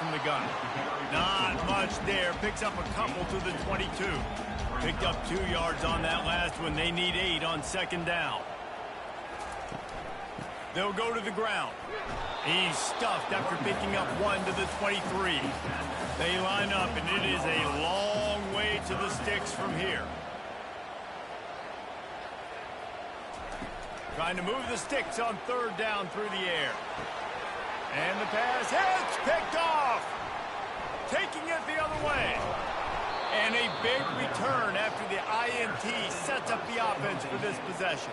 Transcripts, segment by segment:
from the gun. Not much there. Picks up a couple to the 22. Picked up 2 yards on that last one. They need 8 on second down. They'll go to the ground. He's stuffed after picking up 1 to the 23. They line up, and it is a long way to the sticks from here. Trying to move the sticks on third down through the air. And the pass hits, picked off. Taking it the other way. And a big return after the INT sets up the offense for this possession.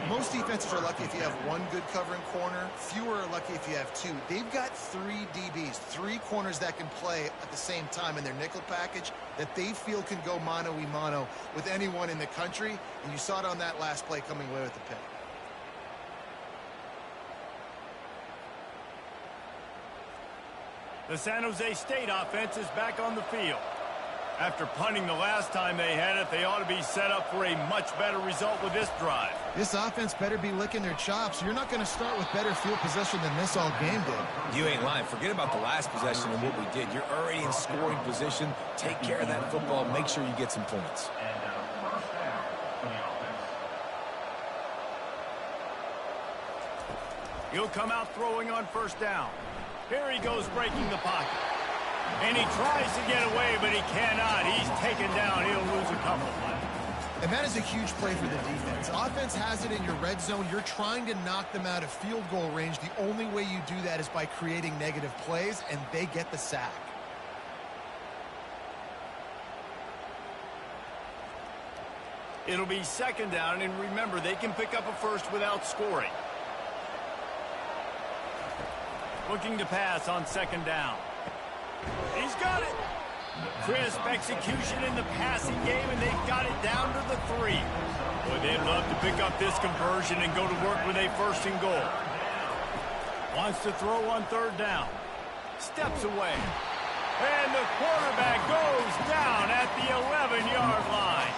Most defenses are lucky if you have 1 good covering corner. Fewer are lucky if you have 2. They've got 3 DBs, 3 corners that can play at the same time in their nickel package that they feel can go mano-a-mano with anyone in the country. And you saw it on that last play coming away with the pick. The San Jose State offense is back on the field. After punting the last time they had it, they ought to be set up for a much better result with this drive. This offense better be licking their chops. You're not going to start with better field possession than this all game did. You ain't lying. Forget about the last possession and what we did. You're already in scoring position. Take care of that football. Make sure you get some points. He'll come out throwing on first down. Here he goes breaking the pocket. And he tries to get away, but he cannot. He's taken down. He'll lose a couple. And that is a huge play for the defense. Offense has it in your red zone. You're trying to knock them out of field goal range. The only way you do that is by creating negative plays, and they get the sack. It'll be second down, and remember, they can pick up a first without scoring. Looking to pass on second down. He's got it. Crisp execution in the passing game, and they've got it down to the 3. Boy, they'd love to pick up this conversion and go to work with a first and goal. Wants to throw on third down. Steps away. And the quarterback goes down at the 11-yard line.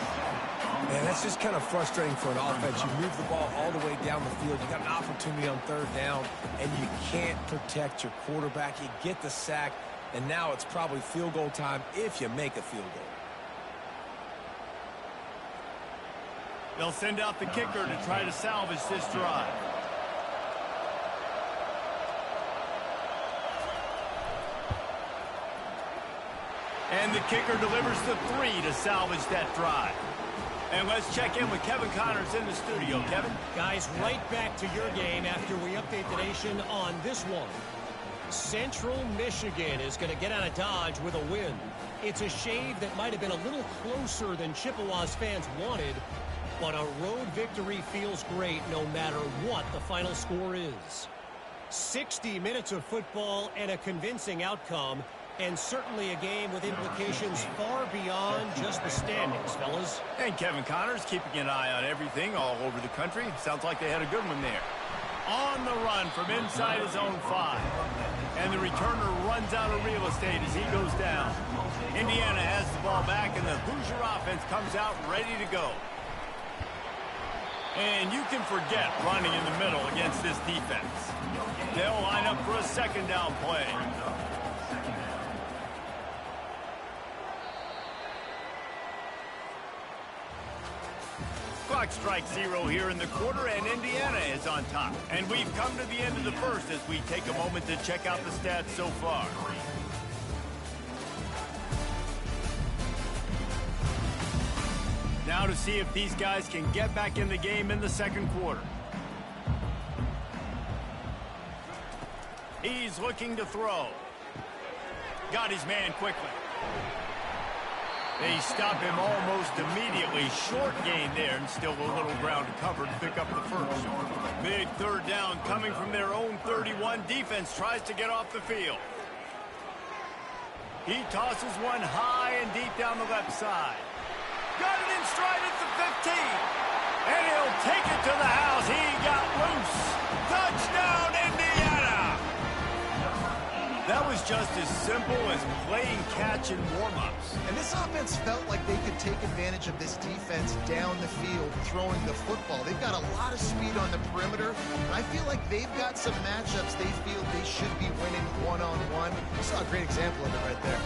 Man, that's just kind of frustrating for an offense. You move the ball all the way down the field. You got an opportunity on third down, and you can't protect your quarterback. You get the sack, and now it's probably field goal time if you make a field goal. They'll send out the kicker to try to salvage this drive. And the kicker delivers the 3 to salvage that drive. And let's check in with Kevin Connors in the studio. Kevin? Guys, right back to your game after we update the nation on this one. Central Michigan is going to get out of Dodge with a win. It's a shave that might have been a little closer than Chippewa's fans wanted, but a road victory feels great no matter what the final score is. 60 minutes of football and a convincing outcome, and certainly a game with implications far beyond just the standings, fellas. And Kevin Connors keeping an eye on everything all over the country. Sounds like they had a good one there. On the run from inside his own 5. And the returner runs out of real estate as he goes down. Indiana has the ball back, and the Hoosier offense comes out ready to go. And you can forget running in the middle against this defense. They'll line up for a second down play. Clock strikes 0 here in the quarter, and Indiana is on top. And we've come to the end of the first as we take a moment to check out the stats so far. Now to see if these guys can get back in the game in the second quarter. He's looking to throw. Got his man quickly. They stop him almost immediately. Short gain there, and still a little ground to cover to pick up the first. Big third down coming from their own 31. Defense tries to get off the field. He tosses one high and deep down the left side. Got it in stride at the 15. And he'll take it to the house. He got loose. Touchdown, Indiana! That was just as simple as playing catch in warm-ups. And this offense felt like they could take advantage of this defense down the field, throwing the football. They've got a lot of speed on the perimeter. And I feel like they've got some matchups they feel they should be winning one-on-one. You saw a great example of it right there.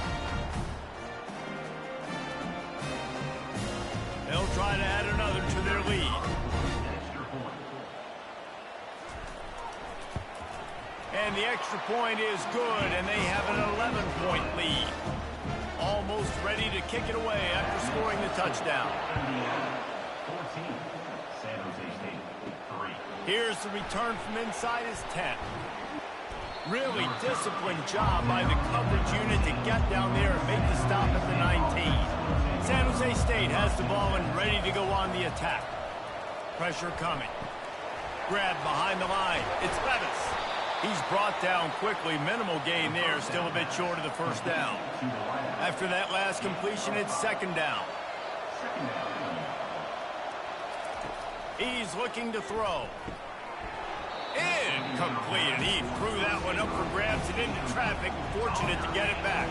They'll try to add another to their lead. And the extra point is good, and they have an 11-point lead. Almost ready to kick it away after scoring the touchdown. Here's the return from inside his 10. Really disciplined job by the coverage unit to get down there and make the stop at the 19. San Jose State has the ball and ready to go on the attack. Pressure coming. Grab behind the line. It's Levis. He's brought down quickly. Minimal gain there. Still a bit short of the first down. After that last completion, it's second down. He's looking to throw. Incomplete. And he threw that one up for grabs and into traffic. Fortunate to get it back.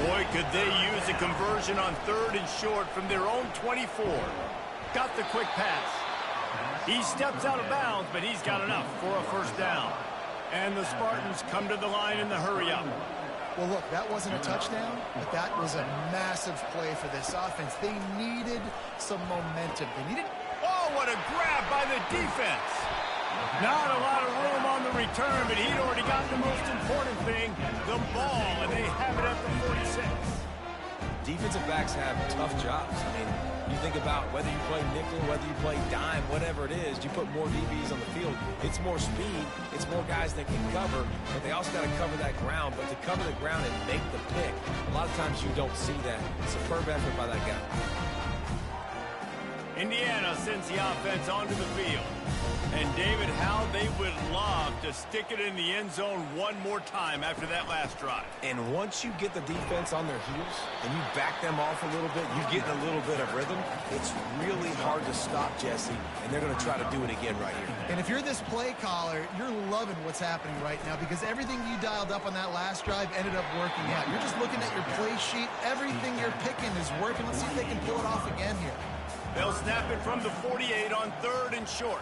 Boy, could they use a conversion on 3rd and short from their own 24. Got the quick pass. He steps out of bounds, but he's got enough for a first down. And the Spartans come to the line in the hurry-up. Well, look, that wasn't a touchdown, but that was a massive play for this offense. They needed some momentum. They needed... Oh, what a grab by the defense. Not a lot of room on the return, but he'd already got the most important thing, the ball, and they have it at the 46. Defensive backs have tough jobs. I mean, you think about whether you play nickel, whether you play dime, whatever it is, you put more DBs on the field. It's more speed. It's more guys that can cover, but they also got to cover that ground. But to cover the ground and make the pick, a lot of times you don't see that. Superb effort by that guy. Indiana sends the offense onto the field. And David, how they would love to stick it in the end zone one more time after that last drive. And once you get the defense on their heels and you back them off a little bit, you get a little bit of rhythm, it's really hard to stop Jesse, and they're going to try to do it again right here. And if you're this play caller, you're loving what's happening right now because everything you dialed up on that last drive ended up working out. You're just looking at your play sheet. Everything you're picking is working. Let's see if they can pull it off again here. They'll snap it from the 48 on 3rd and short.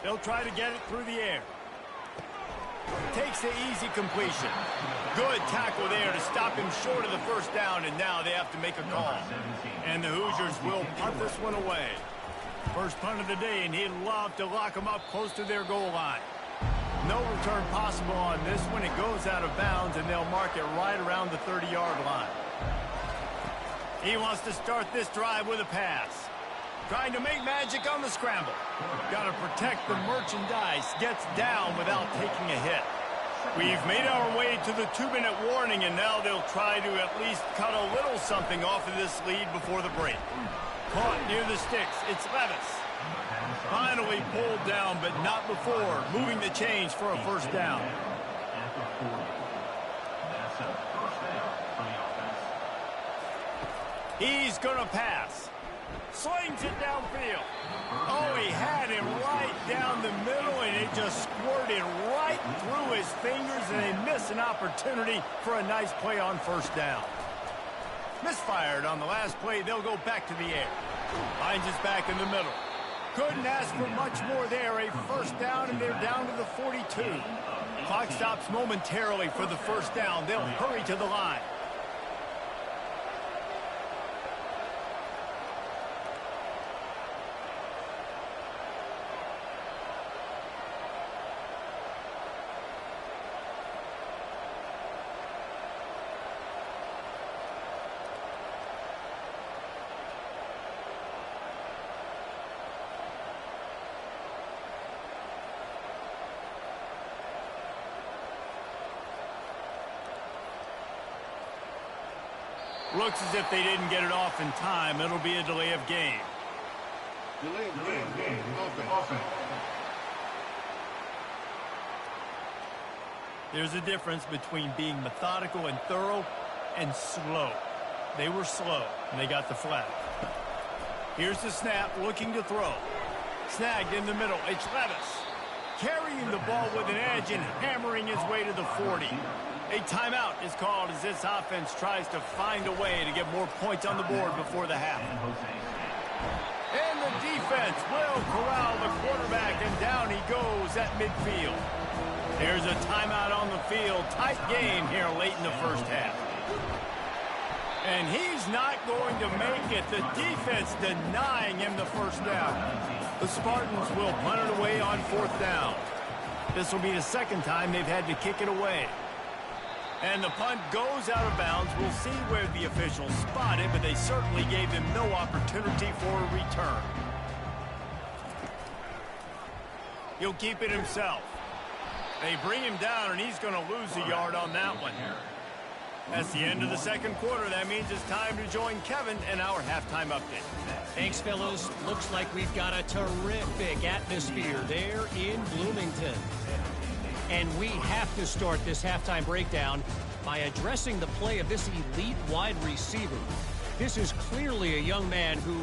They'll try to get it through the air. Takes the easy completion. Good tackle there to stop him short of the first down, and now they have to make a call. And the Hoosiers will punt this one away. First punt of the day, and he'd love to lock them up close to their goal line. No return possible on this one. It goes out of bounds, and they'll mark it right around the 30-yard line. He wants to start this drive with a pass. Trying to make magic on the scramble. Got to protect the merchandise. Gets down without taking a hit. We've made our way to the 2-minute warning, and now they'll try to at least cut a little something off of this lead before the break. Caught near the sticks. It's Levis. Finally pulled down, but not before moving the chains for a first down. He's going to pass. Slings it downfield. Oh, he had him right down the middle, and it just squirted right through his fingers, and they miss an opportunity for a nice play on first down. Misfired on the last play. They'll go back to the air. Finds his back in the middle. Couldn't ask for much more there. A first down, and they're down to the 42. Clock stops momentarily for the first down. They'll hurry to the line. Looks as if they didn't get it off in time. It'll be a delay of game. Delay of game. Offense. There's a difference between being methodical and thorough and slow. They were slow, and they got the flag. Here's the snap, looking to throw. Snagged in the middle. It's Levis. carrying the ball with an edge and hammering his way to the 40. A timeout is called as this offense tries to find a way to get more points on the board before the half. And the defense will corral the quarterback, and down he goes at midfield. There's a timeout on the field. Tight game here late in the first half. And he's not going to make it. The defense denying him the first down. The Spartans will punt it away on 4th down. This will be the second time they've had to kick it away. And the punt goes out of bounds. We'll see where the officials spot it, but they certainly gave him no opportunity for a return. He'll keep it himself. They bring him down, and he's going to lose a yard on that one. That's the end of the second quarter. That means it's time to join Kevin in our halftime update. Thanks, fellas. Looks like we've got a terrific atmosphere there in Bloomington. And we have to start this halftime breakdown by addressing the play of this elite wide receiver. This is clearly a young man who,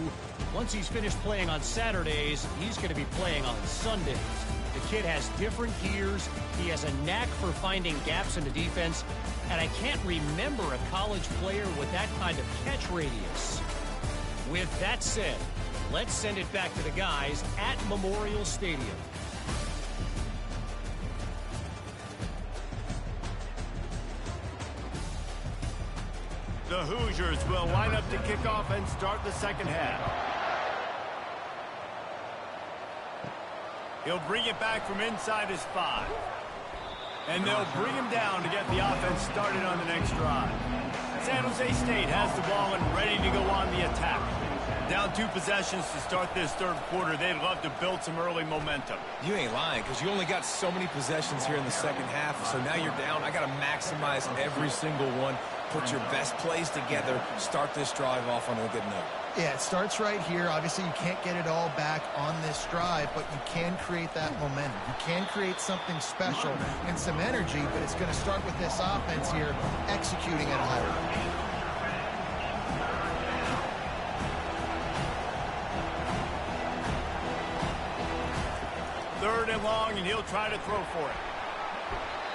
once he's finished playing on Saturdays, he's going to be playing on Sundays. The kid has different gears. He has a knack for finding gaps in the defense. And I can't remember a college player with that kind of catch radius. With that said, let's send it back to the guys at Memorial Stadium. The Hoosiers will line up to kick off and start the second half. He'll bring it back from inside his 5. And they'll bring him down to get the offense started on the next drive. San Jose State has the ball and ready to go on the attack. Down 2 possessions to start this third quarter. They'd love to build some early momentum. You ain't lying, because you only got so many possessions here in the second half, so now you're down. I got to maximize every single one. Put your best plays together. Start this drive off on a good note. Yeah, it starts right here. Obviously, you can't get it all back on this drive, but you can create that momentum. You can create something special and some energy, but it's going to start with this offense here executing at a high level. Third and long, and he'll try to throw for it.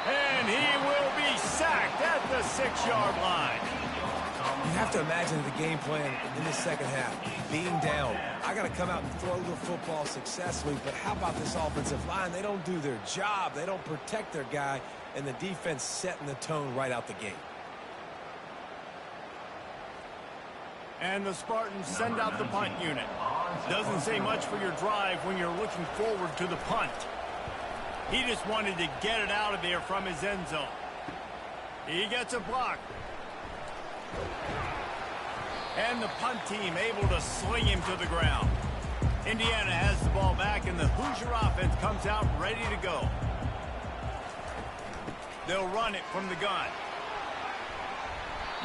And he will be sacked at the 6-yard line. You have to imagine the game plan in the second half. Being down, I got to come out and throw the football successfully, but how about this offensive line? They don't do their job. They don't protect their guy, and the defense setting the tone right out the gate. And the Spartans send out the punt unit. Doesn't say much for your drive when you're looking forward to the punt. He just wanted to get it out of there from his end zone. He gets a block. And the punt team able to sling him to the ground. Indiana has the ball back, and the Hoosier offense comes out ready to go. They'll run it from the gun.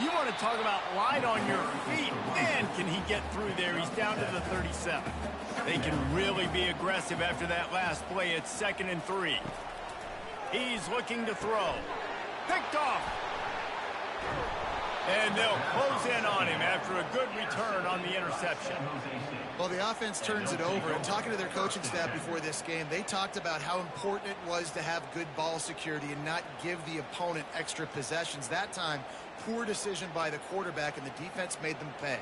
You want to talk about light on your feet. Man, can he get through there. He's down to the 37. They can really be aggressive after that last play. It's 2nd and 3. He's looking to throw. Picked off. And they'll close in on him after a good return on the interception. Well, the offense turns it over, and talking to their coaching staff before this game, they talked about how important it was to have good ball security and not give the opponent extra possessions. That time, poor decision by the quarterback, and the defense made them pay.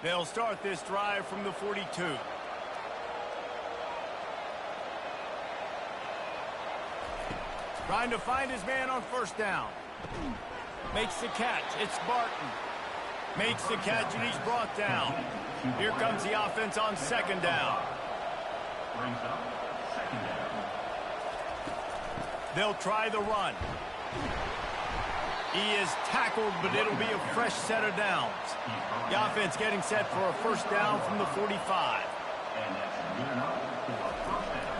They'll start this drive from the 42. Trying to find his man on 1st down. Makes the catch. It's Barton. Makes the catch, and he's brought down. Here comes the offense on 2nd down. They'll try the run. He is tackled, but it'll be a fresh set of downs. The offense getting set for a 1st down from the 45.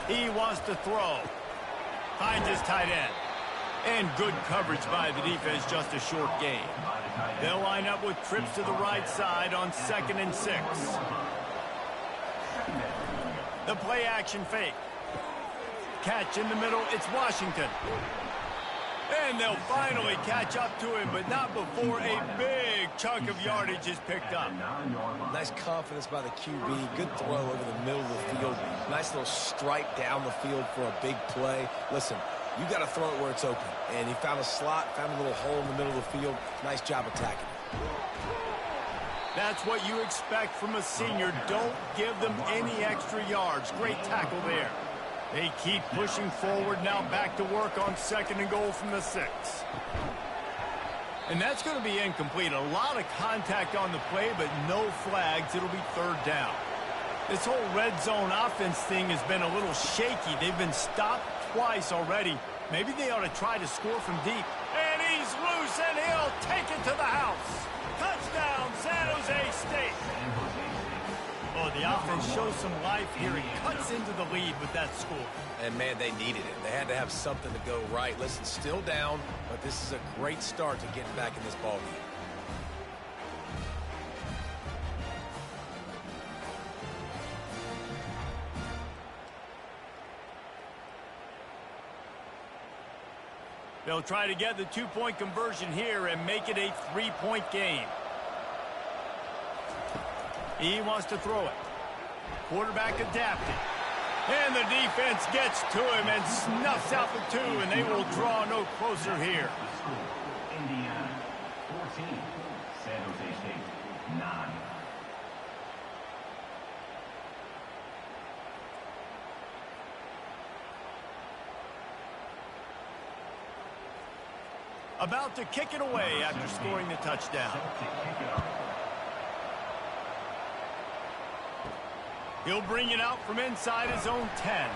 He wants to throw. Finds his tight end. And good coverage by the defense, just a short gain. They'll line up with trips to the right side on 2nd and 6. The play action fake. Catch in the middle, it's Washington. And they'll finally catch up to him, but not before a big chunk of yardage is picked up. Nice confidence by the QB. Good throw over the middle of the field. Nice little stripe down the field for a big play. Listen, you got to throw it where it's open. And he found a slot, found a little hole in the middle of the field. Nice job attacking it. That's what you expect from a senior. Don't give them any extra yards. Great tackle there. They keep pushing forward, now back to work on 2nd and goal from the 6. And that's going to be incomplete. A lot of contact on the play, but no flags. It'll be 3rd down. This whole red zone offense thing has been a little shaky. They've been stopped twice already. Maybe they ought to try to score from deep. And he's loose, and he'll take it to the house. Touchdown, San Jose State. Oh, the offense shows some life here and cuts into the lead with that score. And, man, they needed it. They had to have something to go right. Listen, still down, but this is a great start to getting back in this ballgame. They'll try to get the 2-point conversion here and make it a 3-point game. He wants to throw it. Quarterback adapted. And the defense gets to him and snuffs out the 2, and they will draw no closer here. Indiana, 14. San Jose State, 9. About to kick it away after scoring the touchdown. He'll bring it out from inside his own 10.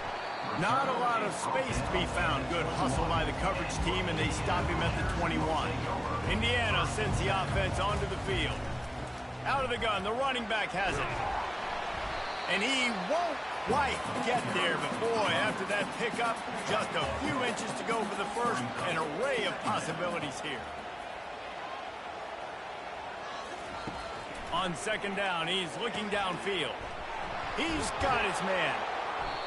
Not a lot of space to be found. Good hustle by the coverage team, and they stop him at the 21. Indiana sends the offense onto the field. Out of the gun, the running back has it. And he won't quite get there, but boy, after that pickup, just a few inches to go for the first. An array of possibilities here. On 2nd down, he's looking downfield. He's got his man.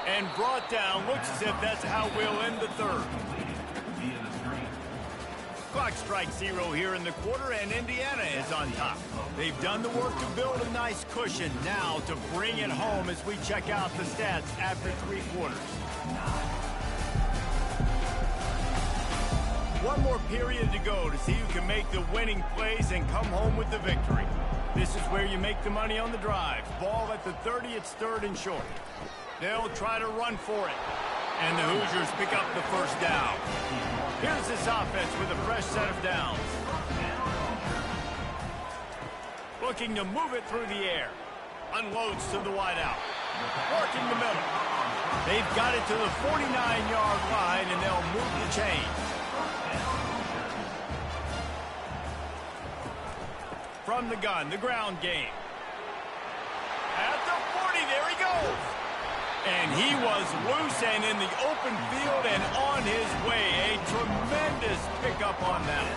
And brought down. Looks as if that's how we'll end the 3rd. Clock strikes 0 here in the quarter, and Indiana is on top. They've done the work to build a nice cushion. Now to bring it home as we check out the stats after 3 quarters. One more period to go to see who can make the winning plays and come home with the victory. This is where you make the money on the drive. Ball at the 30, it's 3rd and short. They'll try to run for it. And the Hoosiers pick up the 1st down. Here's this offense with a fresh set of downs. Looking to move it through the air. Unloads to the wideout. Working the middle. They've got it to the 49-yard line, and they'll move the chains. From the gun, the ground game. At the 40, there he goes. And he was loose and in the open field and on his way. A tremendous pickup on that.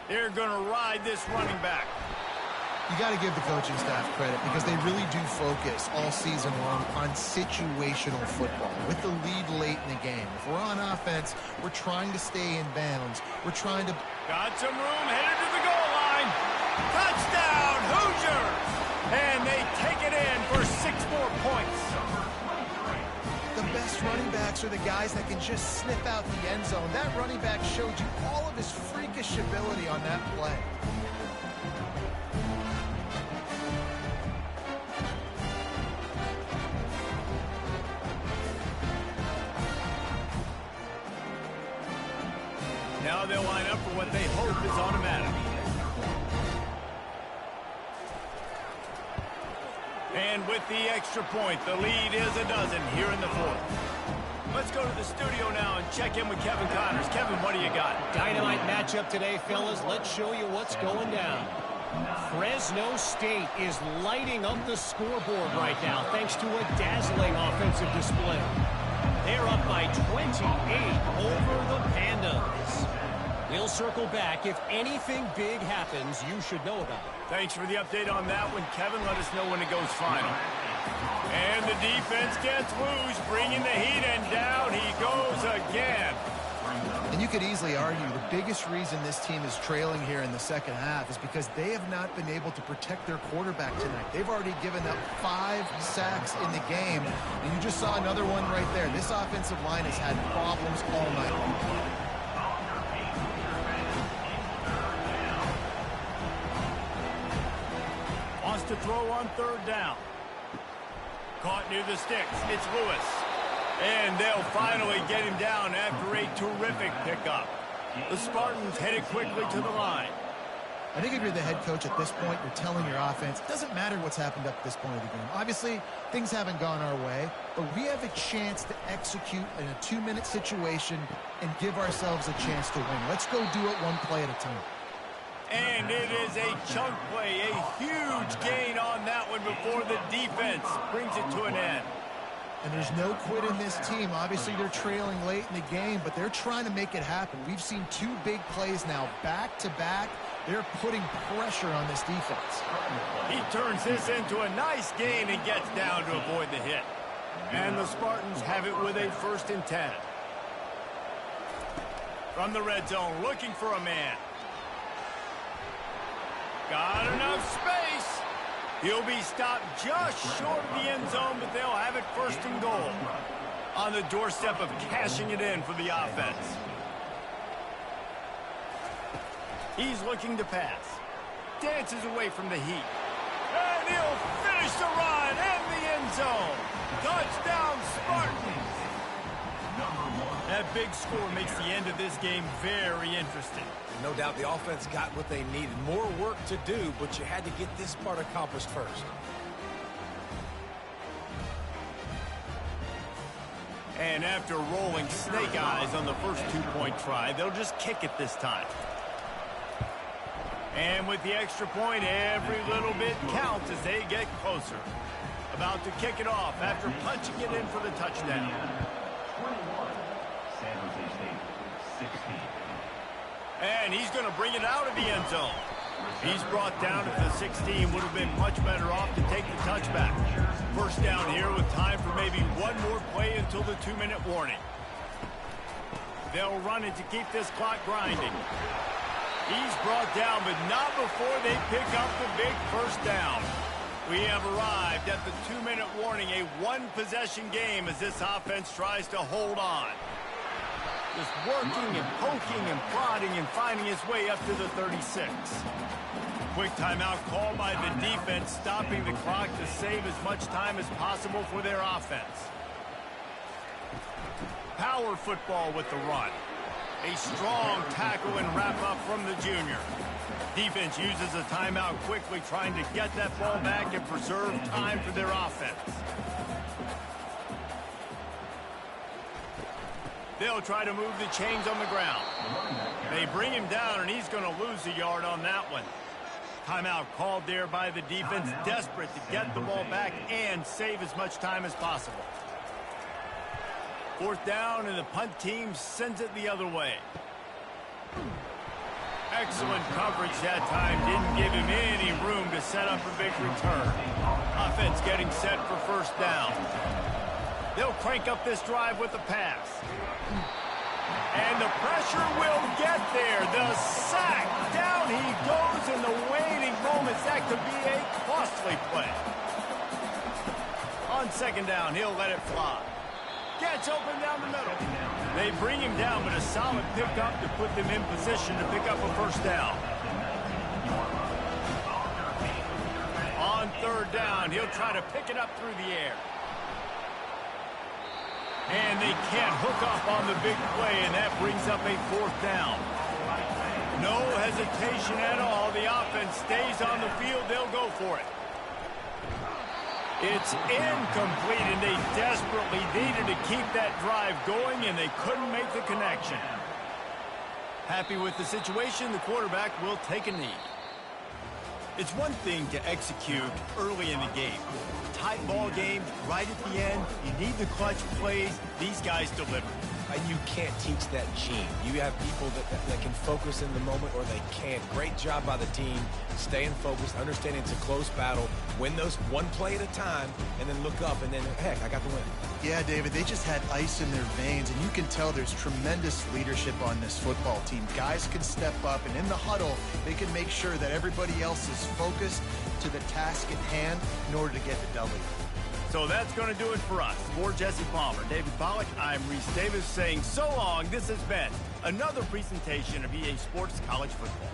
They're going to ride this running back. You got to give the coaching staff credit because they really do focus all season long on situational football with the lead late in the game. If we're on offense, we're trying to stay in bounds. We're trying to... Got some room, headed to the goal line. Touchdown, Hoosiers! And they take it in for 6 more points. The best running backs are the guys that can just sniff out the end zone. That running back showed you all of his freakish ability on that play. Now they'll line up for what they hope is automatic. And with the extra point, the lead is a dozen here in the 4th. Let's go to the studio now and check in with Kevin Connors. Kevin, what do you got? Dynamite matchup today, fellas. Let's show you what's going down. Fresno State is lighting up the scoreboard right now thanks to a dazzling offensive display. They're up by 28 over the Pandas. We'll circle back. If anything big happens, you should know about it. Thanks for the update on that one, Kevin. Let us know when it goes final. And the defense gets loose, bringing the heat, and down he goes again. And you could easily argue the biggest reason this team is trailing here in the second half is because they have not been able to protect their quarterback tonight. They've already given up 5 sacks in the game, and you just saw another one right there. This offensive line has had problems all night long. Wants to throw on third down. Caught near the sticks. It's Lewis. And they'll finally get him down after a terrific pickup. The Spartans headed quickly to the line. I think if you're the head coach at this point, you're telling your offense, it doesn't matter what's happened up to this point of the game. Obviously, things haven't gone our way, but we have a chance to execute in a 2-minute situation and give ourselves a chance to win. Let's go do it one play at a time. And it is a chunk play, a huge gain on that one before the defense brings it to an end. And there's no quit in this team. Obviously, they're trailing late in the game, but they're trying to make it happen. We've seen 2 big plays now, back-to-back. They're putting pressure on this defense. He turns this into a nice gain and gets down to avoid the hit. And the Spartans have it with a 1st and 10. From the red zone, looking for a man. Got enough space. He'll be stopped just short of the end zone, but they'll have it 1st and goal. On the doorstep of cashing it in for the offense. He's looking to pass. Dances away from the heat. And he'll finish the run in the end zone. Touchdown, Spartans. That big score makes the end of this game very interesting. No doubt the offense got what they needed. More work to do, but you had to get this part accomplished first. And after rolling snake eyes on the first 2-point try, they'll just kick it this time. And with the extra point, every little bit counts as they get closer. About to kick it off after punching it in for the touchdown. 21. San Jose State, 16. And he's going to bring it out of the end zone. He's brought down at the 16. Would have been much better off to take the touchback. 1st down here with time for maybe one more play until the 2-minute warning. They'll run it to keep this clock grinding. He's brought down, but not before they pick up the big 1st down. We have arrived at the 2-minute warning, a 1-possession game as this offense tries to hold on. Just working and poking and prodding and finding his way up to the 36. Quick timeout called by the defense, stopping the clock to save as much time as possible for their offense. Power football with the run. A strong tackle and wrap-up from the junior. Defense uses a timeout quickly, trying to get that ball back and preserve time for their offense. They'll try to move the chains on the ground. They bring him down, and he's going to lose a yard on that one. Timeout called there by the defense, desperate to get the ball back and save as much time as possible. 4th down, and the punt team sends it the other way. Excellent coverage that time. Didn't give him any room to set up a big return. Offense getting set for 1st down. They'll crank up this drive with the pass. And the pressure will get there. The sack. Down he goes in the waning moments. That could be a costly play. On 2nd down, he'll let it fly. Gets open down the middle. They bring him down, but a solid pickup to put them in position to pick up a 1st down. On 3rd down, he'll try to pick it up through the air. And they can't hook up on the big play, and that brings up a 4th down. No hesitation at all. The offense stays on the field. They'll go for it. It's incomplete, and they desperately needed to keep that drive going, and they couldn't make the connection. Happy with the situation, the quarterback will take a knee. It's one thing to execute early in the game. Tight ball game, right at the end, you need the clutch plays. These guys deliver. and you can't teach that gene. You have people that can focus in the moment, or they can't. Great job by the team, staying focused, understanding it's a close battle, win those one play at a time, and then look up, and then, heck, I got the win. Yeah, David, they just had ice in their veins, and you can tell there's tremendous leadership on this football team. Guys can step up, and in the huddle, they can make sure that everybody else is focused to the task at hand in order to get the W. So that's going to do it for us. For Jesse Palmer, David Pollack, I'm Reese Davis saying so long. This has been another presentation of EA Sports College Football.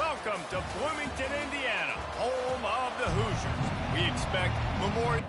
Welcome to Bloomington, Indiana, home of the Hoosiers. We expect Memorial...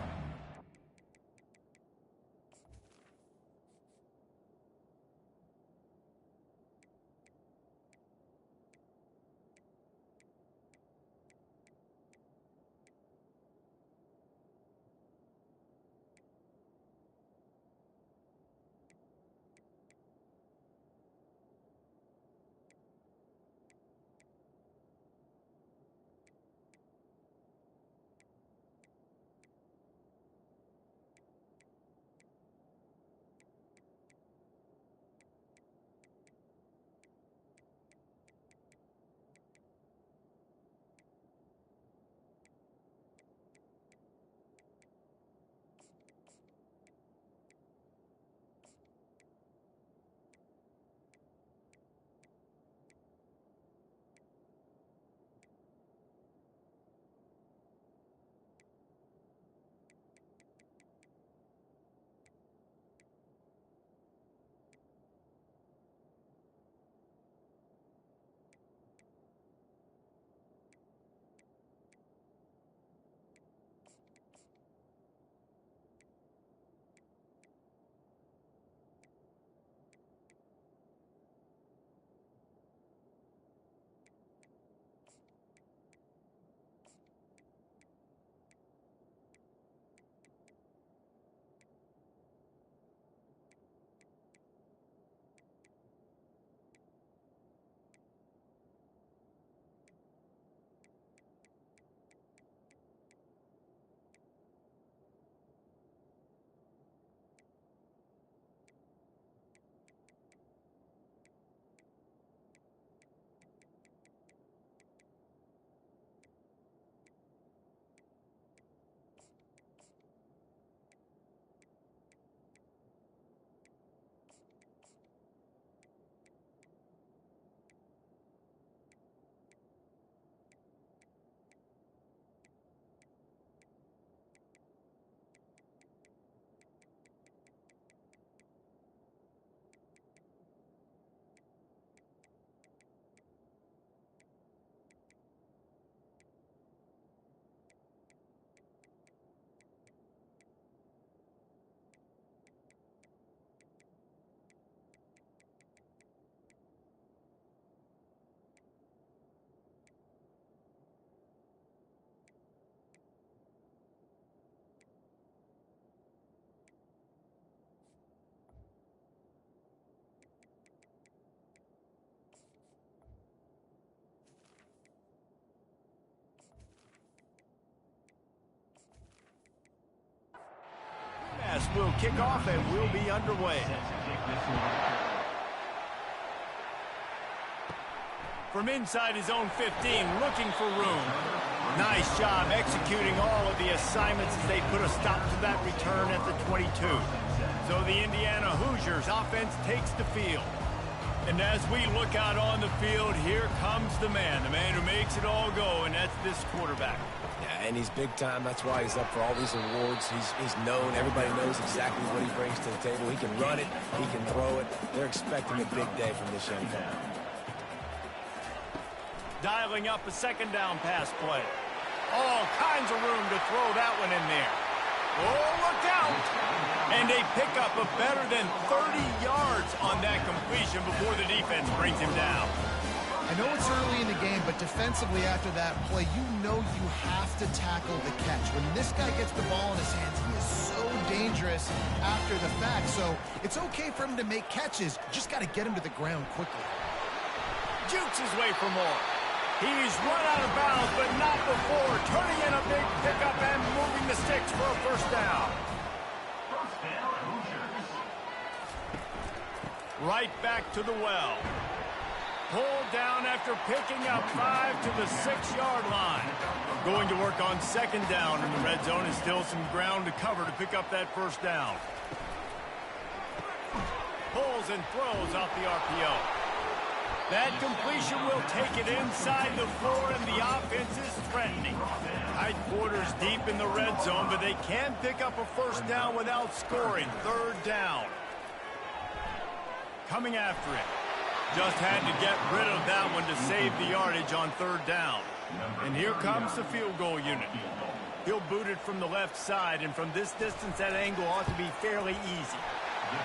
will kick off and will be underway. From inside his own 15, looking for room. Nice job executing all of the assignments as they put a stop to that return at the 22. So the Indiana Hoosiers offense takes the field. And as we look out on the field, here comes the man who makes it all go, and that's this quarterback. Yeah, and he's big time. That's why he's up for all these awards. He's known. Everybody knows exactly what he brings to the table. He can run it. He can throw it. They're expecting a big day from this young man. Dialing up a second down pass play. All kinds of room to throw that one in there. Oh, look out! And a pickup of better than 30 yards on that completion before the defense brings him down. I know it's early in the game, but defensively after that play, you know you have to tackle the catch. When this guy gets the ball in his hands, he is so dangerous after the fact. So it's okay for him to make catches. Just got to get him to the ground quickly. Jukes his way for more. He's run out of bounds, but not before. Turning in a big pickup and moving the sticks for a first down. Right back to the well. Pulled down after picking up 5 to the 6-yard line. Going to work on second down in the red zone, and still some ground to cover to pick up that first down. Pulls and throws off the RPO. That completion will take it inside the 4, and the offense is threatening. Tight quarters deep in the red zone, but they can pick up a first down without scoring. Third down. Coming after it. Just had to get rid of that one to save the yardage on third down. And here comes the field goal unit. He'll boot it from the left side, and from this distance, that angle ought to be fairly easy.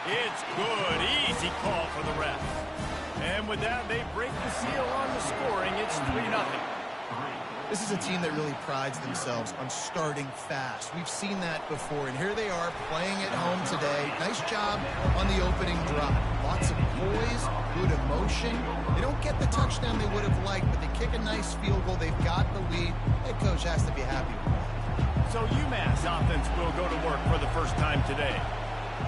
It's good. Easy call for the refs. And with that, they break the seal on the scoring. It's 3-0. This is a team that really prides themselves on starting fast. We've seen that before, and here they are playing at home today. Nice job on the opening drop. Lots of poise, good emotion. They don't get the touchdown they would have liked, but they kick a nice field goal. They've got the lead. Head coach has to be happy with that. So UMass offense will go to work for the first time today.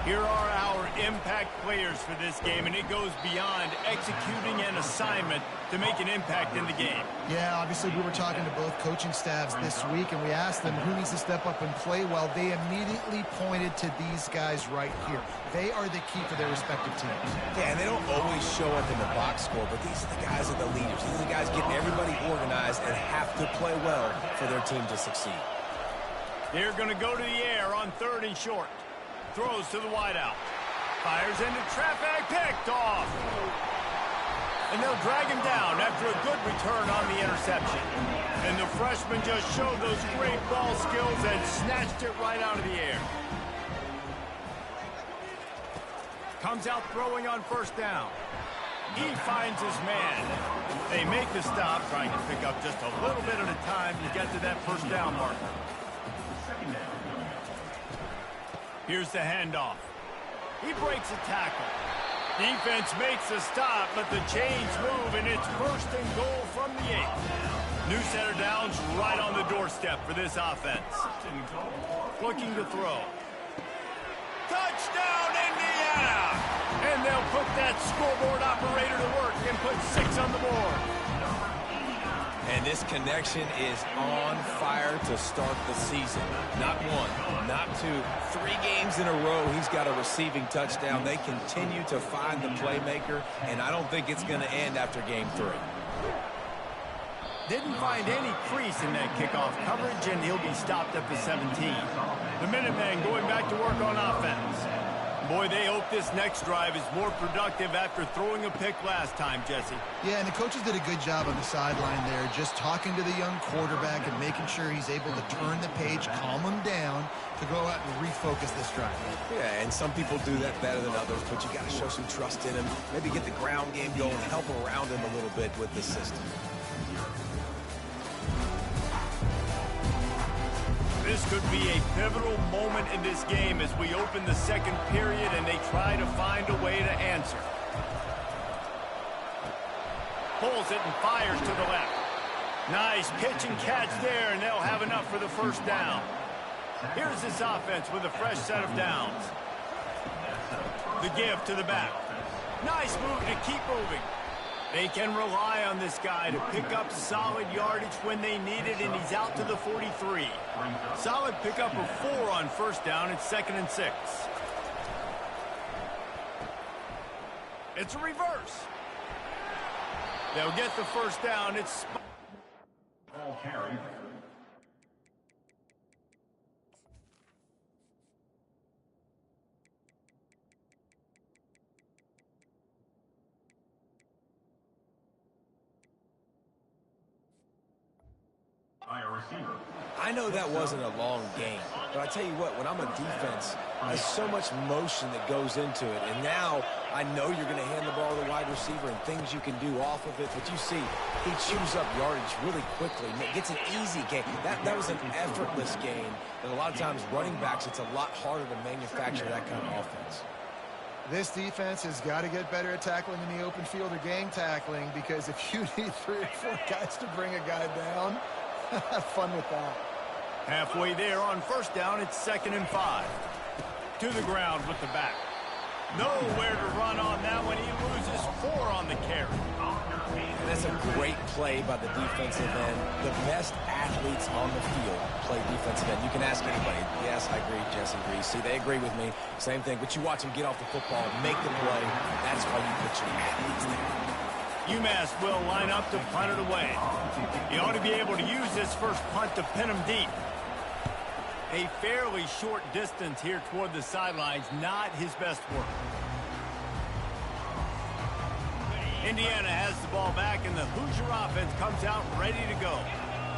Here are our impact players for this game, and it goes beyond executing an assignment to make an impact in the game. Yeah, obviously we were talking to both coaching staffs this week, and we asked them who needs to step up and play well. They immediately pointed to these guys right here. They are the key for their respective teams. Yeah, and they don't always show up in the box score, but these are the guys that are the leaders. These are the guys getting everybody organized and have to play well for their team to succeed. They're going to go to the air on 3rd and short. Throws to the wideout. Fires into traffic. Picked off. And they'll drag him down after a good return on the interception. And the freshman just showed those great ball skills and snatched it right out of the air. Comes out throwing on 1st down. He finds his man. They make the stop, trying to pick up just a little bit at a time to get to that 1st down marker. Here's the handoff. He breaks a tackle. Defense makes a stop, but the chains move, and it's 1st and goal from the 8. New center downs right on the doorstep for this offense. Looking to throw. Touchdown, Indiana! And they'll put that scoreboard operator to work and put 6 on the board. And this connection is on fire to start the season. Not 1, not 2, 3 games in a row he's got a receiving touchdown. They continue to find the playmaker, and I don't think it's going to end after game 3. Didn't find any crease in that kickoff coverage, and he'll be stopped at the 17. The Minutemen going back to work on offense. Boy, they hope this next drive is more productive after throwing a pick last time, Jesse. Yeah, and the coaches did a good job on the sideline there, just talking to the young quarterback and making sure he's able to turn the page, calm him down, to go out and refocus this drive. Yeah, and some people do that better than others, but you got to show some trust in him. Maybe get the ground game going, help around him a little bit with the system. This could be a pivotal moment in this game as we open the 2nd period and they try to find a way to answer. Pulls it and fires to the left. Nice pitch and catch there, and they'll have enough for the 1st down. Here's this offense with a fresh set of downs. The give to the back. Nice move to keep moving. They can rely on this guy to pick up solid yardage when they need it, and he's out to the 43. Solid pickup of 4 on 1st down. It's 2nd and 6. It's a reverse. They'll get the 1st down. It's Ball carry. I know that wasn't a long game, but I tell you what, when I'm a defense, there's so much motion that goes into it, and now I know you're going to hand the ball to the wide receiver and things you can do off of it, but you see, he chews up yardage really quickly, gets an easy game. That was an effortless game, and a lot of times running backs, it's a lot harder to manufacture that kind of offense. This defense has got to get better at tackling in the open field or gang tackling, because if you need 3 or 4 guys to bring a guy down, have fun with that. halfway there on 1st down. It's 2nd and 5. To the ground with the back. Nowhere to run on that one. He loses 4 on the carry. And that's a great play by the defensive end. The best athletes on the field play defensive end. You can ask anybody. Yes, I agree. Jesse agrees. See, they agree with me. Same thing. But you watch them get off the football, make the play. That's why you put your athletes there. UMass will line up to punt it away. He ought to be able to use this first punt to pin him deep. A fairly short distance here toward the sidelines, not his best work. Indiana has the ball back, and the Hoosier offense comes out ready to go.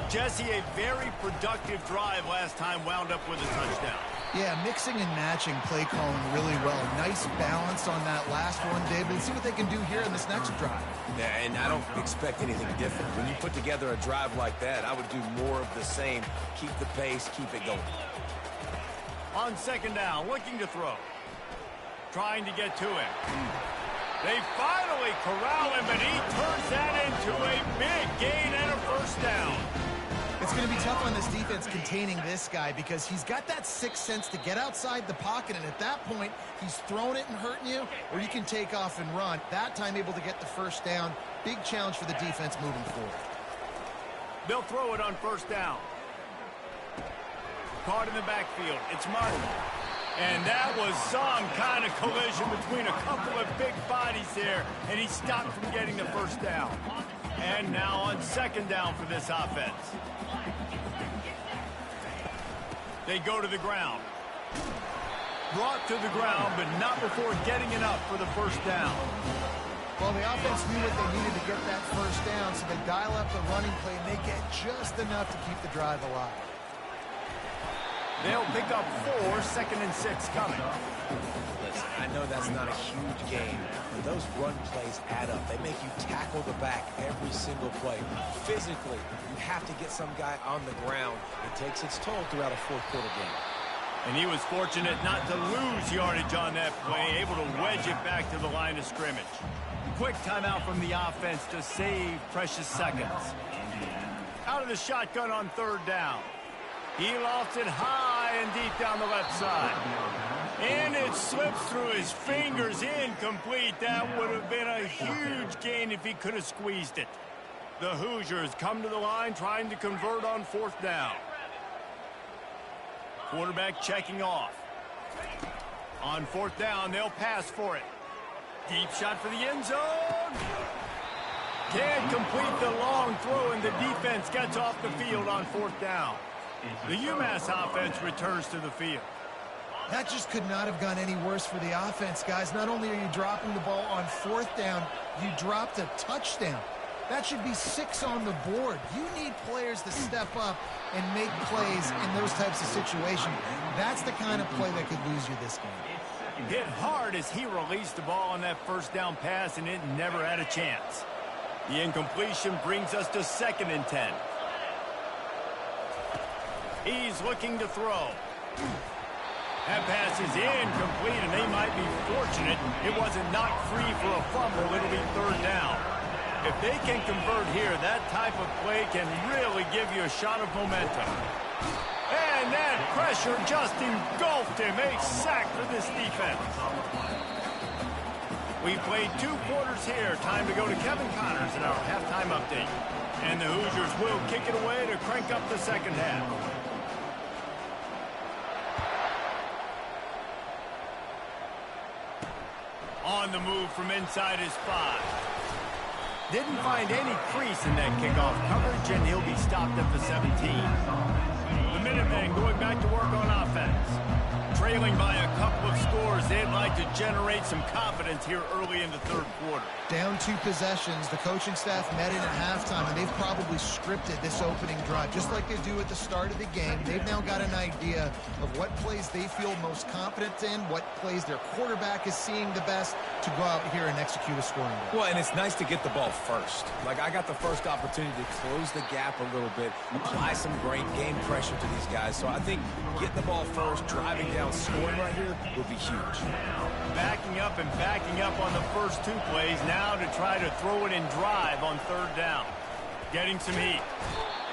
Jesse, a very productive drive last time, wound up with a touchdown. Yeah, mixing and matching play calling really well. Nice balance on that last one, Dave. Let's see what they can do here in this next drive. Yeah, and I don't expect anything different. When you put together a drive like that, I would do more of the same. Keep the pace, keep it going. On second down, looking to throw. Trying to get to him. They finally corral him, and he turns that into a big gain and a first down. It's going to be tough on this defense containing this guy because he's got that sixth sense to get outside the pocket, and at that point, he's throwing it and hurting you, or you can take off and run. That time able to get the first down. Big challenge for the defense moving forward. They'll throw it on first down. Caught in the backfield. It's Martin. And that was some kind of collision between a couple of big bodies there, and he stopped from getting the first down. And now on second down for this offense. They go to the ground. Brought to the ground, but not before getting enough for the first down. Well, the offense knew what they needed to get that first down, so they dial up the running play, and they get just enough to keep the drive alive. They'll pick up 4, 2nd and 6 coming. Listen, I know that's not a huge game, but those run plays add up. They make you tackle the back every single play. Physically, you have to get some guy on the ground. It takes its toll throughout a fourth-quarter game. And he was fortunate not to lose yardage on that play, able to wedge it back to the line of scrimmage. Quick timeout from the offense to save precious seconds. Out of the shotgun on third down. He lofts it high and deep down the left side. And it slips through his fingers, incomplete. That would have been a huge gain if he could have squeezed it. The Hoosiers come to the line trying to convert on fourth down. Quarterback checking off. On fourth down, they'll pass for it. Deep shot for the end zone. Can't complete the long throw, and the defense gets off the field on fourth down. The UMass offense returns to the field. That just could not have gone any worse for the offense, guys. Not only are you dropping the ball on fourth down, you dropped a touchdown. That should be 6 on the board. You need players to step up and make plays in those types of situations. That's the kind of play that could lose you this game. Hit hard as he released the ball on that first down pass, and it never had a chance. The incompletion brings us to 2nd and 10. He's looking to throw. That pass is incomplete, and they might be fortunate it wasn't knocked free for a fumble. It'll be third down. If they can convert here, that type of play can really give you a shot of momentum. And that pressure just engulfed him. A sack for this defense. We played 2 quarters here. Time to go to Kevin Connors in our halftime update. And the Hoosiers will kick it away to crank up the second half. On the move from inside his 5. Didn't find any crease in that kickoff coverage, and he'll be stopped at the 17. The Minutemen going back to work on offense. Trailing by a couple of scores, they'd like to generate some confidence here early in the third quarter. Down 2 possessions, the coaching staff met in at halftime, and they've probably scripted this opening drive, just like they do at the start of the game. They've now got an idea of what plays they feel most confident in, what plays their quarterback is seeing the best to go out here and execute a scoring drive. Well, and it's nice to get the ball first. Like, I got the first opportunity to close the gap a little bit, apply some great game pressure to these guys. So I think getting the ball first, driving down, scoring right here would be huge. Backing up and backing up on the first 2 plays, now to try to throw it in drive on third down. Getting some heat.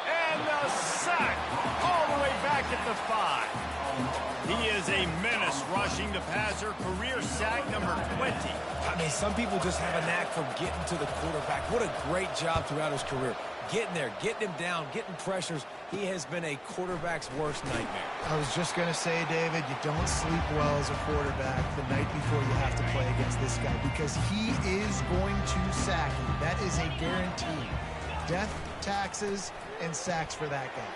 And the sack all the way back at the 5. He is a menace rushing the passer, career sack number 20. I mean, some people just have a knack for getting to the quarterback. What a great job throughout his career. Getting there, getting him down, getting pressures. He has been a quarterback's worst nightmare. I was just going to say, David, you don't sleep well as a quarterback the night before you have to play against this guy because he is going to sack you. That is a guarantee. Death, taxes, and sacks for that guy.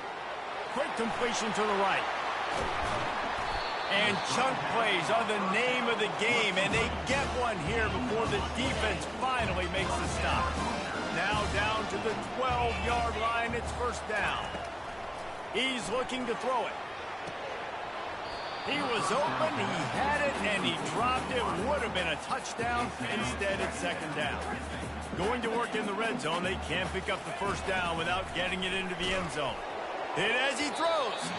Quick completion to the right. And chunk plays are the name of the game, and they get one here before the defense finally makes the stop. Now down to the 12-yard line, it's first down. He's looking to throw it. He was open, he had it, and he dropped it. Would have been a touchdown. Instead, it's second down. Going to work in the red zone, they can't pick up the first down without getting it into the end zone. Hit as he throws.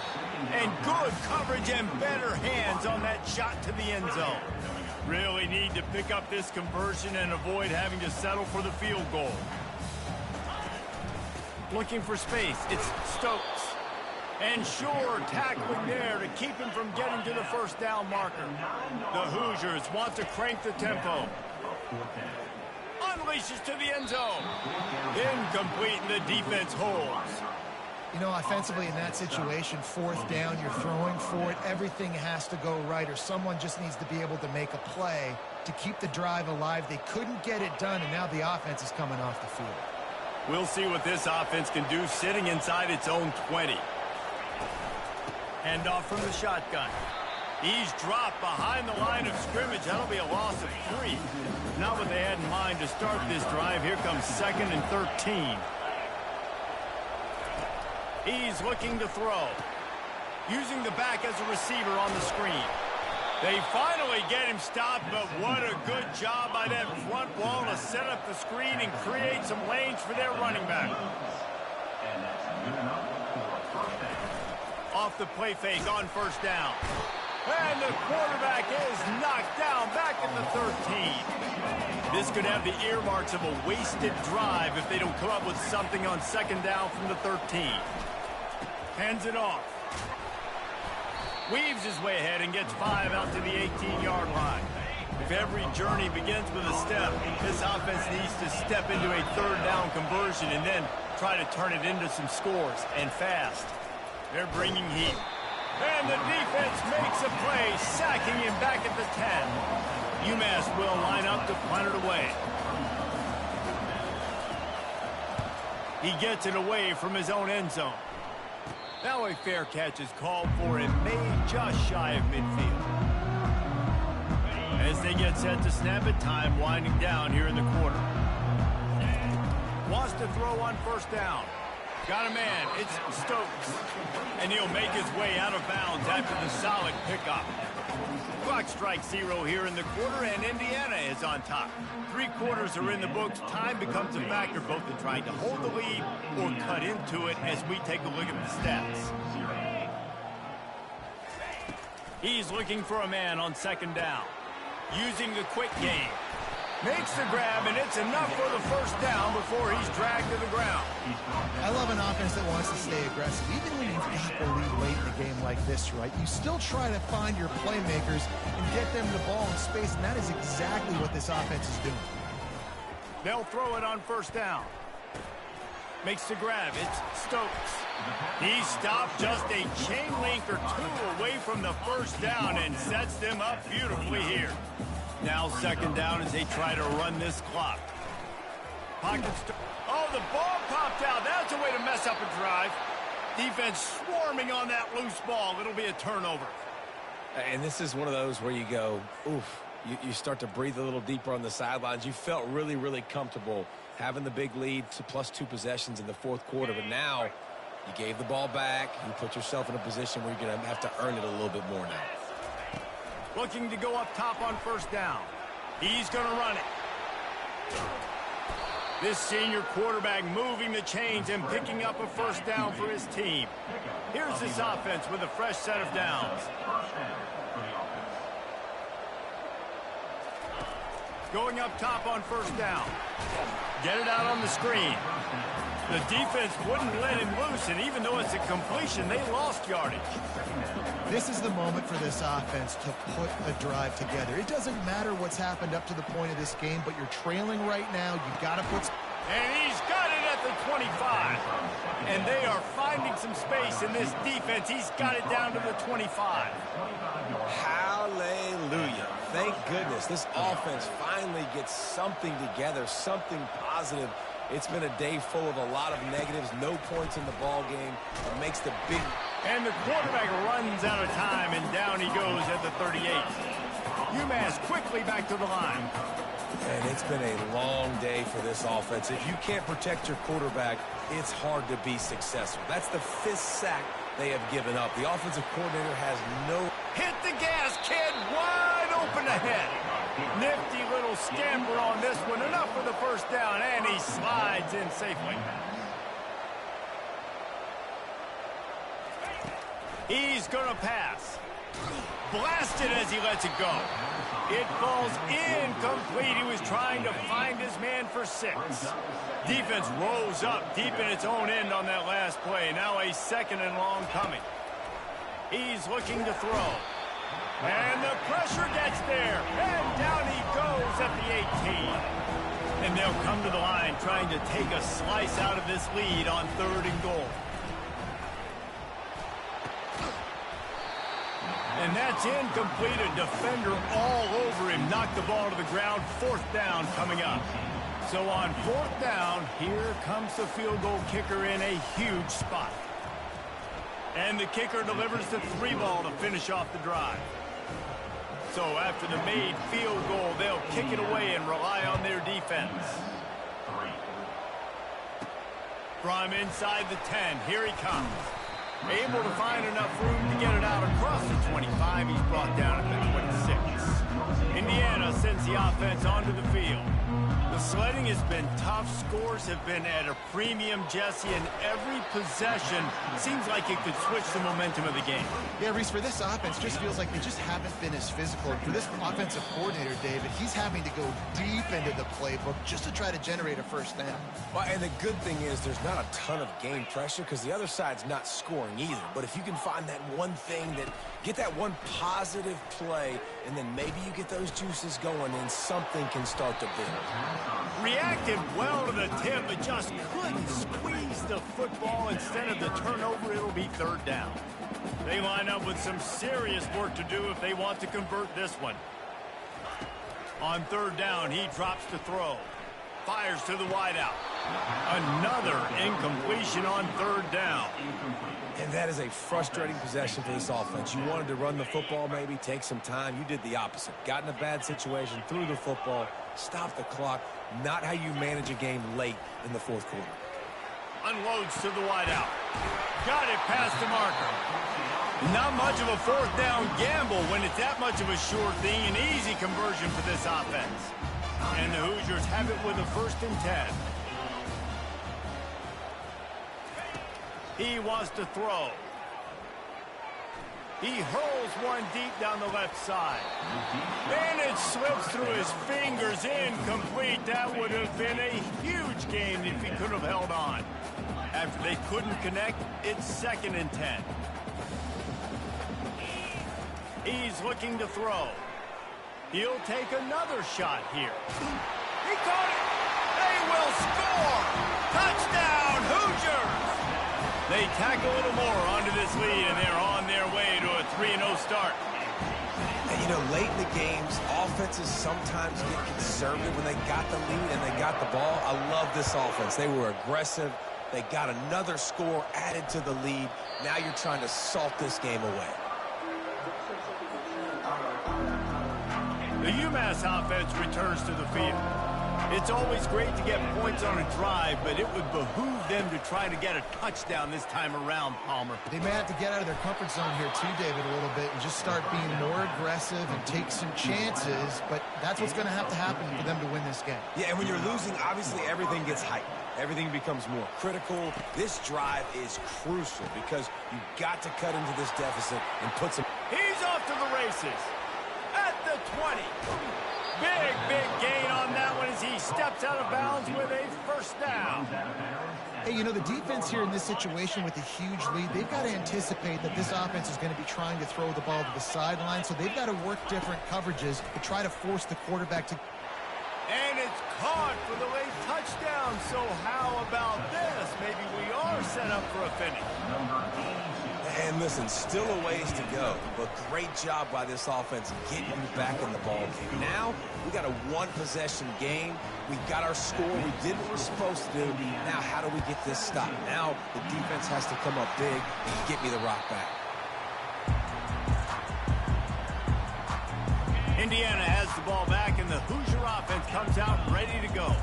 And good coverage and better hands on that shot to the end zone. Really need to pick up this conversion and avoid having to settle for the field goal. Looking for space, it's Stokes. And sure, tackling there to keep him from getting to the first down marker. The Hoosiers want to crank the tempo. Unleashes to the end zone. Incomplete, and the defense holds. You know, offensively in that situation, fourth down, you're throwing for it. Everything has to go right, or someone just needs to be able to make a play to keep the drive alive. They couldn't get it done, and now the offense is coming off the field. We'll see what this offense can do sitting inside its own 20. Handoff from the shotgun. He's dropped behind the line of scrimmage. That'll be a loss of 3. Not what they had in mind to start this drive. Here comes 2nd and 13. He's looking to throw. Using the back as a receiver on the screen. They finally get him stopped, but what a good job by that front wall to set up the screen and create some lanes for their running back. Off the play fake on first down. And the quarterback is knocked down back at the 13. This could have the earmarks of a wasted drive if they don't come up with something on second down from the 13. Hands it off. Weaves his way ahead and gets 5 out to the 18-yard line. If every journey begins with a step, this offense needs to step into a third down conversion and then try to turn it into some scores, and fast. They're bringing heat. And the defense makes a play, sacking him back at the 10. UMass will line up to punt it away. He gets it away from his own end zone. Now a fair catch is called for and made just shy of midfield. As they get set to snap it, time winding down here in the quarter. Wants to throw on first down. Got a man, it's Stokes. And he'll make his way out of bounds after the solid pickup. Clock strikes 0 here in the quarter, and Indiana is on top. 3 quarters are in the books. Time becomes a factor both in trying to hold the lead or cut into it as we take a look at the stats. He's looking for a man on second down. Using the quick game. Makes the grab, and it's enough for the first down before he's dragged to the ground. I love an offense that wants to stay aggressive. Even when you've got the lead late in a game like this, right, you still try to find your playmakers and get them the ball in space, and that is exactly what this offense is doing. They'll throw it on first down. Makes the grab. It's Stokes. He stopped just a chain link or 2 away from the first down and sets them up beautifully here. Now second down as they try to run this clock. Oh, the ball popped out. That's a way to mess up a drive. Defense swarming on that loose ball. It'll be a turnover. And this is one of those where you go, oof, you start to breathe a little deeper on the sidelines. You felt really, really comfortable having the big lead to +2 possessions in the fourth quarter. But now you gave the ball back. You put yourself in a position where you're going to have to earn it a little bit more now. Looking to go up top on first down. He's going to run it. This senior quarterback moving the chains and picking up a first down for his team. Here's this offense with a fresh set of downs. Going up top on first down. Get it out on the screen. The defense wouldn't let him loose, and even though it's a completion, they lost yardage. This is the moment for this offense to put a drive together. It doesn't matter what's happened up to the point of this game, but you're trailing right now. You've got to put... And he's got it at the 25. And they are finding some space in this defense. He's got it down to the 25. Hallelujah. Thank goodness this offense finally gets something together, something positive. It's been a day full of a lot of negatives, no points in the ball game. It makes the big And the quarterback runs out of time, and down he goes at the 38. UMass quickly back to the line. And it's been a long day for this offense. If you can't protect your quarterback, it's hard to be successful. That's the 5th sack they have given up. The offensive coordinator has no... Hit the gas, kid. Wide open ahead. Nifty little scamper on this one. Enough for the first down, and he slides in safely. He's going to pass. Blasted as he lets it go. It falls incomplete. He was trying to find his man for 6. Defense rose up deep in its own end on that last play. Now a 2nd and long coming. He's looking to throw. And the pressure gets there. And down he goes at the 18. And they'll come to the line trying to take a slice out of this lead on 3rd and goal. And that's incomplete. A defender all over him. Knocked the ball to the ground. 4th down coming up. So on 4th down, here comes the field goal kicker in a huge spot. And the kicker delivers the 3 ball to finish off the drive. So after the made field goal, they'll kick it away and rely on their defense. From inside the 10, here he comes. Able to find enough room to get it out across the 25. He's brought down at the 26. Indiana sends the offense onto the field. The sledding has been tough. Scores have been at a premium, Jesse, and every possession seems like it could switch the momentum of the game. Yeah, Reese, for this offense, just feels like they just haven't been as physical. For this offensive coordinator, David, he's having to go deep into the playbook just to try to generate a first down. Well, and the good thing is there's not a ton of game pressure because the other side's not scoring either. But if you can find that one thing that get that one positive play, and then maybe you get those juices going, and something can start to build. Reacted well to the tip, but just couldn't squeeze the football. Instead of the turnover, it'll be 3rd down. They line up with some serious work to do if they want to convert this one. On 3rd down, he drops to throw. Fires to the wideout. Another incompletion on 3rd down. And that is a frustrating possession for this offense. You wanted to run the football, maybe take some time. You did the opposite. Got in a bad situation, threw the football, stopped the clock. Not how you manage a game late in the 4th quarter. Unloads to the wideout. Got it past the marker. Not much of a 4th down gamble when it's that much of a sure thing. An easy conversion for this offense. And the Hoosiers have it with a 1st and 10. He wants to throw. He hurls one deep down the left side. And it slips through his fingers, incomplete. That would have been a huge game if he could have held on. After they couldn't connect, it's 2nd and 10. He's looking to throw. He'll take another shot here. He caught it. They will score. Touchdown, Hoosiers. They tack a little more onto this lead, and they're on their way to a 3-0 start. And, you know, late in the games, offenses sometimes get conservative when they got the lead and they got the ball. I love this offense. They were aggressive. They got another score added to the lead. Now you're trying to salt this game away. The UMass offense returns to the field. It's always great to get points on a drive, but it would behoove them to try to get a touchdown this time around, Palmer. They may have to get out of their comfort zone here too, David, a little bit and just start being more aggressive and take some chances, but that's what's going to happen for them to win this game. Yeah, and when you're losing, obviously everything gets heightened. Everything becomes more critical. This drive is crucial because you've got to cut into this deficit and put some... He's off to the races at the 20. Big gain on that one as he steps out of bounds with a 1st down. Hey, you know, the defense here in this situation with a huge lead, they've got to anticipate that this offense is going to be trying to throw the ball to the sideline, so they've got to work different coverages to try to force the quarterback to... And it's caught for the late touchdown, so how about this? Maybe we are set up for a finish. And listen, still a ways to go, but great job by this offense getting you back in the ball game. Now, we got a one-possession game. We got our score. We did what we're supposed to do. Now, how do we get this stopped? Now, the defense has to come up big and get me the rock back. Indiana has the ball back, and the Hoosier offense comes out ready to go.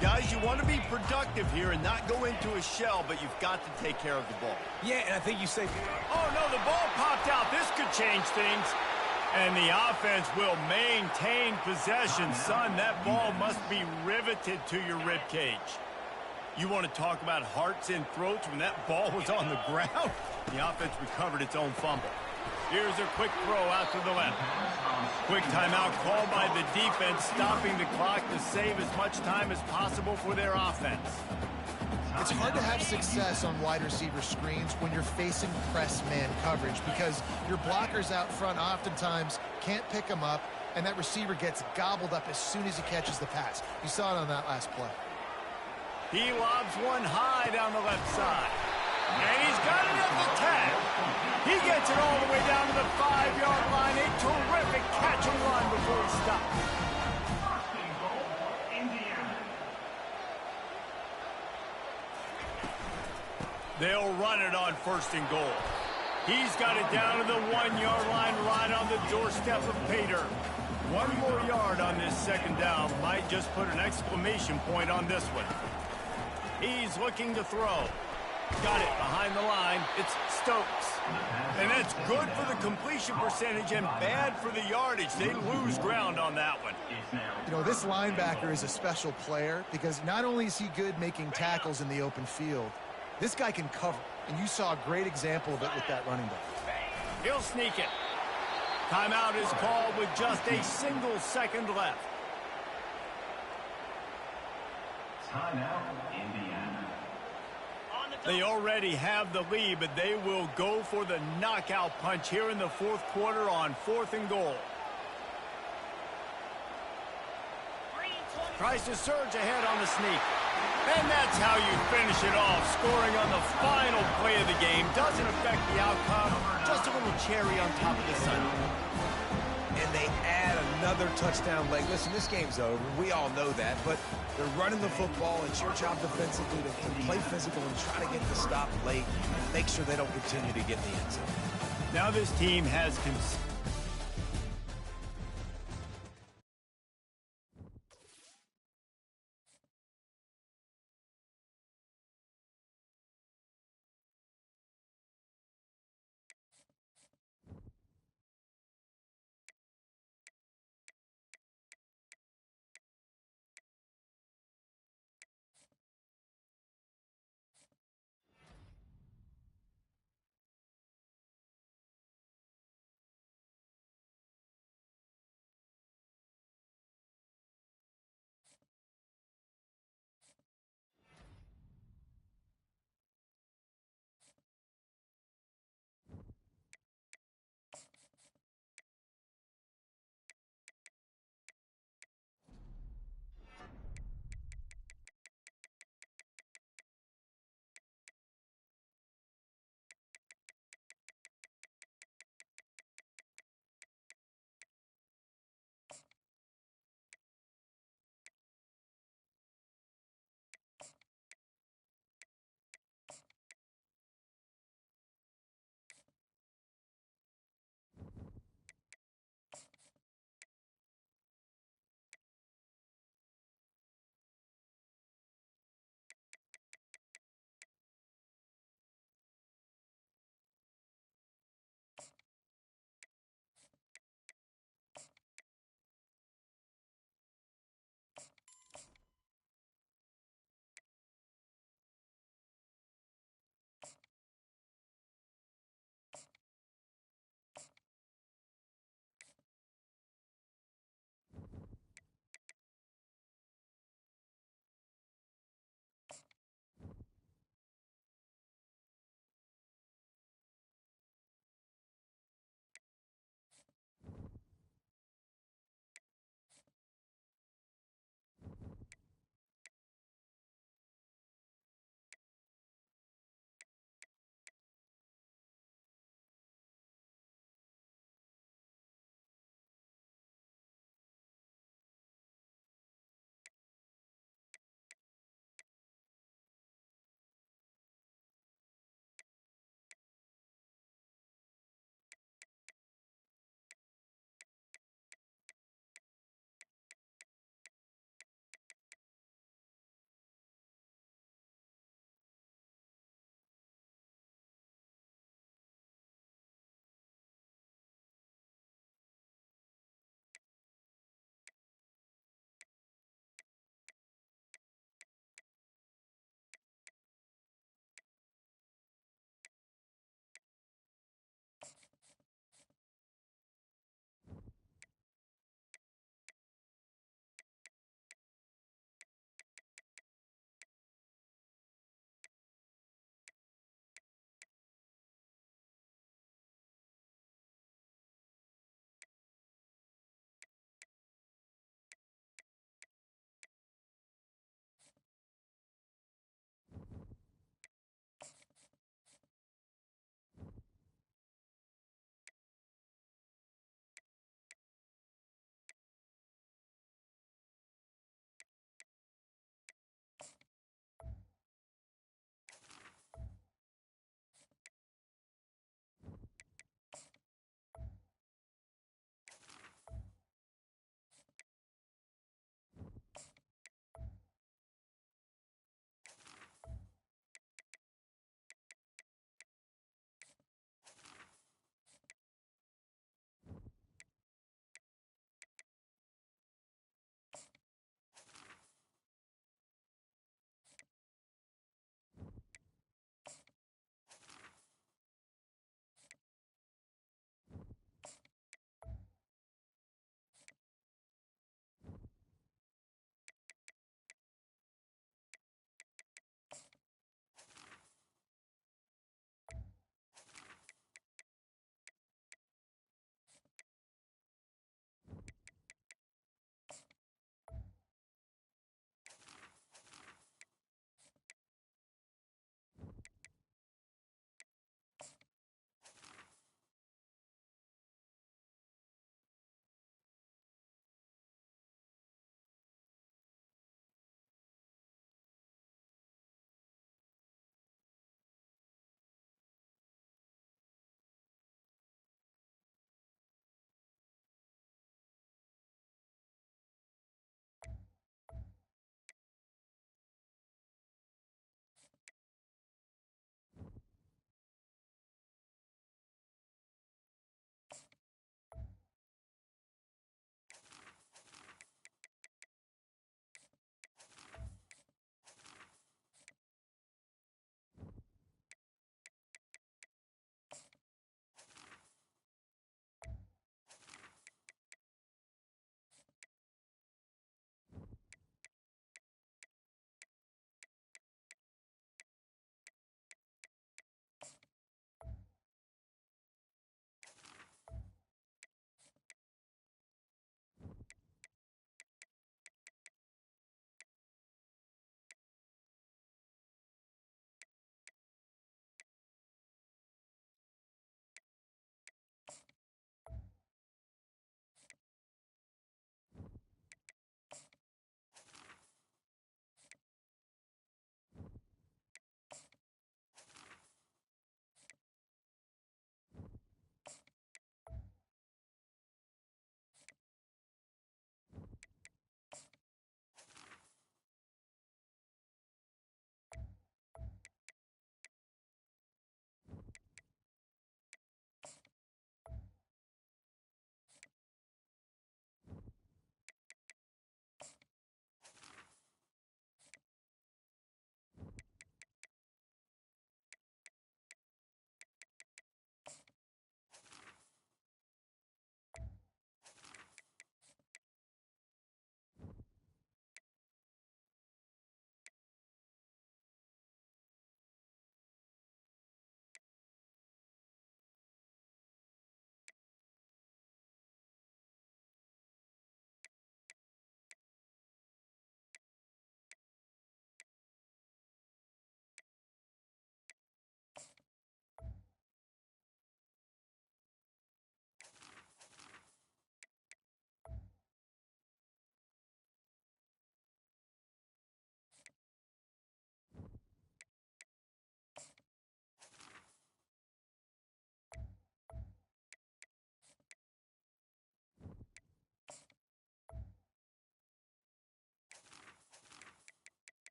Guys, you want to be productive here and not go into a shell, but you've got to take care of the ball. Yeah, and I think you say... Oh, no, the ball popped out. This could change things. And the offense will maintain possession. Son, that ball must be riveted to your rib cage. You want to talk about hearts and throats when that ball was on the ground? The offense recovered its own fumble. Here's a quick throw out to the left. Quick timeout called by the defense, stopping the clock to save as much time as possible for their offense. It's hard to have success on wide receiver screens when you're facing press man coverage because your blockers out front oftentimes can't pick them up, and that receiver gets gobbled up as soon as he catches the pass. You saw it on that last play. He lobs one high down the left side. And he's got it at the 10. He gets it all the way down to the 5-yard line. A terrific catch and run before he stops. First and goal, Indiana. They'll run it on first and goal. He's got it down to the 1-yard line right on the doorstep of Pater. One more yard on this second down might just put an exclamation point on this one. He's looking to throw. Got it behind the line. It's Stokes. And that's good for the completion percentage and bad for the yardage. They lose ground on that one. You know, this linebacker is a special player because not only is he good making tackles in the open field, this guy can cover. And you saw a great example of it with that running back. He'll sneak it. Timeout is called with just a single second left. Timeout, Indiana. They already have the lead, but they will go for the knockout punch here in the fourth quarter on fourth and goal. Tries to surge ahead on the sneak. And that's how you finish it off, scoring on the final play of the game. Doesn't affect the outcome, just a little cherry on top of the sundae. And they add another touchdown leg. Listen, this game's over. We all know that, but they're running the football. It's your job defensively to play physical and try to get the stop late and make sure they don't continue to get in the end zone. Now this team has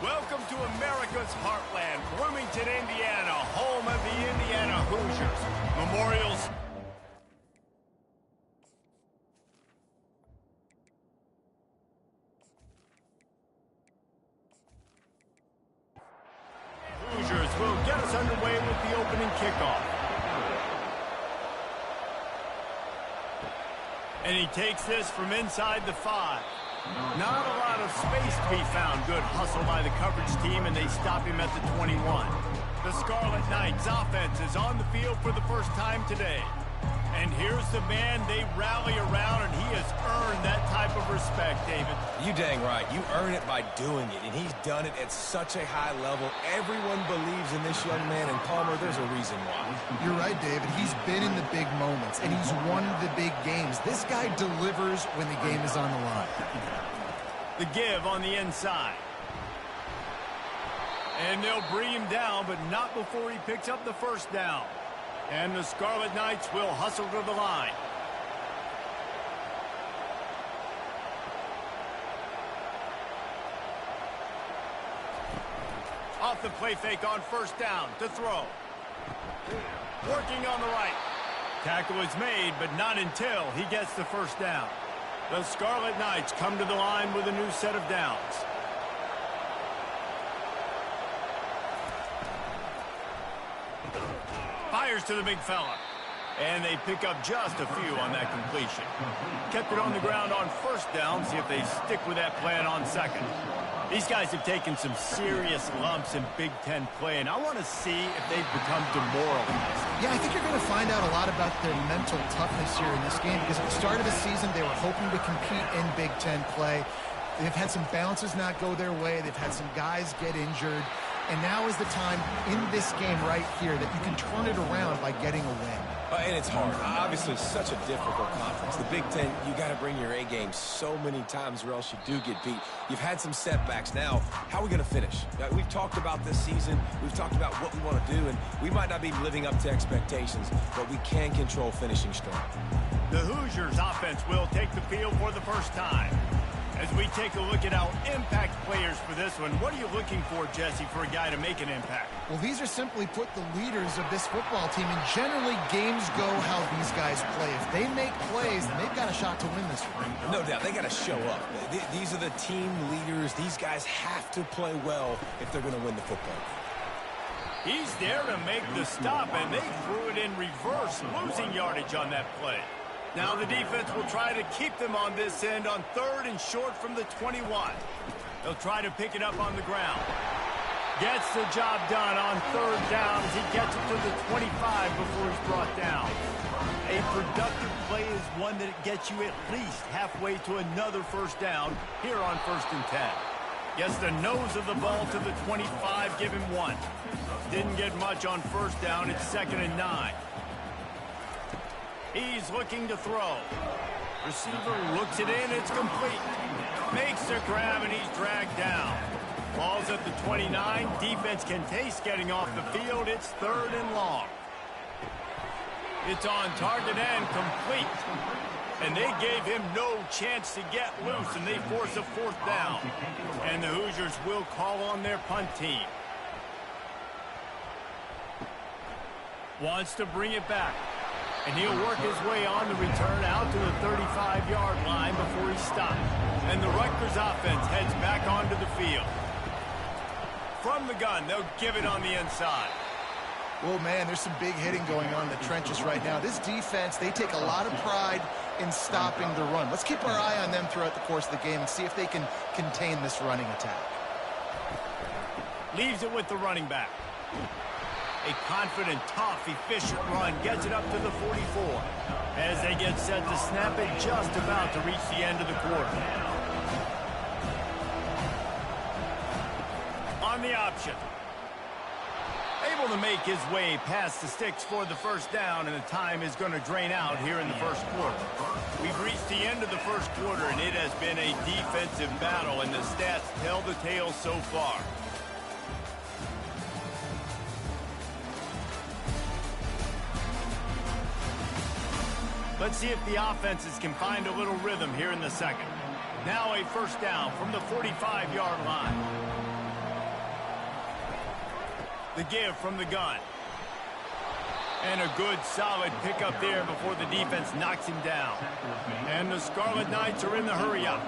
Welcome to America's heartland, Bloomington, Indiana, home of the Indiana Hoosiers. Memorials. Hoosiers will get us underway with the opening kickoff. And he takes this from inside the 5. Not a lot of space to be found. Good hustle by the coverage team, and they stop him at the 21. The Scarlet Knights offense is on the field for the first time today. And here's the man they rally around, and he has earned that type of respect, David. You dang right. You earn it by doing it, and he's done it at such a high level. Everyone believes in this young man, and Palmer, there's a reason why. You're right, David. He's been in the big moments, and he's won the big games. This guy delivers when the game is on the line. The give on the inside. And they'll bring him down, but not before he picks up the first down. And the Scarlet Knights will hustle to the line. Off the play fake on first down to throw. Working on the right. Tackle is made, but not until he gets the first down. The Scarlet Knights come to the line with a new set of downs. Fires to the big fella. And they pick up just a few on that completion. Kept it on the ground on first down. See if they stick with that plan on second. These guys have taken some serious lumps in Big Ten play, and I want to see if they've become demoralized. Yeah, I think you're going to find out a lot about their mental toughness here in this game, because at the start of the season, they were hoping to compete in Big Ten play. They've had some bounces not go their way. They've had some guys get injured. And now is the time in this game right here that you can turn it around by getting a win. And it's hard. Obviously, such a difficult conference. The Big Ten, you got to bring your A game so many times or else you do get beat. You've had some setbacks. Now, how are we going to finish? We've talked about this season. We've talked about what we want to do, and we might not be living up to expectations, but we can control finishing strong. The Hoosiers offense will take the field for the first time. As we take a look at our impact players for this one, what are you looking for, Jesse, for a guy to make an impact? Well, these are simply put the leaders of this football team, and generally games go how these guys play. If they make plays, then they've got a shot to win this one. No doubt, they got to show up. These are the team leaders. These guys have to play well if they're going to win the football game. He's there to make the stop, and they threw it in reverse, losing yardage on that play. Now the defense will try to keep them on this end on third and short from the 21. They'll try to pick it up on the ground. Gets the job done on third down as he gets it to the 25 before he's brought down. A productive play is one that gets you at least halfway to another first down here on 1st and 10. Gets the nose of the ball to the 25, give him 1. Didn't get much on first down, it's 2nd and 9. He's looking to throw. Receiver looks it in, it's complete. Makes the grab, and he's dragged down. Ball's at the 29. Defense can taste getting off the field. It's 3rd and long. It's on target and complete. And they gave him no chance to get loose, and they force a 4th down. And the Hoosiers will call on their punt team. Wants to bring it back. And he'll work his way on the return out to the 35-yard line before he stops. And the Rutgers offense heads back onto the field. From the gun, they'll give it on the inside. Well, man, there's some big hitting going on in the trenches right now. This defense, they take a lot of pride in stopping the run. Let's keep our eye on them throughout the course of the game and see if they can contain this running attack. Leaves it with the running back. A confident, tough, efficient run gets it up to the 44 as they get set to snap it just about to reach the end of the quarter. On the option. Able to make his way past the sticks for the first down, and the time is going to drain out here in the first quarter. We've reached the end of the first quarter, and it has been a defensive battle, and the stats tell the tale so far. Let's see if the offenses can find a little rhythm here in the second. Now a first down from the 45-yard line. The give from the gun. And a good, solid pickup there before the defense knocks him down. And the Scarlet Knights are in the hurry-up.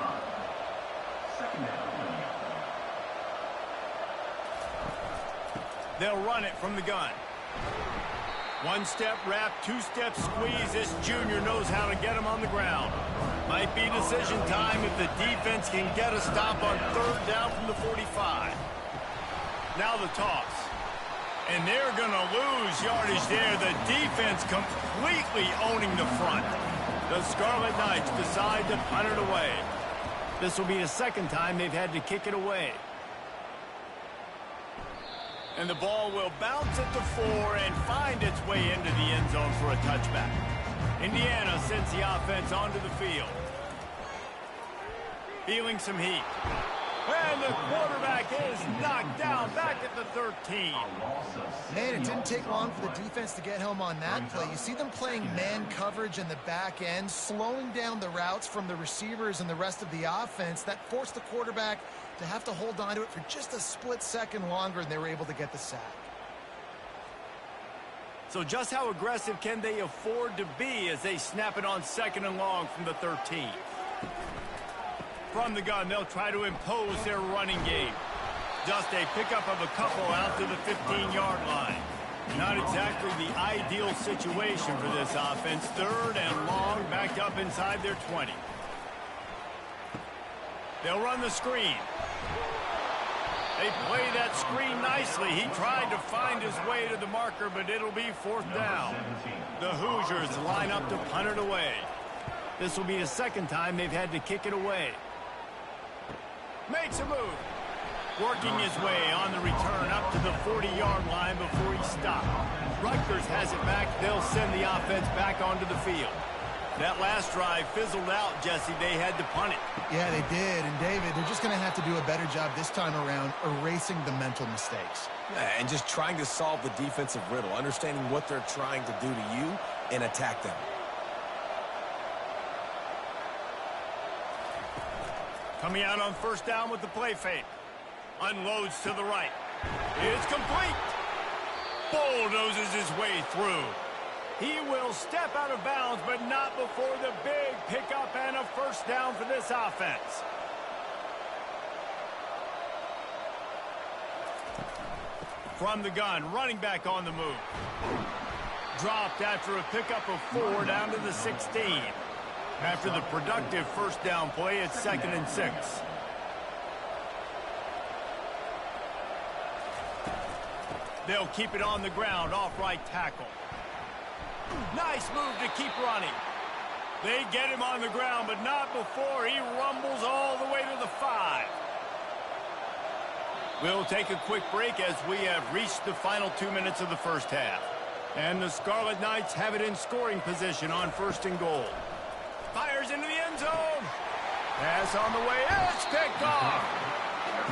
They'll run it from the gun. One-step wrap, two-step squeeze. This junior knows how to get him on the ground. Might be decision time if the defense can get a stop on third down from the 45. Now the toss. And they're going to lose yardage there. The defense completely owning the front. The Scarlet Knights decide to punt it away. This will be the second time they've had to kick it away. And the ball will bounce at the 4 and find its way into the end zone for a touchback. Indiana sends the offense onto the field. Feeling some heat. And the quarterback is knocked down back at the 13. Man, it didn't take long for the defense to get home on that play. You see them playing man coverage in the back end, slowing down the routes from the receivers and the rest of the offense. That forced the quarterback to have to hold on to it for just a split second longer, and they were able to get the sack. So just how aggressive can they afford to be as they snap it on second and long from the 13? From the gun, they'll try to impose their running game. Just a pickup of a couple out to the 15-yard line. Not exactly the ideal situation for this offense. Third and long, backed up inside their 20. They'll run the screen. They play that screen nicely. He tried to find his way to the marker, but it'll be fourth down. The Hoosiers line up to punt it away. This will be the second time they've had to kick it away. Makes a move. Working his way on the return up to the 40-yard line before he stopped. Rutgers has it back. They'll send the offense back onto the field. That last drive fizzled out, Jesse. They had to punt it. Yeah, they did. And, David, they're just going to have to do a better job this time around erasing the mental mistakes. And just trying to solve the defensive riddle, understanding what they're trying to do to you and attack them. Coming out on first down with the play fake. Unloads to the right. It's complete. Bulldozes his way through. He will step out of bounds, but not before the big pickup and a first down for this offense. From the gun, running back on the move. Dropped after a pickup of 4 down to the 16. After the productive first down play, it's 2nd and 6. They'll keep it on the ground off right tackle. Nice move to keep running. They get him on the ground, but not before he rumbles all the way to the 5. We'll take a quick break as we have reached the final 2 minutes of the first half. And the Scarlet Knights have it in scoring position on 1st and goal. Fires into the end zone. Pass on the way. It's picked off.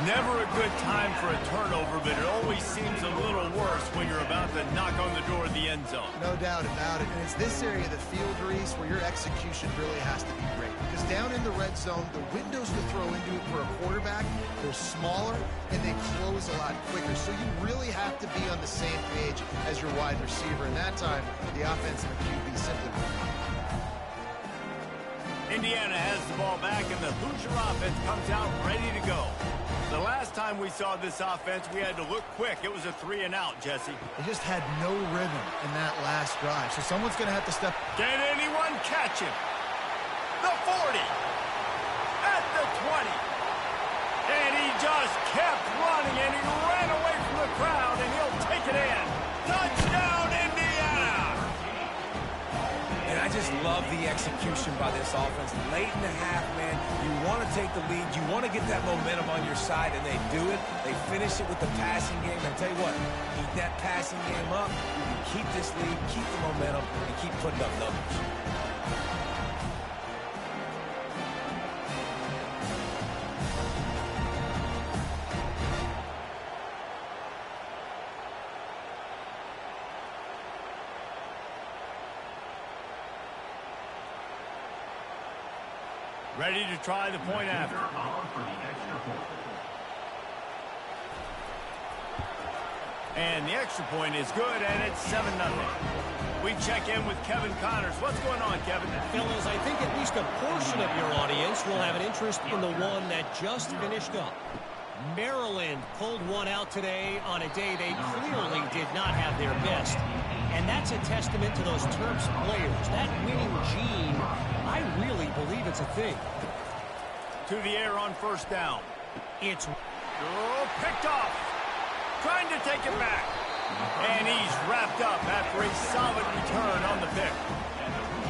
Never a good time for a turnover, but it always seems a little worse when you're about to knock on the door of the end zone. No doubt about it. And it's this area of the field, Reese, where your execution really has to be great. Because down in the red zone, the windows to throw into it for a quarterback, they're smaller and they close a lot quicker. So you really have to be on the same page as your wide receiver. And that time, the offensive QB simply won't. Indiana has the ball back, and the Hoosier offense comes out ready to go. The last time we saw this offense, we had to look quick. It was a 3-and-out, Jesse. They just had no rhythm in that last drive, so someone's going to have to step. Can anyone catch him? The 40. At the 20. And he just kept running, and he ran away from the crowd, and he'll take it in. Touchdown, Indiana! And I just love the execution by this offense. Late in the half, man, you want to take the lead. You want to get that momentum on your side, and they do it. They finish it with the passing game. And I tell you what, keep that passing game up. You can keep this lead, keep the momentum, and keep putting up numbers. Ready to try the point after. And the extra point is good, and it's 7-0. We check in with Kevin Connors. What's going on, Kevin? Fellas, I think at least a portion of your audience will have an interest in the one that just finished up. Maryland pulled one out today on a day they clearly did not have their best. And that's a testament to those Terps players. That winning gene, I really believe it's a thing. To the air on first down. It's picked off. Trying to take it back. And he's wrapped up after a solid return on the pick.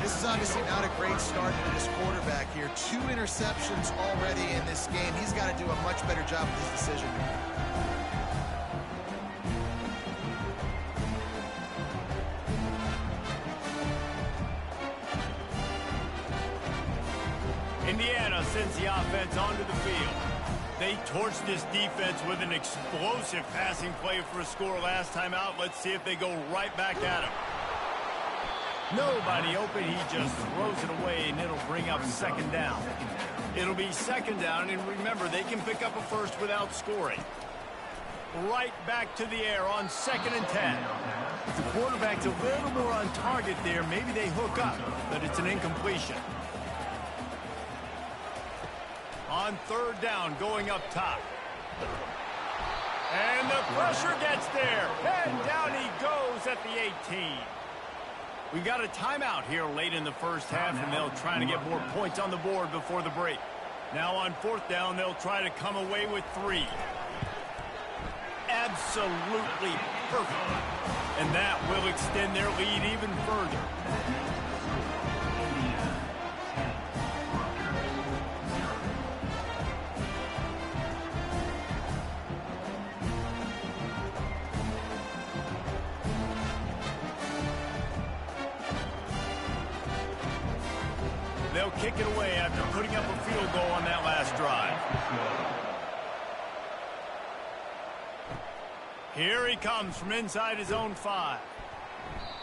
This is obviously not a great start for this quarterback here. 2 interceptions already in this game. He's got to do a much better job with his decision. Indiana sends the offense onto the field. They torched this defense with an explosive passing play for a score last time out. Let's see if they go right back at him. Nobody open. He just throws it away, and it'll bring up second down. It'll be second down, and remember, they can pick up a first without scoring. Right back to the air on 2nd and 10. The quarterback's a little more on target there. Maybe they hook up, but it's an incompletion. On 3rd down, going up top. And the pressure gets there. And down he goes at the 18. We got a timeout here late in the first half, and they'll try to get more points on the board before the break. Now on 4th down, they'll try to come away with 3. Absolutely perfect. And that will extend their lead even further. They'll kick it away after putting up a field goal on that last drive. Here he comes from inside his own 5.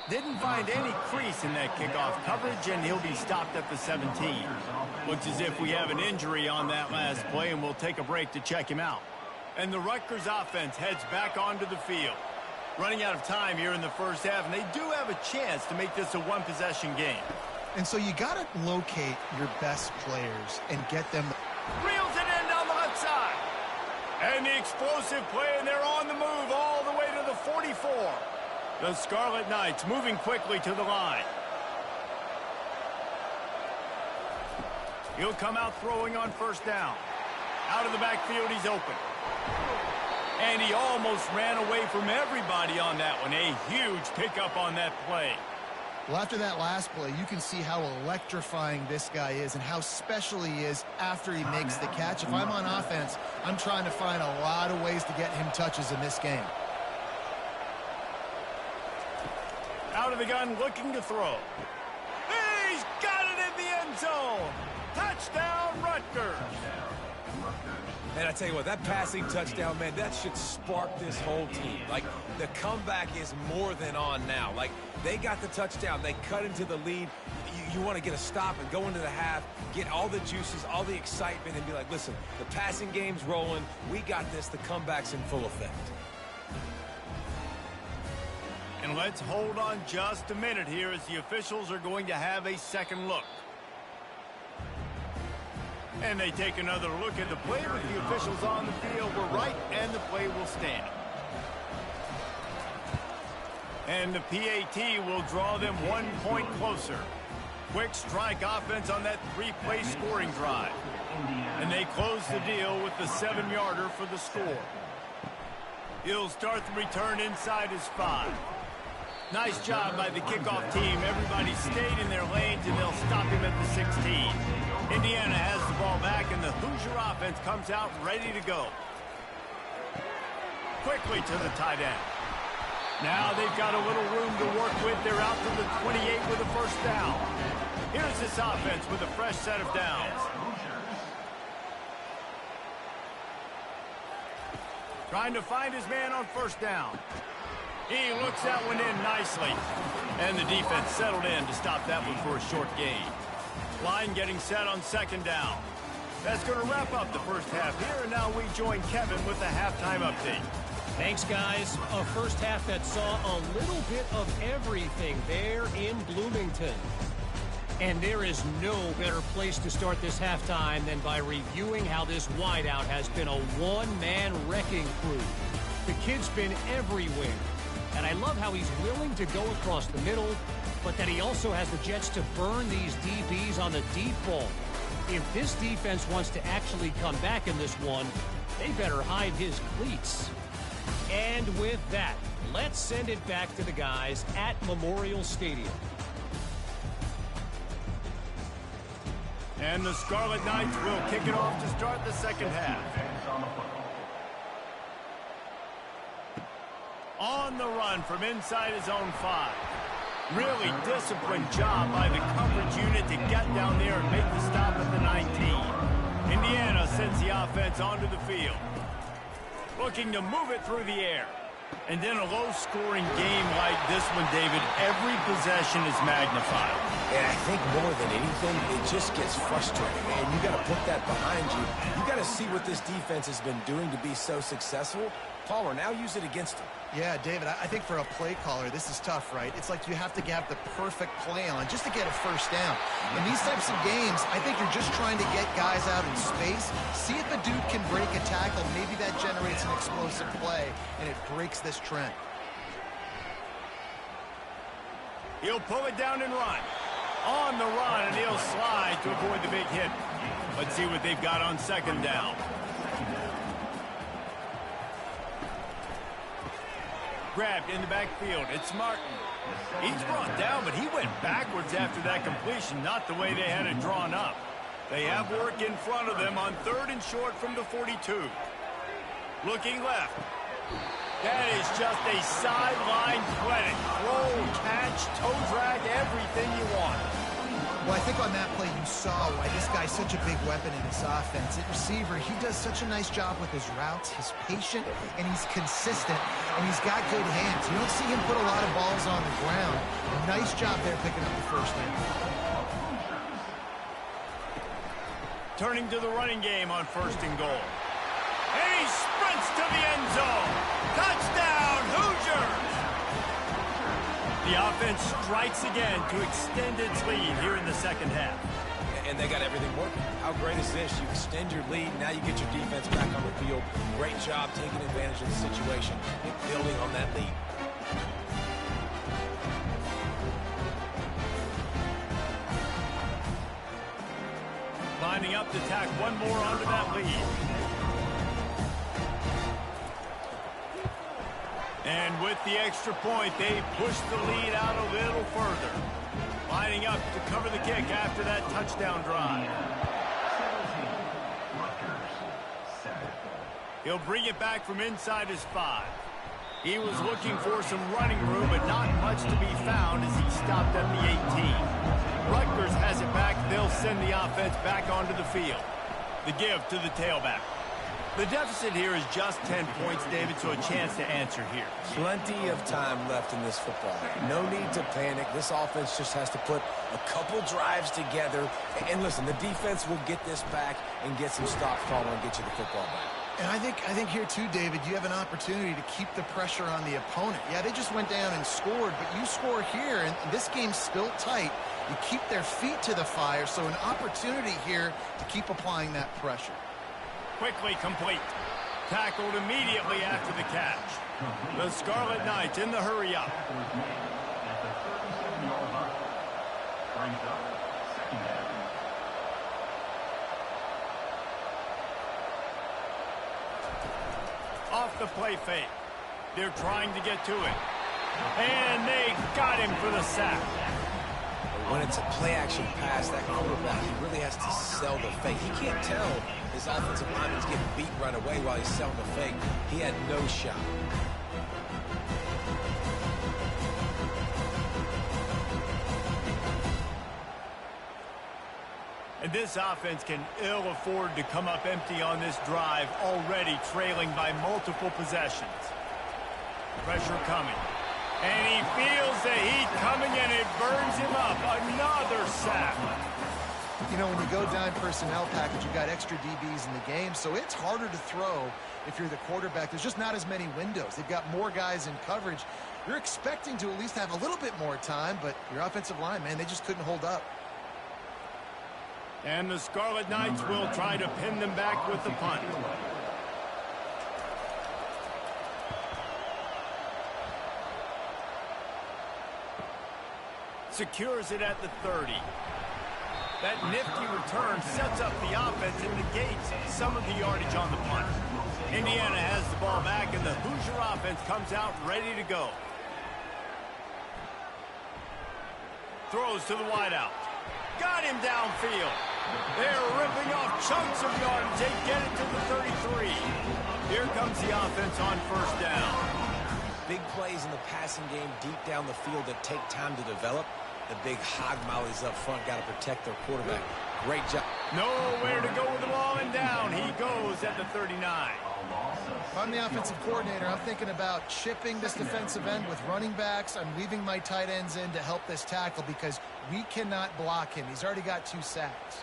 Didn't find any crease in that kickoff coverage, and he'll be stopped at the 17. Looks as if we have an injury on that last play, and we'll take a break to check him out. And the Rutgers offense heads back onto the field. Running out of time here in the first half, and they do have a chance to make this a one-possession game. And so you got to locate your best players and get them. Reels it in down the left side. And the explosive play, and they're on the move all the way to the 44. The Scarlet Knights moving quickly to the line. He'll come out throwing on 1st down. Out of the backfield, he's open. And he almost ran away from everybody on that one. A huge pickup on that play. Well, after that last play, you can see how electrifying this guy is and how special he is after he makes the catch. If I'm on offense, I'm trying to find a lot of ways to get him touches in this game. Out of the gun, looking to throw. He's got it in the end zone. Touchdown, Rutgers. And I tell you what, that passing touchdown, man, that should spark this whole team. Like, the comeback is more than on now. Like, they got the touchdown. They cut into the lead. You want to get a stop and go into the half, get all the juices, all the excitement, and be like, listen, the passing game's rolling. We got this. The comeback's in full effect. And let's hold on just a minute here as the officials are going to have a second look. And they take another look at the play with the officials on the field. We're right, and the play will stand. And the PAT will draw them 1 point closer. Quick strike offense on that 3-play scoring drive. And they close the deal with the 7-yarder for the score. He'll start the return inside his 5. Nice job by the kickoff team. Everybody stayed in their lanes, and they'll stop him at the 16. Indiana has the ball back, and the Hoosier offense comes out ready to go. Quickly to the tight end. Now they've got a little room to work with. They're out to the 28 with a 1st down. Here's this offense with a fresh set of downs. Trying to find his man on 1st down. He looks that one in nicely. And the defense settled in to stop that one for a short gain. Line getting set on 2nd down. That's going to wrap up the first half here, and now we join Kevin with the halftime update. Thanks, guys. A first half that saw a little bit of everything there in Bloomington. And there is no better place to start this halftime than by reviewing how this wideout has been a one-man wrecking crew. The kid's been everywhere. And I love how he's willing to go across the middle, but that he also has the jets to burn these DBs on the deep ball. If this defense wants to actually come back in this one, they better hide his cleats. And with that, let's send it back to the guys at Memorial Stadium. And the Scarlet Knights will kick it off to start the second half. On the run from inside his own 5. Really disciplined job by the coverage unit to get down there and make the stop at the 19. Indiana sends the offense onto the field. Looking to move it through the air. And in a low-scoring game like this one, David, every possession is magnified. And I think more than anything, it just gets frustrating, man. You got to put that behind you. You got to see what this defense has been doing to be so successful. Palmer, now use it against him. Yeah, David, I think for a play caller, this is tough, right? It's like you have to have the perfect play on just to get a first down. In these types of games, I think you're just trying to get guys out in space, see if a dude can break a tackle. Maybe that generates an explosive play, and it breaks this trend. He'll pull it down and run. On the run, and he'll slide to avoid the big hit. Let's see what they've got on second down. Grabbed in the backfield. It's Martin. He's brought down, but he went backwards after that completion, not the way they had it drawn up. They have work in front of them on 3rd and short from the 42. Looking left. That is just a sideline clinic. Roll, catch, toe drag, everything you want. Well, I think on that play you saw why this guy's such a big weapon in this offense. At receiver, he does such a nice job with his routes. He's patient, and he's consistent, and he's got good hands. You don't see him put a lot of balls on the ground. Nice job there picking up the first down. Turning to the running game on 1st and goal. And he sprints to the end zone. Touchdown, Hoosiers! The offense strikes again to extend its lead here in the second half. And they got everything working. How great is this? You extend your lead, now you get your defense back on the field. Great job taking advantage of the situation and building on that lead. Lining up to tack one more onto that lead. And with the extra point, they push the lead out a little further. Lining up to cover the kick after that touchdown drive. He'll bring it back from inside his 5. He was looking for some running room, but not much to be found as he stopped at the 18. Rutgers has it back. They'll send the offense back onto the field. The give to the tailback. The deficit here is just 10 points, David, so a chance to answer here. Plenty of time left in this football. No need to panic. This offense just has to put a couple drives together. And listen, the defense will get this back and get some stops calling and get you the football back. And I think here too, David, you have an opportunity to keep the pressure on the opponent. Yeah, they just went down and scored, but you score here, and this game's still tight. You keep their feet to the fire, so an opportunity here to keep applying that pressure. Quickly complete. Tackled immediately after the catch. The Scarlet Knights in the hurry up. Off the play fake. They're trying to get to it. And they got him for the sack. When it's a play-action pass, that quarterback, he really has to sell the fake. He can't tell his offensive lineman's getting beat right away while he's selling the fake. He had no shot. And this offense can ill afford to come up empty on this drive, already trailing by multiple possessions. Pressure coming. And he feels the heat coming, and it burns him up. Another sack. You know, when you go down personnel package, you've got extra DBs in the game, so it's harder to throw if you're the quarterback. There's just not as many windows. They've got more guys in coverage. You're expecting to at least have a little bit more time, but your offensive line, man, they just couldn't hold up. And the Scarlet Knights will try to pin them back with the punt. Secures it at the 30. That nifty return sets up the offense and negates some of the yardage on the punt. Indiana has the ball back, and the Hoosier offense comes out ready to go. Throws to the wideout. Got him downfield. They're ripping off chunks of yardage. They get it to the 33. Here comes the offense on first down. Big plays in the passing game deep down the field that take time to develop. The big hog mollies up front got to protect their quarterback. Great job. Nowhere to go with the ball, and down he goes at the 39. If I'm the offensive coordinator, I'm thinking about chipping this defensive end with running backs. I'm leaving my tight ends in to help this tackle because we cannot block him. He's already got 2 sacks.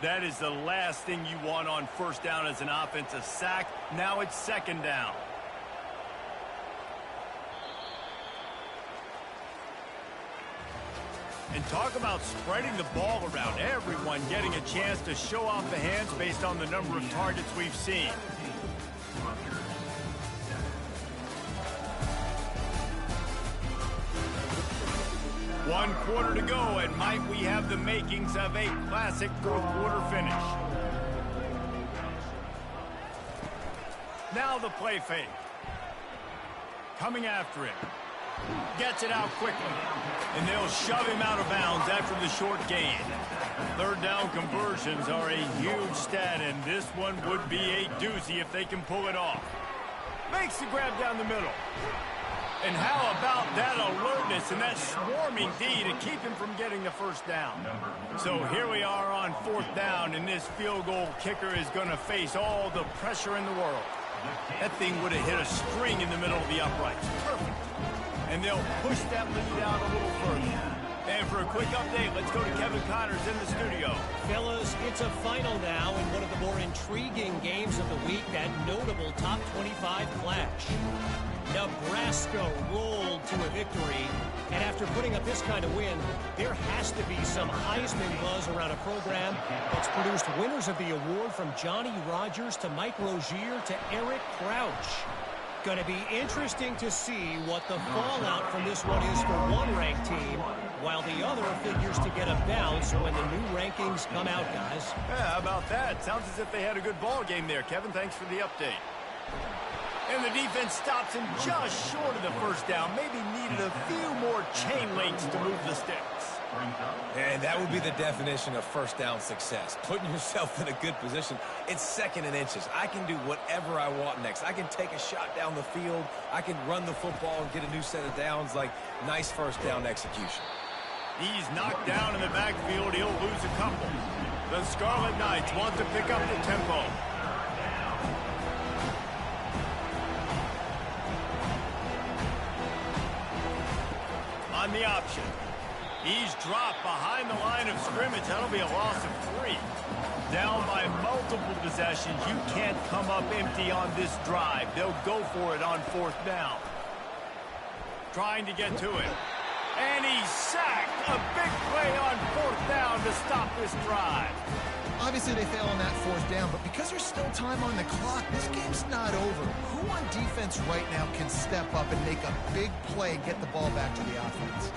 That is the last thing you want on first down as an offensive sack. Now it's second down. And talk about spreading the ball around. Everyone getting a chance to show off the hands based on the number of targets we've seen. One quarter to go, and might we have the makings of a classic fourth quarter finish. Now the play fake. Coming after him. Gets it out quickly. And they'll shove him out of bounds after the short gain. Third down conversions are a huge stat, and this one would be a doozy if they can pull it off. Makes the grab down the middle. And how about that alertness and that swarming D to keep him from getting the first down? So here we are on fourth down, and this field goal kicker is going to face all the pressure in the world. That thing would have hit a string in the middle of the uprights. Perfect. And they'll push that lead out a little further. And for a quick update, let's go to Kevin Connors in the studio. Fellas, it's a final now in one of the more intriguing games of the week, that notable top 25 clash. Nebraska rolled to a victory, and after putting up this kind of win, there has to be some Heisman buzz around a program that's produced winners of the award from Johnny Rodgers to Mike Rozier to Eric Crouch. Going to be interesting to see what the fallout from this one is for one ranked team, while the other figures to get a bounce when the new rankings come out, guys. Yeah, how about that? Sounds as if they had a good ball game there. Kevin, thanks for the update. And the defense stops him just short of the first down. Maybe needed a few more chain links to move the sticks. And that would be the definition of first down success. Putting yourself in a good position. It's second and inches. I can do whatever I want next. I can take a shot down the field. I can run the football and get a new set of downs. Like, nice first down execution. He's knocked down in the backfield. He'll lose a couple. The Scarlet Knights want to pick up the tempo. On the option. He's dropped behind the line of scrimmage. That'll be a loss of 3. Down by multiple possessions. You can't come up empty on this drive. They'll go for it on fourth down. Trying to get to it. And he's sacked. A big play on fourth down to stop this drive. Obviously, they fail on that fourth down, but because there's still time on the clock, this game's not over. Who on defense right now can step up and make a big play and get the ball back to the offense?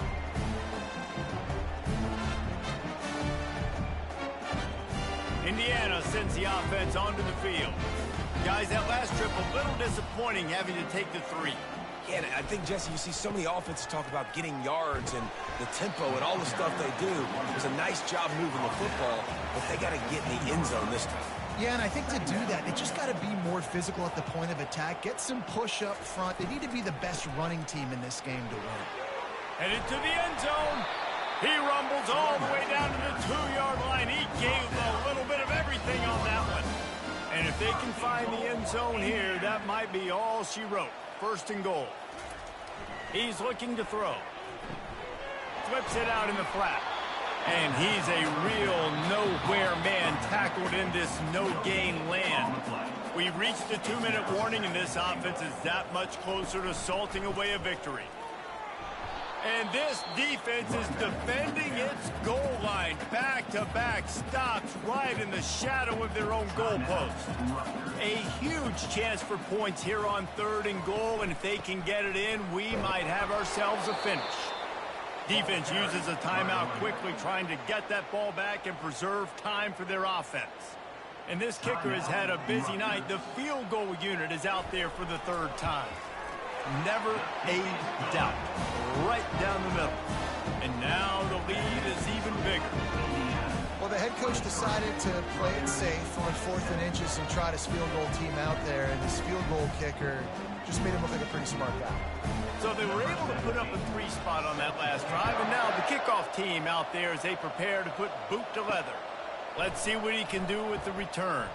Indiana sends the offense onto the field. Guys, that last trip a little disappointing having to take the 3. Yeah, and I think, Jesse, you see so many offenses talk about getting yards and the tempo and all the stuff they do. It was a nice job moving the football, but they got to get in the end zone this time. Yeah, and I think to do that, they just got to be more physical at the point of attack, get some push up front. They need to be the best running team in this game to win. Headed to the end zone. He rumbles all the way down to the 2-yard line. He gave a little bit of everything on that one. And if they can find the end zone here, that might be all she wrote. First and goal. He's looking to throw. Flips it out in the flat. And he's a real nowhere man tackled in this no-gain land. We've reached the 2-minute warning, and this offense is that much closer to salting away a victory. And this defense is defending its goal line. Back-to-back stops right in the shadow of their own goalpost. A huge chance for points here on 3rd and goal, and if they can get it in, we might have ourselves a finish. Defense uses a timeout quickly, trying to get that ball back and preserve time for their offense. And this kicker has had a busy night. The field goal unit is out there for the 3rd time. Never a doubt. Right down the middle. And now the lead is even bigger. Well, the head coach decided to play it safe on 4th and inches and try his field goal team out there, and this field goal kicker just made him look like a pretty smart guy. So they were able to put up a 3 spot on that last drive, and now the kickoff team out there as they prepare to put boot to leather. Let's see what he can do with the return.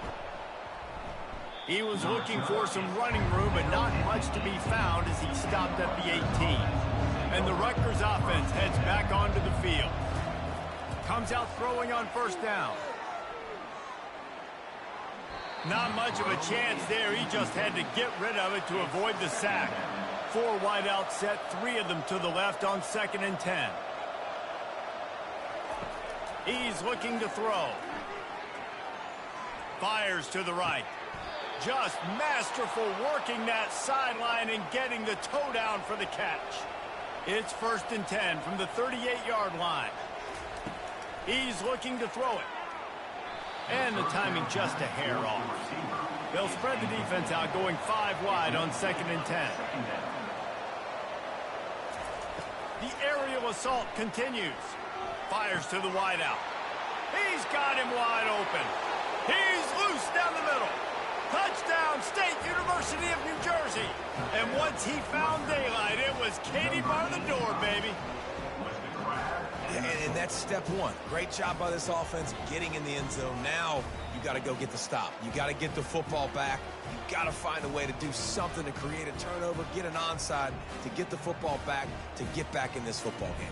He was looking for some running room, but not much to be found as he stopped at the 18. And the Rutgers offense heads back onto the field. Comes out throwing on 1st down. Not much of a chance there. He just had to get rid of it to avoid the sack. 4 wide out set, 3 of them to the left on 2nd and 10. He's looking to throw. Fires to the right. Just masterful working that sideline and getting the toe down for the catch. It's 1st and 10 from the 38-yard line. He's looking to throw it. And the timing just a hair off. They'll spread the defense out, going 5 wide on 2nd and 10. The aerial assault continues. Fires to the wideout. He's got him wide open. He's loose down the middle. Touchdown, State University of New Jersey. And once he found daylight, it was Katie bar the door, baby. And that's step 1. Great job by this offense getting in the end zone. Now you got to go get the stop. You got to get the football back. You got to find a way to do something to create a turnover, get an onside, to get the football back, to get back in this football game.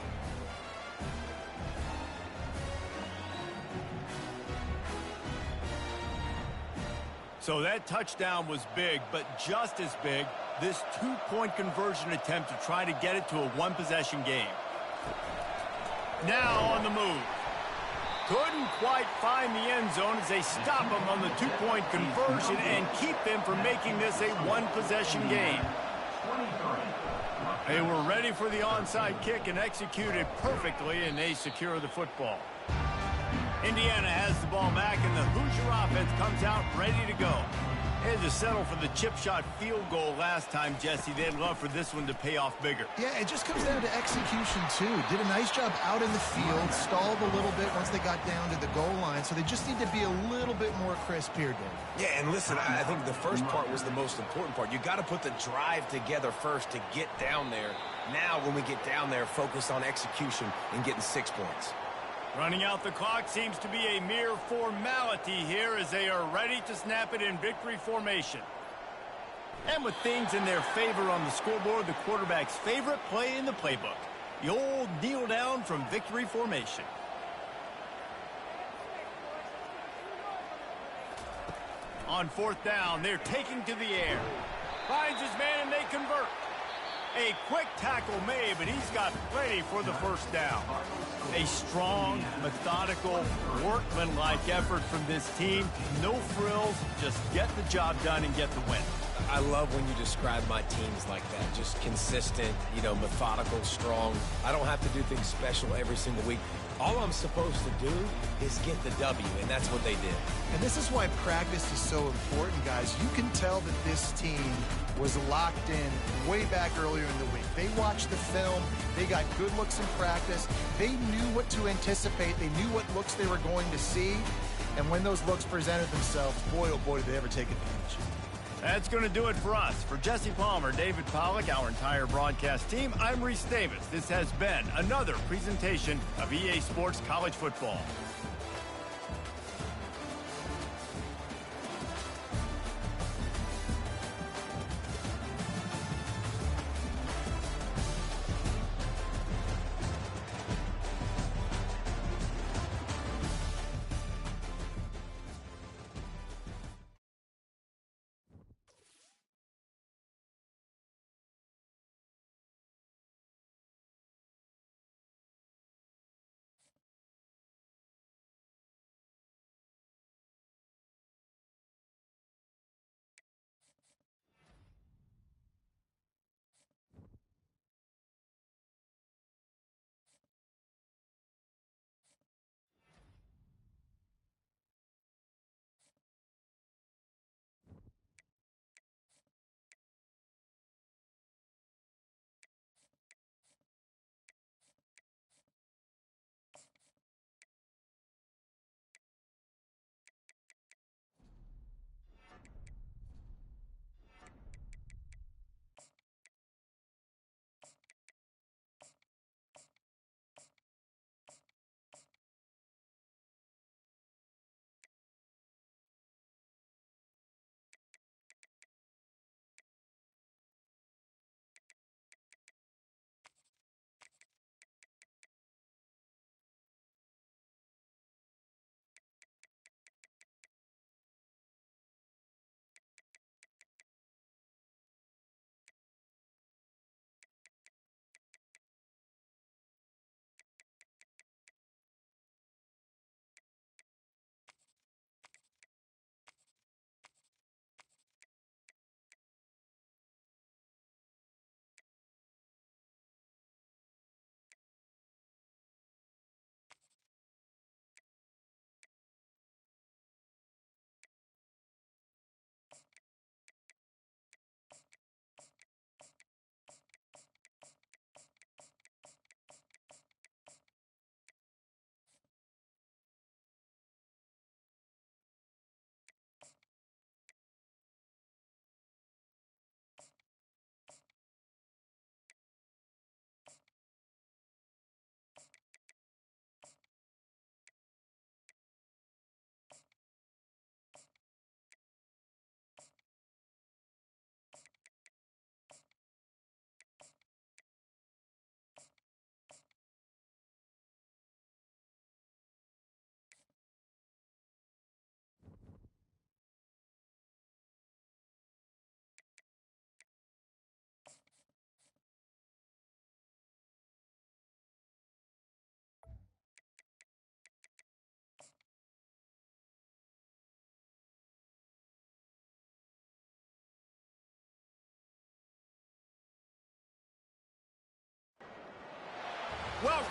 So that touchdown was big, but just as big, this 2-point conversion attempt to try to get it to a 1-possession game. Now on the move. Couldn't quite find the end zone as they stop him on the 2-point conversion and keep them from making this a 1-possession game. They were ready for the onside kick and executed perfectly, and they secure the football. Indiana has the ball back, and the Hoosier offense comes out ready to go. They had to settle for the chip shot field goal last time, Jesse. They'd love for this one to pay off bigger. Yeah, it just comes down to execution, too. Did a nice job out in the field, stalled a little bit once they got down to the goal line, so they just need to be a little bit more crisp here, Dave. Yeah, and listen, I think the first part was the most important part. You got to put the drive together first to get down there. Now, when we get down there, focus on execution and getting 6 points. Running out the clock seems to be a mere formality here as they are ready to snap it in victory formation. And with things in their favor on the scoreboard, the quarterback's favorite play in the playbook, the old kneel down from victory formation. On 4th down, they're taking to the air. Finds his man and they convert. A quick tackle made, but he's got plenty for the 1st down. A strong, methodical, workmanlike effort from this team. No frills, just get the job done and get the win. I love when you describe my teams like that. Just consistent, methodical, strong. I don't have to do things special every single week. All I'm supposed to do is get the W, and that's what they did. And this is why practice is so important, guys. You can tell that this team was locked in way back earlier in the week. They watched the film. They got good looks in practice. They knew what to anticipate. They knew what looks they were going to see. And when those looks presented themselves, boy, oh boy, did they ever take advantage. That's going to do it for us. For Jesse Palmer, David Pollack, our entire broadcast team, I'm Reese Davis. This has been another presentation of EA Sports College Football.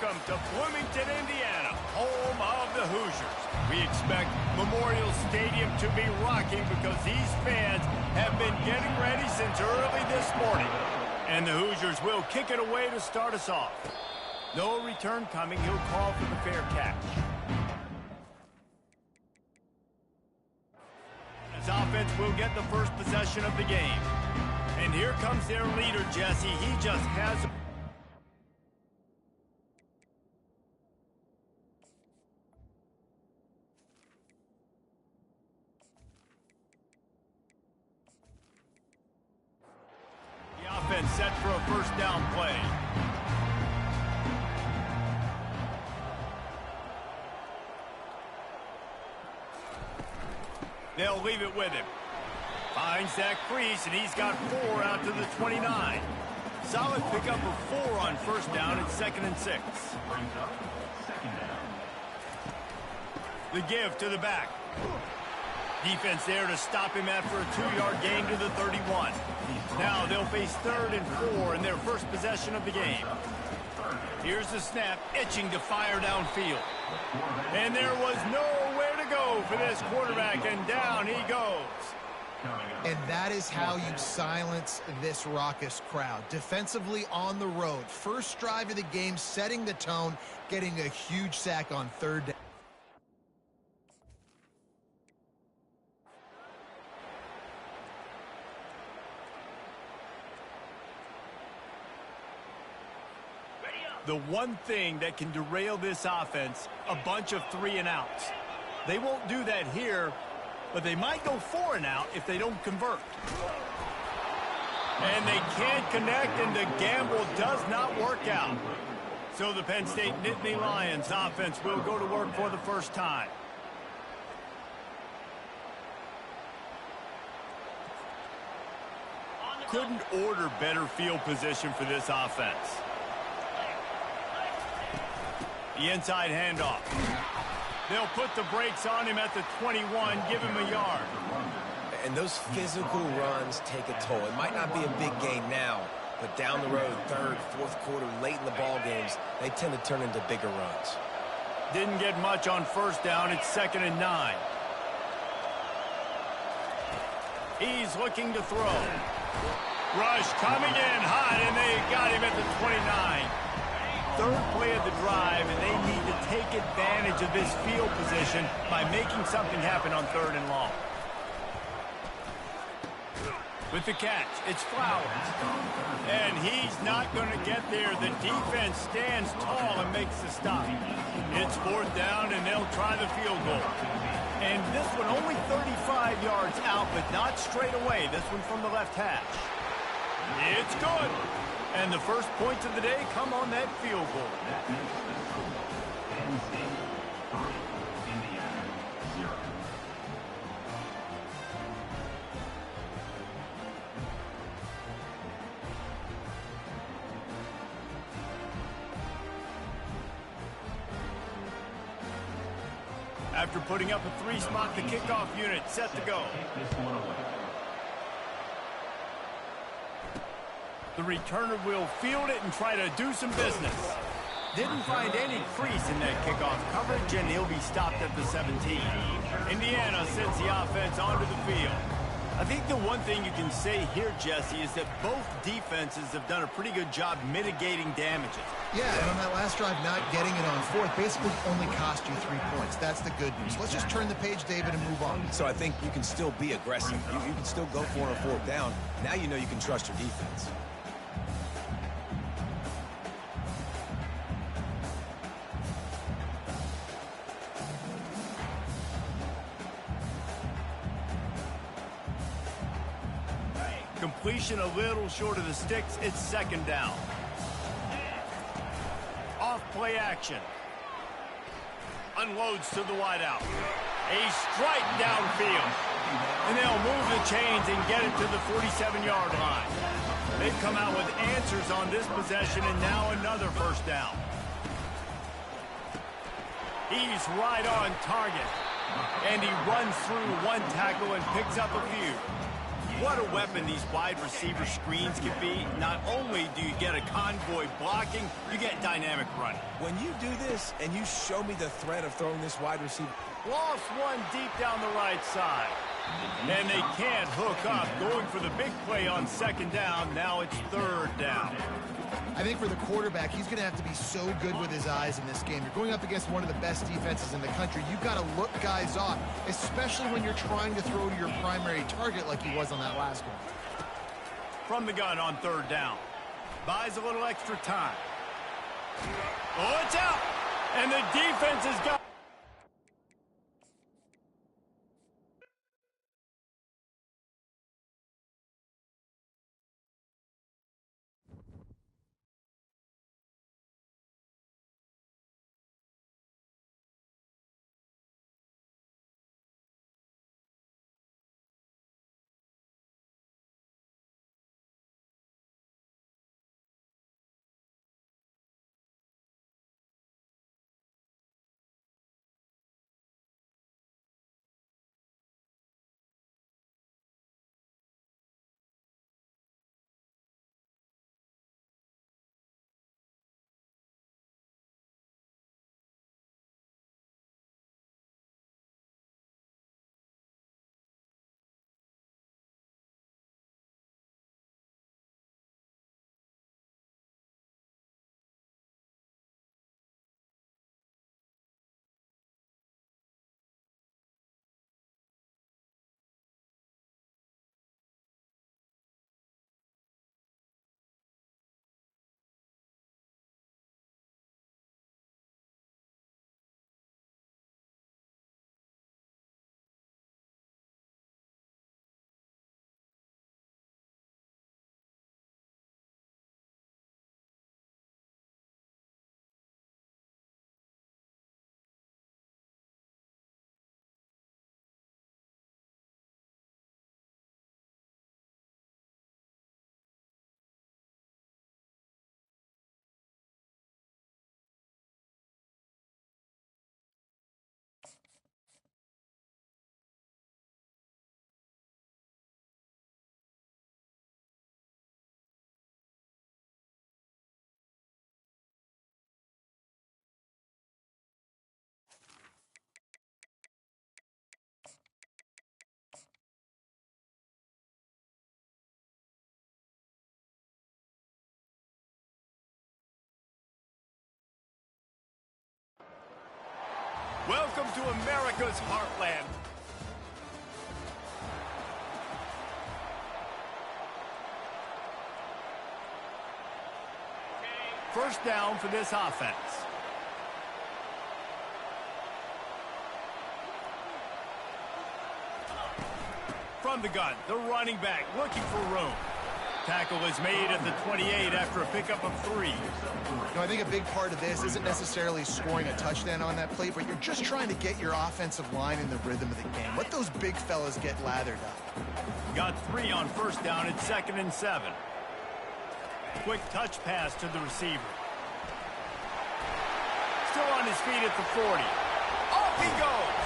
Welcome to Bloomington, Indiana, home of the Hoosiers. We expect Memorial Stadium to be rocking because these fans have been getting ready since early this morning. And the Hoosiers will kick it away to start us off. No return coming. He'll call for the fair catch. His offense will get the first possession of the game. And here comes their leader, Jesse. He just has... The offense set for a first down play. They'll leave it with him. Finds that crease, and he's got 4 out to the 29. Solid pickup of 4 on first down at 2nd and 6. The give to the back. Defense there to stop him after a 2-yard gain to the 31. Now they'll face 3rd and 4 in their first possession of the game. Here's the snap, itching to fire downfield. And there was nowhere to go for this quarterback, and down he goes. And that is how you silence this raucous crowd. Defensively on the road. First drive of the game, setting the tone, getting a huge sack on 3rd down. The one thing that can derail this offense, a bunch of 3 and outs. They won't do that here, but they might go 4 and out if they don't convert. And they can't connect, and the gamble does not work out. So the Penn State Nittany Lions offense will go to work for the first time. Couldn't order better field position for this offense. The inside handoff. They'll put the brakes on him at the 21, give him a yard. And those physical runs take a toll. It might not be a big gain now, but down the road, 3rd, 4th quarter, late in the ball games, they tend to turn into bigger runs. Didn't get much on first down. It's 2nd and 9. He's looking to throw. Rush coming in hot, and they got him at the 29. 3rd play of the drive, and they need to take advantage of this field position by making something happen on 3rd and long. With the catch, it's Flowers. And he's not going to get there. The defense stands tall and makes the stop. It's 4th down, and they'll try the field goal. And this one only 35 yards out, but not straight away. This one from the left hash. It's good. And the first points of the day come on that field goal. Penn State 3, Indiana 0. After putting up a 3-spot, the kickoff unit set to go. Take this one away. The returner will field it and try to do some business. Didn't find any crease in that kickoff coverage, and he'll be stopped at the 17. Indiana sends the offense onto the field. I think the one thing you can say here, Jesse, is that both defenses have done a pretty good job mitigating damages. Yeah, and on that last drive, not getting it on 4th basically only cost you 3 points. That's the good news. Let's just turn the page, David, and move on. So I think you can still be aggressive. You can still go for it on 4th down. Now you know you can trust your defense. Completion a little short of the sticks. It's 2nd down. Off play action. Unloads to the wideout. A strike downfield. And they'll move the chains and get it to the 47-yard line. They've come out with answers on this possession, and now another first down. He's right on target. And he runs through one tackle and picks up a few. what a weapon these wide receiver screens can be. Not only do you get a convoy blocking, you get dynamic running. When you do this and you show me the threat of throwing this wide receiver, Lost one deep down the right side. And they can't hook up, going for the big play on second down. Now it's third down. I think for the quarterback, he's going to have to be so good with his eyes in this game. You're going up against one of the best defenses in the country. You've got to look guys off, especially when you're trying to throw to your primary target like he was on that last one. From the gun on third down. Buys a little extra time. Oh, it's out! And the defense has got... Welcome to America's heartland. First down for this offense. From the gun, the running back looking for room. Tackle is made at the 28 after a pickup of 3. I think a big part of this isn't necessarily scoring a touchdown on that play, but you're just trying to get your offensive line in the rhythm of the game. Let those big fellas get lathered up. Got 3 on first down at 2nd and 7. Quick touch pass to the receiver. Still on his feet at the 40. Off he goes!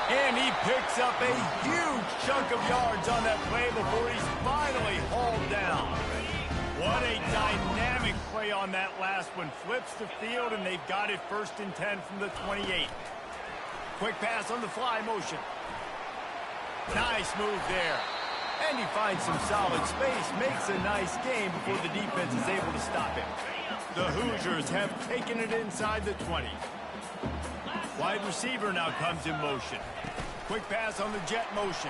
And he picks up a huge chunk of yards on that play before he's finally hauled down. What a dynamic play on that last one. Flips the field, and they've got it 1st and 10 from the 28. Quick pass on the fly motion. Nice move there. And he finds some solid space, makes a nice game before the defense is able to stop him. The Hoosiers have taken it inside the 20. Wide receiver now comes in motion. Quick pass on the jet motion.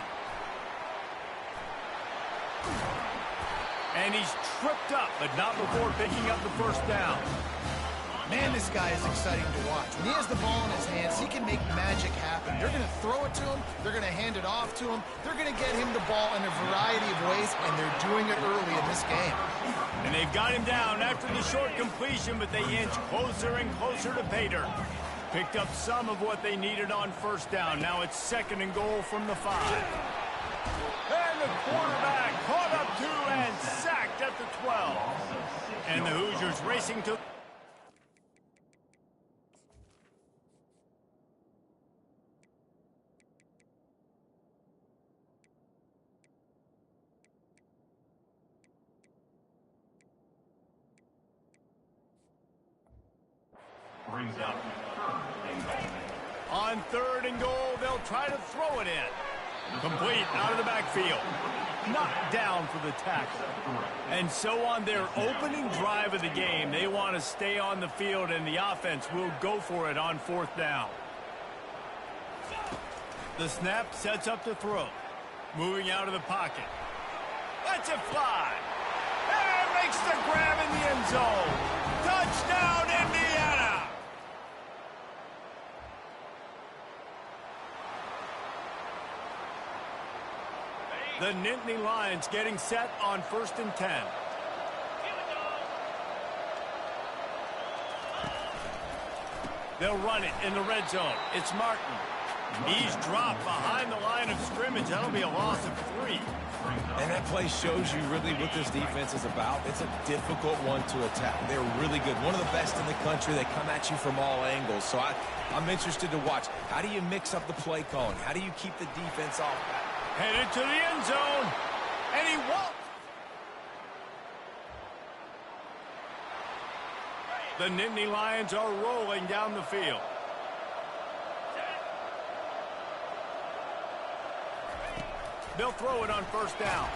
And he's tripped up, but not before picking up the first down. Man, this guy is exciting to watch. When he has the ball in his hands, he can make magic happen. They're going to throw it to him. They're going to hand it off to him. They're going to get him the ball in a variety of ways, and they're doing it early in this game. And they've got him down after the short completion, but they inch closer and closer to pay dirt. Picked up some of what they needed on first down. Now it's 2nd and goal from the 5. And the quarterback caught up to and sacked at the 12. And the Hoosiers racing to... On 3rd and goal, they'll try to throw it in. Complete out of the backfield. Knocked down for the tackle. And so on their opening drive of the game, they want to stay on the field, and the offense will go for it on 4th down. The snap sets up the throw. Moving out of the pocket. Lets it fly. And makes the grab in the end zone. Touchdown, Indiana! The Nittany Lions getting set on 1st and 10. They'll run it in the red zone. It's Martin. He's dropped behind the line of scrimmage. That'll be a loss of 3. And that play shows you really what this defense is about. It's a difficult one to attack. They're really good. One of the best in the country. They come at you from all angles. So I'm interested to watch. How do you mix up the play calling? How do you keep the defense off back? Headed to the end zone. And he won't. The Nittany Lions are rolling down the field. They'll throw it on 1st down.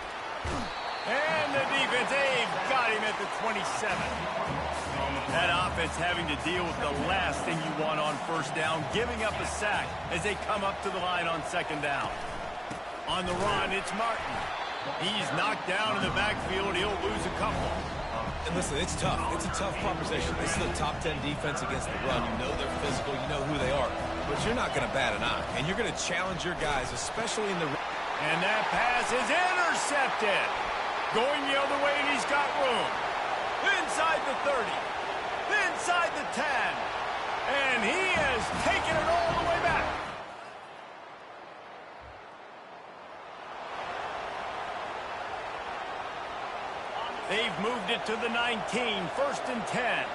And the defense, they've got him at the 27. That offense having to deal with the last thing you want on 1st down, giving up a sack as they come up to the line on 2nd down. On the run, it's Martin. He's knocked down in the backfield. He'll lose a couple. And listen, it's tough. It's a tough proposition. This is a top 10 defense against the run. You know they're physical. You know who they are. But you're not going to bat an eye. And you're going to challenge your guys, especially in the... And that pass is intercepted. Going the other way, and he's got room. Inside the 30. Inside the 10. And he has taken it all the way back. They've moved it to the 19. 1st and 10.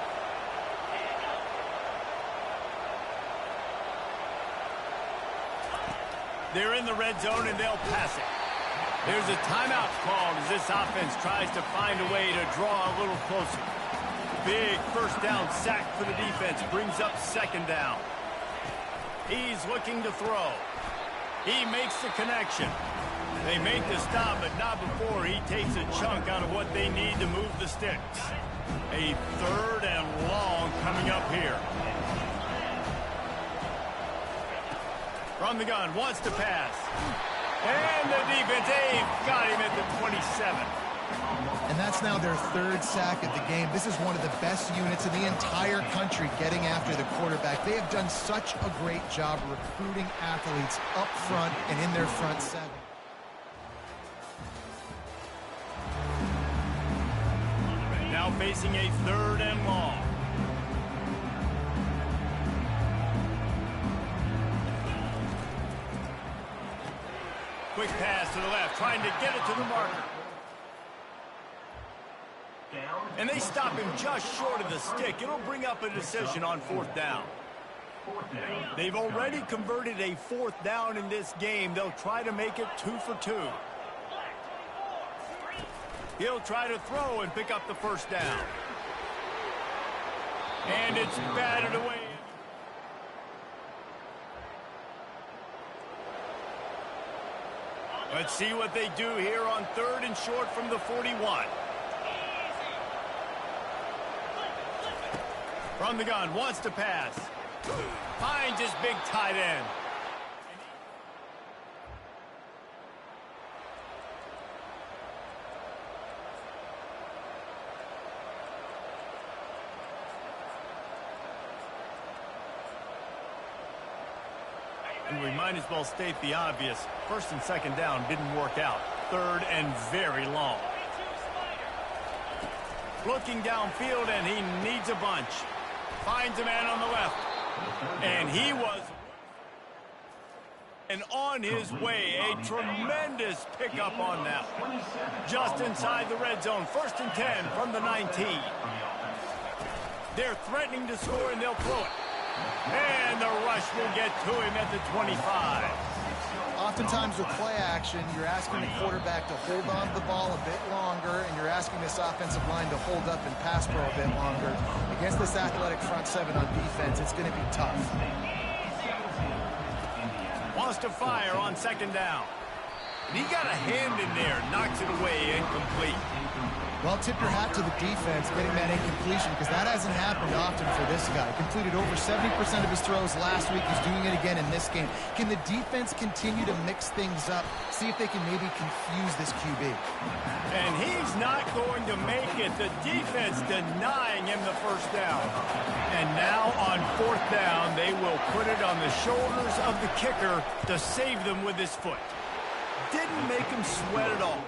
They're in the red zone, and they'll pass it. There's a timeout called as this offense tries to find a way to draw a little closer. Big 1st down sack for the defense brings up 2nd down. He's looking to throw. He makes the connection. They make the stop, but not before he takes a chunk out of what they need to move the sticks. A 3rd and long coming up here. From the gun, wants to pass. And the defense, they've got him at the 27. And that's now their 3rd sack of the game. This is one of the best units in the entire country getting after the quarterback. They have done such a great job recruiting athletes up front and in their front 7. Now facing a 3rd and long. Quick pass to the left, trying to get it to the marker. And they stop him just short of the stick. It'll bring up a decision on 4th down. They've already converted a 4th down in this game. They'll try to make it 2 for 2. He'll try to throw and pick up the 1st down. And it's batted away. Let's see what they do here on 3rd and short from the 41. From the gun, wants to pass. Finds his big tight end. And we might as well state the obvious. 1st and 2nd down didn't work out. 3rd and very long. Looking downfield, and he needs a bunch. Finds a man on the left. And he was... And on his way, a tremendous pickup on that one. Just inside the red zone. 1st and 10 from the 19. They're threatening to score, and they'll throw it. And the rush will get to him at the 25. Oftentimes with play action, you're asking the quarterback to hold on to the ball a bit longer, and you're asking this offensive line to hold up and pass pro a bit longer. Against this athletic front seven on defense, it's going to be tough. Wants to fire on second down. And he got a hand in there, knocks it away, incomplete. Well, tip your hat to the defense getting that incompletion, because that hasn't happened often for this guy. Completed over 70% of his throws last week. He's doing it again in this game. Can the defense continue to mix things up, see if they can maybe confuse this QB? And he's not going to make it. The defense denying him the first down. And now on fourth down, they will put it on the shoulders of the kicker to save them with his foot. Didn't make him sweat at all.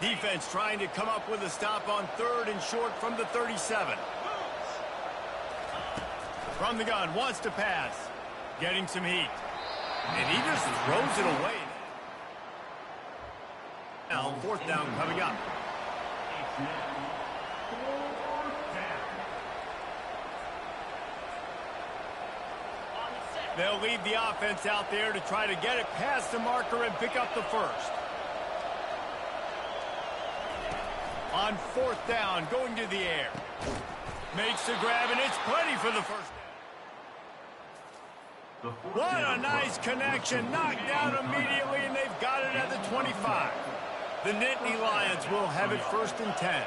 Defense trying to come up with a stop on third and short from the 37. From the gun, wants to pass. Getting some heat. And he just throws it away. Now, fourth down coming up. They'll leave the offense out there to try to get it past the marker and pick up the first. On fourth down, going to the air. Makes the grab, and it's plenty for the first down. What a nice connection. Knocked down immediately, and they've got it at the 25. The Nittany Lions will have it first and 10.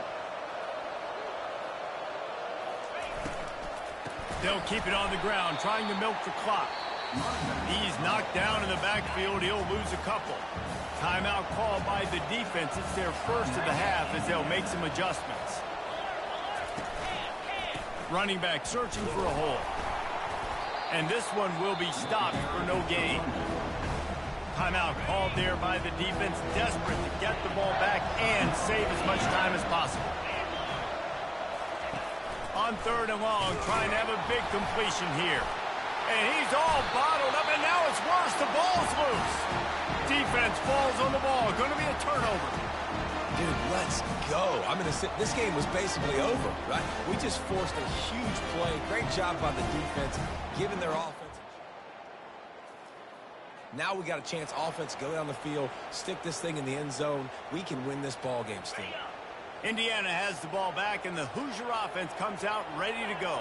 They'll keep it on the ground, trying to milk the clock. He's knocked down in the backfield. He'll lose a couple. Timeout called by the defense. It's their first of the half as they'll make some adjustments. Running back searching for a hole. And this one will be stopped for no gain. Timeout called there by the defense, desperate to get the ball back and save as much time as possible. On third and long, trying to have a big completion here. And he's all bottled up, and now it's worse. The ball's loose. Defense falls on the ball. Going to be a turnover. Dude, let's go. I'm going to say this game was basically over, right? We just forced a huge play. Great job by the defense, giving their offense. Now we got a chance. Offense, go down the field, stick this thing in the end zone. We can win this ball game still. Indiana has the ball back, and the Hoosier offense comes out ready to go.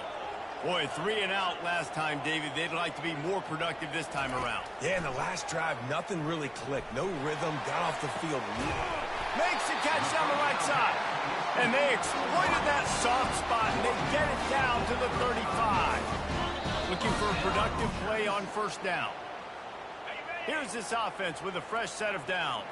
Boy, 3 and out last time, David. They'd like to be more productive this time around. Yeah, in the last drive, nothing really clicked. No rhythm, got off the field. Makes the catch down the right side. And they exploited that soft spot, and they get it down to the 35. Looking for a productive play on first down. Here's this offense with a fresh set of downs.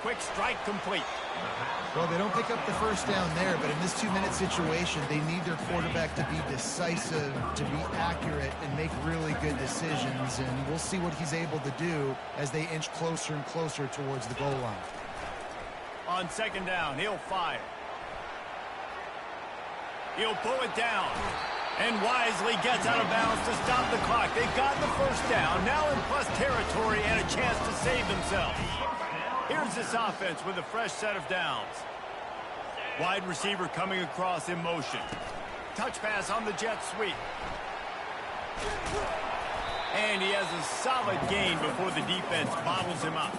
Quick strike complete. Well, they don't pick up the first down there, but in this 2-minute situation, they need their quarterback to be decisive, to be accurate, and make really good decisions. And we'll see what he's able to do as they inch closer and closer towards the goal line. On second down, he'll fire. He'll pull it down. And wisely gets out of bounds to stop the clock. They got the first down, now in plus territory and a chance to save themselves. Here's this offense with a fresh set of downs. Wide receiver coming across in motion. Touch pass on the jet sweep. And he has a solid gain before the defense bottles him up.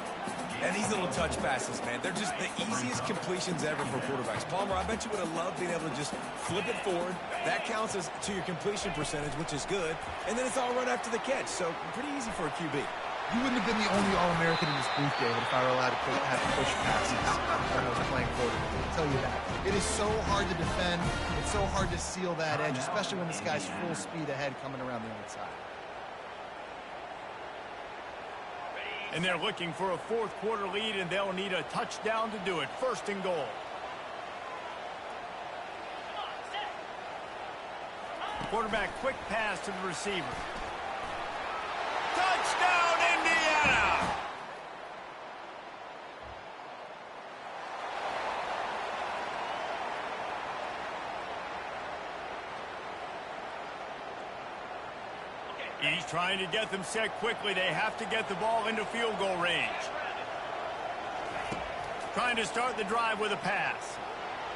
And these little touch passes, man, they're just the easiest completions ever for quarterbacks. Palmer, I bet you would have loved being able to just flip it forward. That counts as to your completion percentage, which is good. And then it's all right after the catch, so pretty easy for a QB. You wouldn't have been the only All-American in this booth, David, if I were allowed to have to push passes when I was playing quarterback. I'll tell you that. It is so hard to defend. It's so hard to seal that edge, especially when this guy's full speed ahead coming around the outside. And they're looking for a fourth quarter lead, and they'll need a touchdown to do it. First and goal. Quarterback quick pass to the receiver. Touchdown, Indiana! He's trying to get them set quickly. They have to get the ball into field goal range. trying to start the drive with a pass.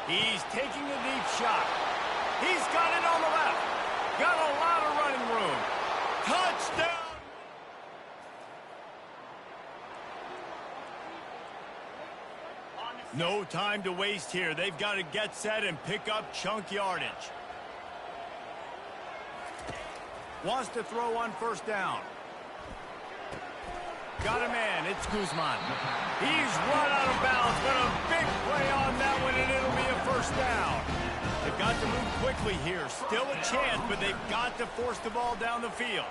He's taking a deep shot. He's got it on the left. Got a lot of running room. Touchdown! No time to waste here. They've got to get set and pick up chunk yardage. Wants to throw on first down. Got a man. It's Guzman. He's run out of bounds, but a big play on that one, and it'll be a first down. They've got to move quickly here. Still a chance, but they've got to force the ball down the field.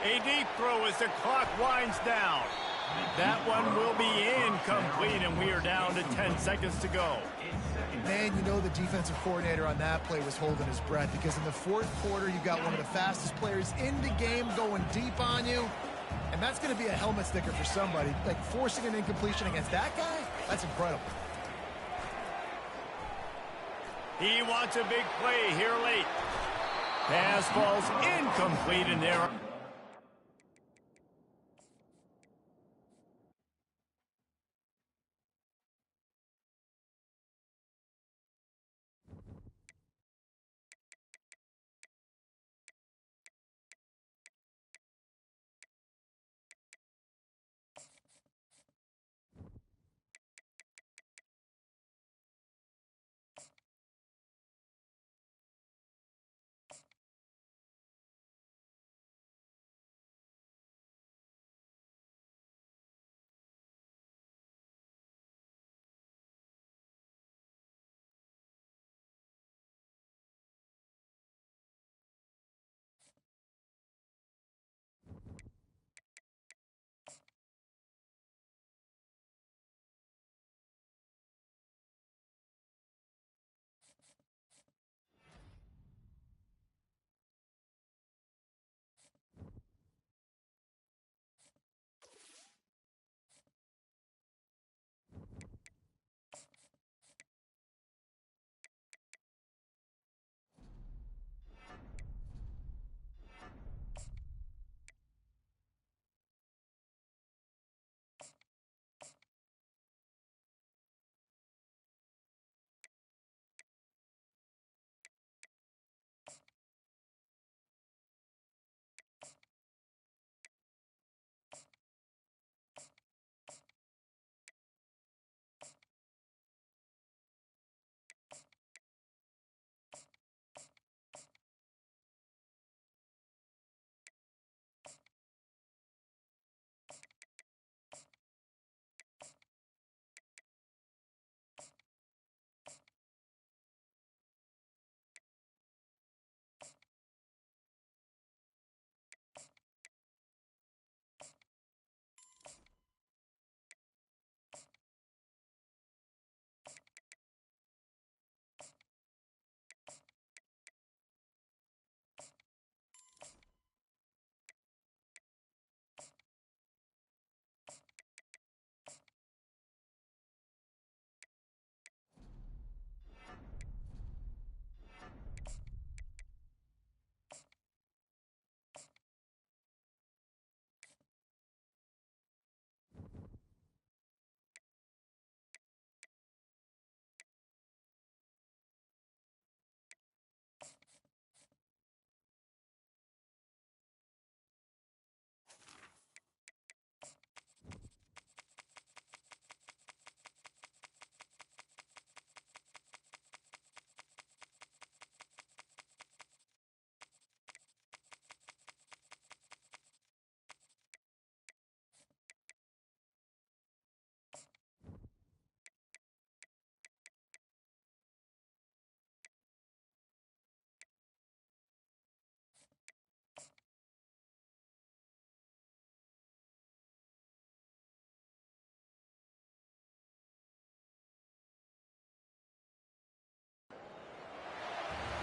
A deep throw as the clock winds down. That one will be incomplete, and we are down to 10 seconds to go. Man, you know the defensive coordinator on that play was holding his breath, because in the fourth quarter, you got one of the fastest players in the game going deep on you, and that's going to be a helmet sticker for somebody. Like, forcing an incompletion against that guy, that's incredible. He wants a big play here late. Pass falls incomplete, and there.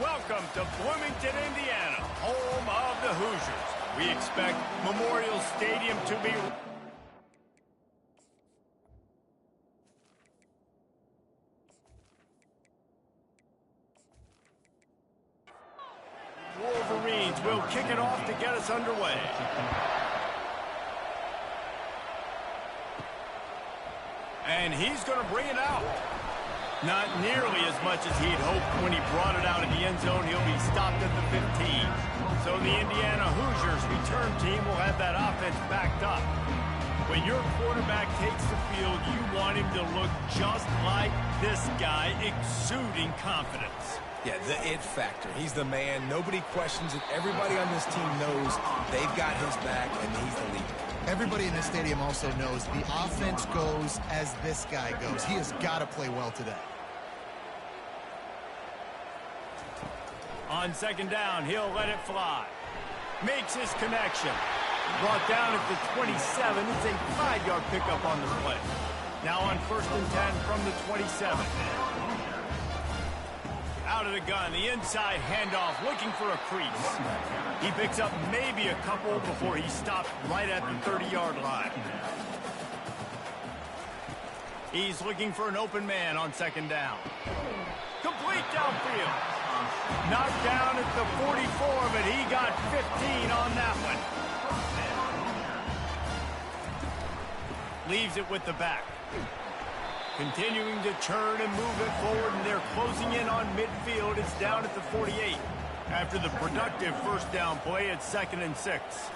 Welcome to Bloomington, Indiana, home of the Hoosiers. We expect Memorial Stadium to be... Wolverines will kick it off to get us underway. And he's going to bring it out. Not nearly as much as he'd hoped when he brought it out of the end zone. He'll be stopped at the 15. So the Indiana Hoosiers return team will have that offense backed up. When your quarterback takes the field, you want him to look just like this guy, exuding confidence. Yeah, the it factor. He's the man. Nobody questions it. Everybody on this team knows they've got his back, and he's the leader. Everybody in the stadium also knows the offense goes as this guy goes. He has got to play well today. On second down, he'll let it fly. Makes his connection. Brought down at the 27. It's a 5-yard pickup on the play. Now on 1st and 10 from the 27. Out of the gun, the inside handoff, looking for a crease. He picks up maybe a couple before he stopped right at the 30-yard line. He's looking for an open man on second down. Complete downfield. Knocked down at the 44, but he got 15 on that one. Leaves it with the back. Continuing to turn and move it forward, and they're closing in on midfield. It's down at the 48. After the productive first down play, it's 2nd and 6.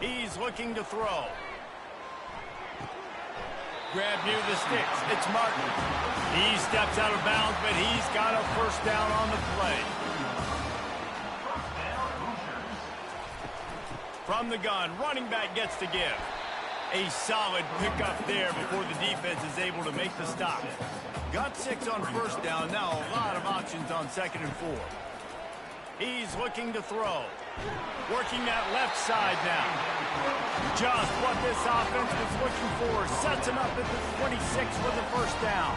He's looking to throw. Grab near the sticks. It's Martin. He steps out of bounds, but he's got a first down on the play. From the gun, running back gets to give. A solid pickup there before the defense is able to make the stop. Got 6 on first down. Now a lot of options on 2nd and 4. He's looking to throw. Working that left side now. Just what this offense was looking for. Sets him up at the 26 for the first down.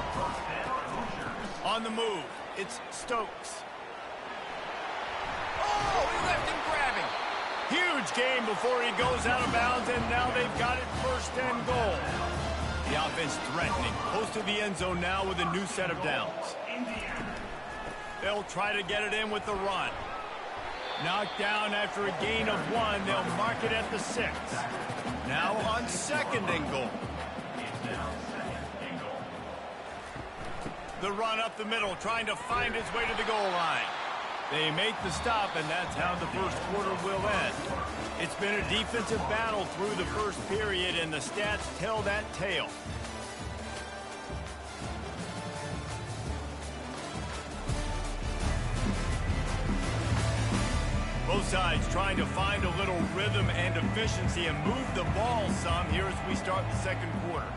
On the move, it's Stokes. Oh, he left him grabbing. Huge gain before he goes out of bounds, and now they've got it 1st and goal. The offense threatening. Close to the end zone now with a new set of downs. They'll try to get it in with the run. Knocked down after a gain of 1. They'll mark it at the 6. Now on 2nd and goal. The run up the middle, trying to find his way to the goal line. They make the stop, and that's how the first quarter will end. It's been a defensive battle through the first period, and the stats tell that tale. Both sides trying to find a little rhythm and efficiency and move the ball some here as we start the second quarter.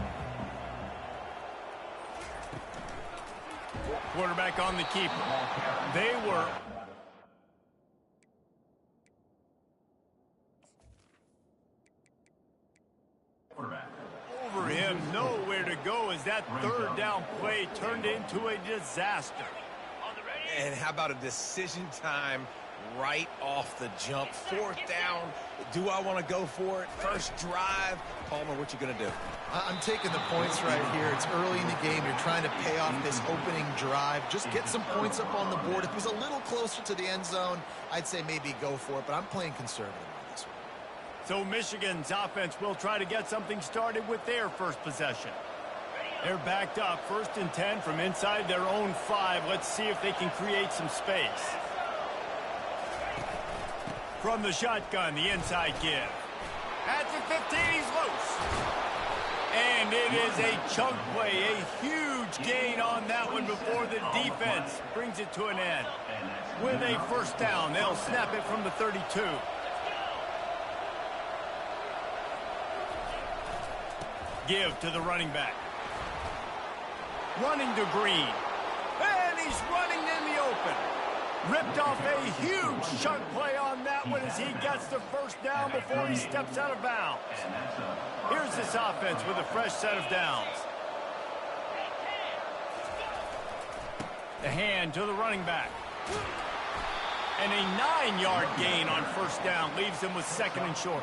Quarterback on the keeper. They were... Over him, nowhere to go as that 3rd down play turned into a disaster. And how about a decision time right off the jump? 4th down. Do I want to go for it? First drive. Palmer, what you going to do? I'm taking the points right here. It's early in the game. You're trying to pay off this opening drive. Just get some points up on the board. If it was a little closer to the end zone, I'd say maybe go for it, but I'm playing conservative on this one. So Michigan's offense will try to get something started with their first possession. They're backed up, 1st and 10 from inside their own 5. Let's see if they can create some space. From the shotgun, the inside give. At the 15, he's loose. And it is a chunk play, a huge gain on that one before the defense brings it to an end. With a first down, they'll snap it from the 32. Give to the running back. Running to Green. And he's running in the open. Ripped off a huge chunk play on that one as he gets the first down before he steps out of bounds. Here's this offense with a fresh set of downs. The hand to the running back. And a 9-yard gain on first down leaves him with 2nd and short.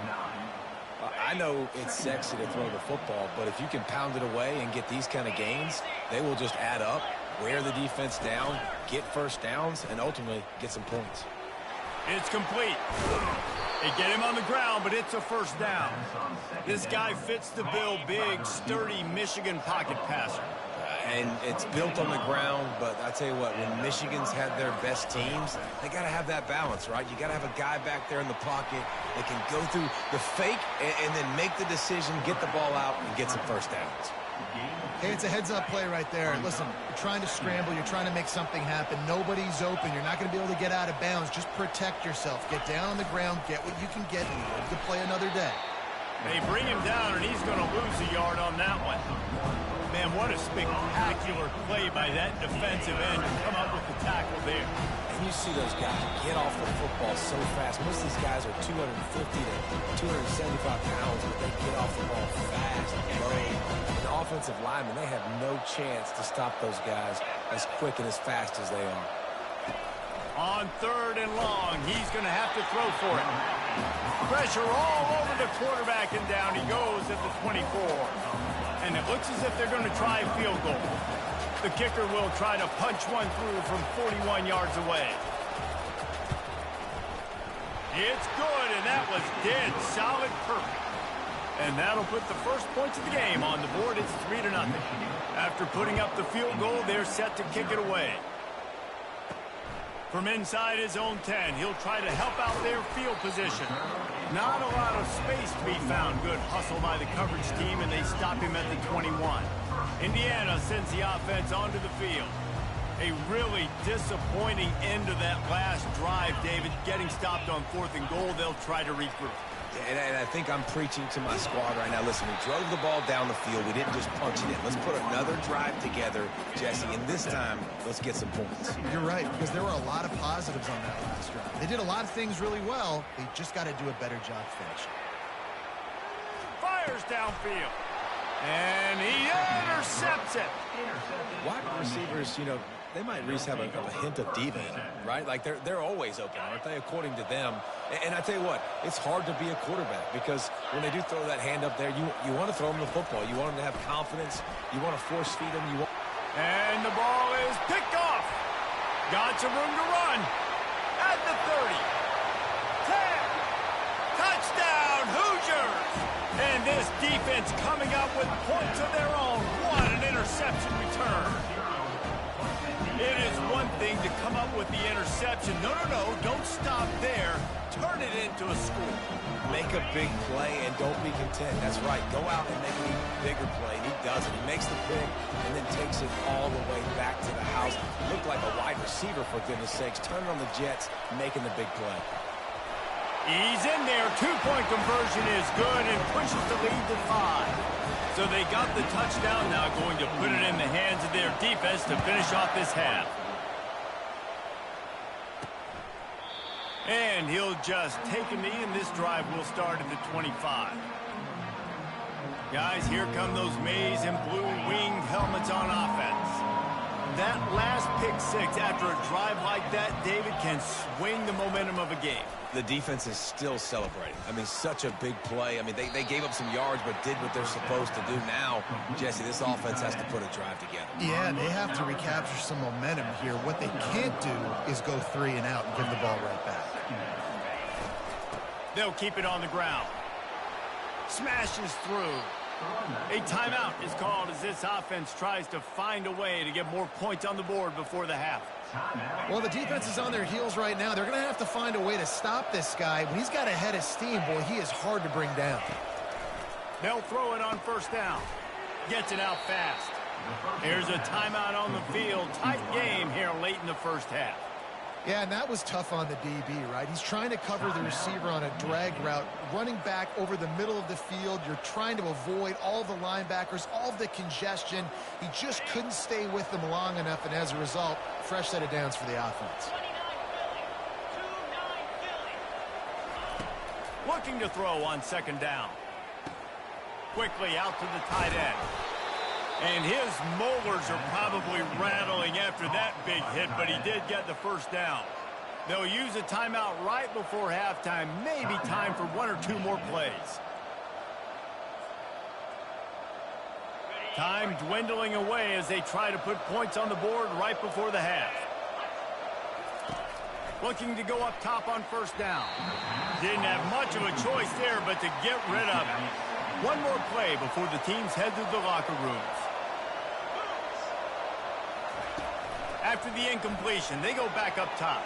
I know it's sexy to throw the football, but if you can pound it away and get these kind of gains, they will just add up, wear the defense down, get first downs, and ultimately get some points. It's complete. They get him on the ground, but it's a first down. This guy fits the bill, big, sturdy Michigan pocket passer. And it's built on the ground, but I tell you what, when Michigan's had their best teams, they got to have that balance, right? You got to have a guy back there in the pocket that can go through the fake and then make the decision, get the ball out, and get some first downs. Hey, it's a heads-up play right there. Listen, you're trying to scramble. You're trying to make something happen. Nobody's open. You're not going to be able to get out of bounds. Just protect yourself. Get down on the ground. Get what you can get and live to play another day. They bring him down, and he's going to lose a yard on that one. Man, what a spectacular play by that defensive end to come up with the tackle there. And you see those guys get off the football so fast. Most of these guys are 250 to 275 pounds, but they get off the ball fast, low. And offensive linemen, they have no chance to stop those guys as quick and as fast as they are. On 3rd and long, he's going to have to throw for it. Pressure all over the quarterback, and down he goes at the 24. And it looks as if they're going to try a field goal. The kicker will try to punch one through from 41 yards away. It's good, and that was dead solid perfect. And that'll put the first points of the game on the board. It's 3-0. After putting up the field goal, they're set to kick it away. From inside his own 10, he'll try to help out their field position. Not a lot of space to be found. Good hustle by the coverage team, and they stop him at the 21. Indiana sends the offense onto the field. A really disappointing end to that last drive, David. Getting stopped on 4th and goal, they'll try to regroup. And I think I'm preaching to my squad right now. Listen, we drove the ball down the field. We didn't just punch it in. Let's put another drive together, Jesse, and this time, let's get some points. You're right, because there were a lot of positives on that last drive. They did a lot of things really well. They just got to do a better job finishing. Fires downfield. And he intercepts it. Wide receivers, you know, they might at least have a hint of diva in them, right? Like they're always open, aren't they, according to them? And I tell you what, it's hard to be a quarterback because when they do throw that hand up there, you want to throw them the football. You want them to have confidence. You want to force feed them. And the ball is picked off. Got some room to run. At the 30. 10. Touchdown, Hoosiers. And this defense coming up with points of their own. What an interception return. It is one thing to come up with the interception. No, don't stop there. Turn it into a score. Make a big play and don't be content. That's right. Go out and make an even bigger play. And he does it. He makes the pick and then takes it all the way back to the house. Looked like a wide receiver, for goodness sakes. Turning on the Jets, making the big play. He's in there. 2-point conversion is good and pushes the lead to 5. So they got the touchdown, now going to put it in the hands of their defense to finish off this half. And he'll just take a knee, and this drive will start at the 25. Guys, here come those maize and blue winged helmets on offense. That last pick six after a drive like that, David, can swing the momentum of a game. The defense is still celebrating. I mean, such a big play. I mean, they gave up some yards but did what they're supposed to do. Now, Jesse, this offense has to put a drive together. Yeah, they have to recapture some momentum here. What they can't do is go 3 and out and give the ball right back. They'll keep it on the ground. Smashes through. A timeout is called as this offense tries to find a way to get more points on the board before the half. Well, the defense is on their heels right now. They're going to have to find a way to stop this guy. When he's got a head of steam, boy, he is hard to bring down. They'll throw it on 1st down. Gets it out fast. Here's a timeout on the field. Tight game here late in the first half. Yeah, and that was tough on the DB, right? He's trying to cover the receiver on a drag route, running back over the middle of the field. You're trying to avoid all the linebackers, all the congestion. He just couldn't stay with them long enough, and as a result, fresh set of downs for the offense. Looking to throw on 2nd down. Quickly out to the tight end. And his molars are probably rattling after that big hit, but he did get the 1st down. They'll use a timeout right before halftime. Maybe time for 1 or 2 more plays. Time dwindling away as they try to put points on the board right before the half. Looking to go up top on first down. Didn't have much of a choice there, but to get rid of it. One more play before the teams head to the locker rooms. After the incompletion, they go back up top.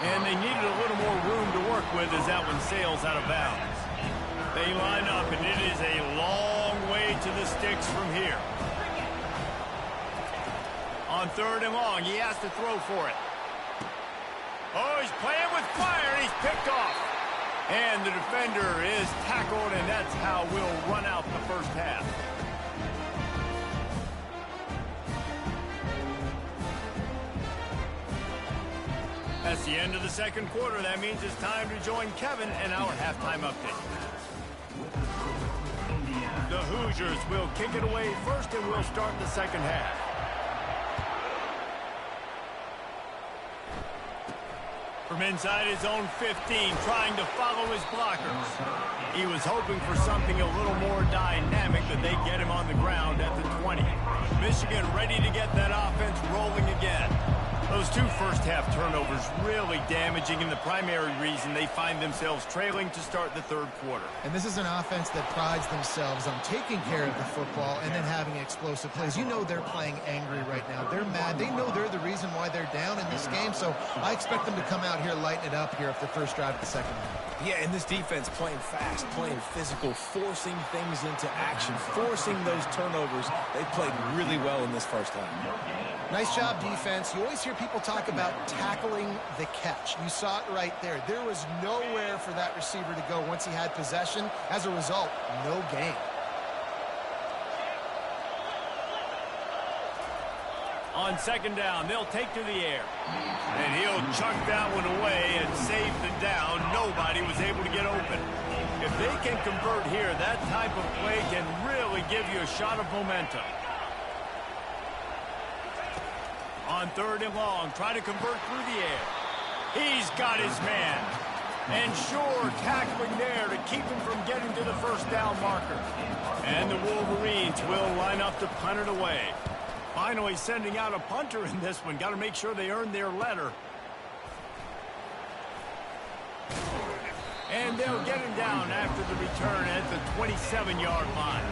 And they needed a little more room to work with as that one sails out of bounds. They line up, and it is a long way to the sticks from here. On third and long, he has to throw for it. Oh, he's playing with fire, and he's picked off. And the defender is tackled, and that's how we'll run out the first half. That's the end of the second quarter. That means it's time to join Kevin and our halftime update. The Hoosiers will kick it away first, and we'll start the second half. From inside his own 15, trying to follow his blockers. He was hoping for something a little more dynamic, but they get him on the ground at the 20. Michigan ready to get that offense rolling again. Those two first-half turnovers really damaging, and the primary reason they find themselves trailing to start the third quarter. And this is an offense that prides themselves on taking care of the football and then having explosive plays. You know they're playing angry right now. They're mad. They know they're the reason why they're down in this game, so I expect them to come out here, lighten it up here for the first drive of the second half. Yeah, and this defense playing fast, playing physical, forcing things into action, forcing those turnovers. They played really well in this first half. Nice job, defense. You always hear people talk about tackling the catch. You saw it right there. There was nowhere for that receiver to go once he had possession. As a result, no gain. On second down, they'll take to the air. And he'll chuck that one away and save the down. Nobody was able to get open. If they can convert here, that type of play can really give you a shot of momentum. On third and long, trying to convert through the air. He's got his man. And sure, tackling there to keep him from getting to the first down marker. And the Wolverines will line up to punt it away. Finally sending out a punter in this one. Got to make sure they earn their letter. And they'll get him down after the return at the 27-yard line.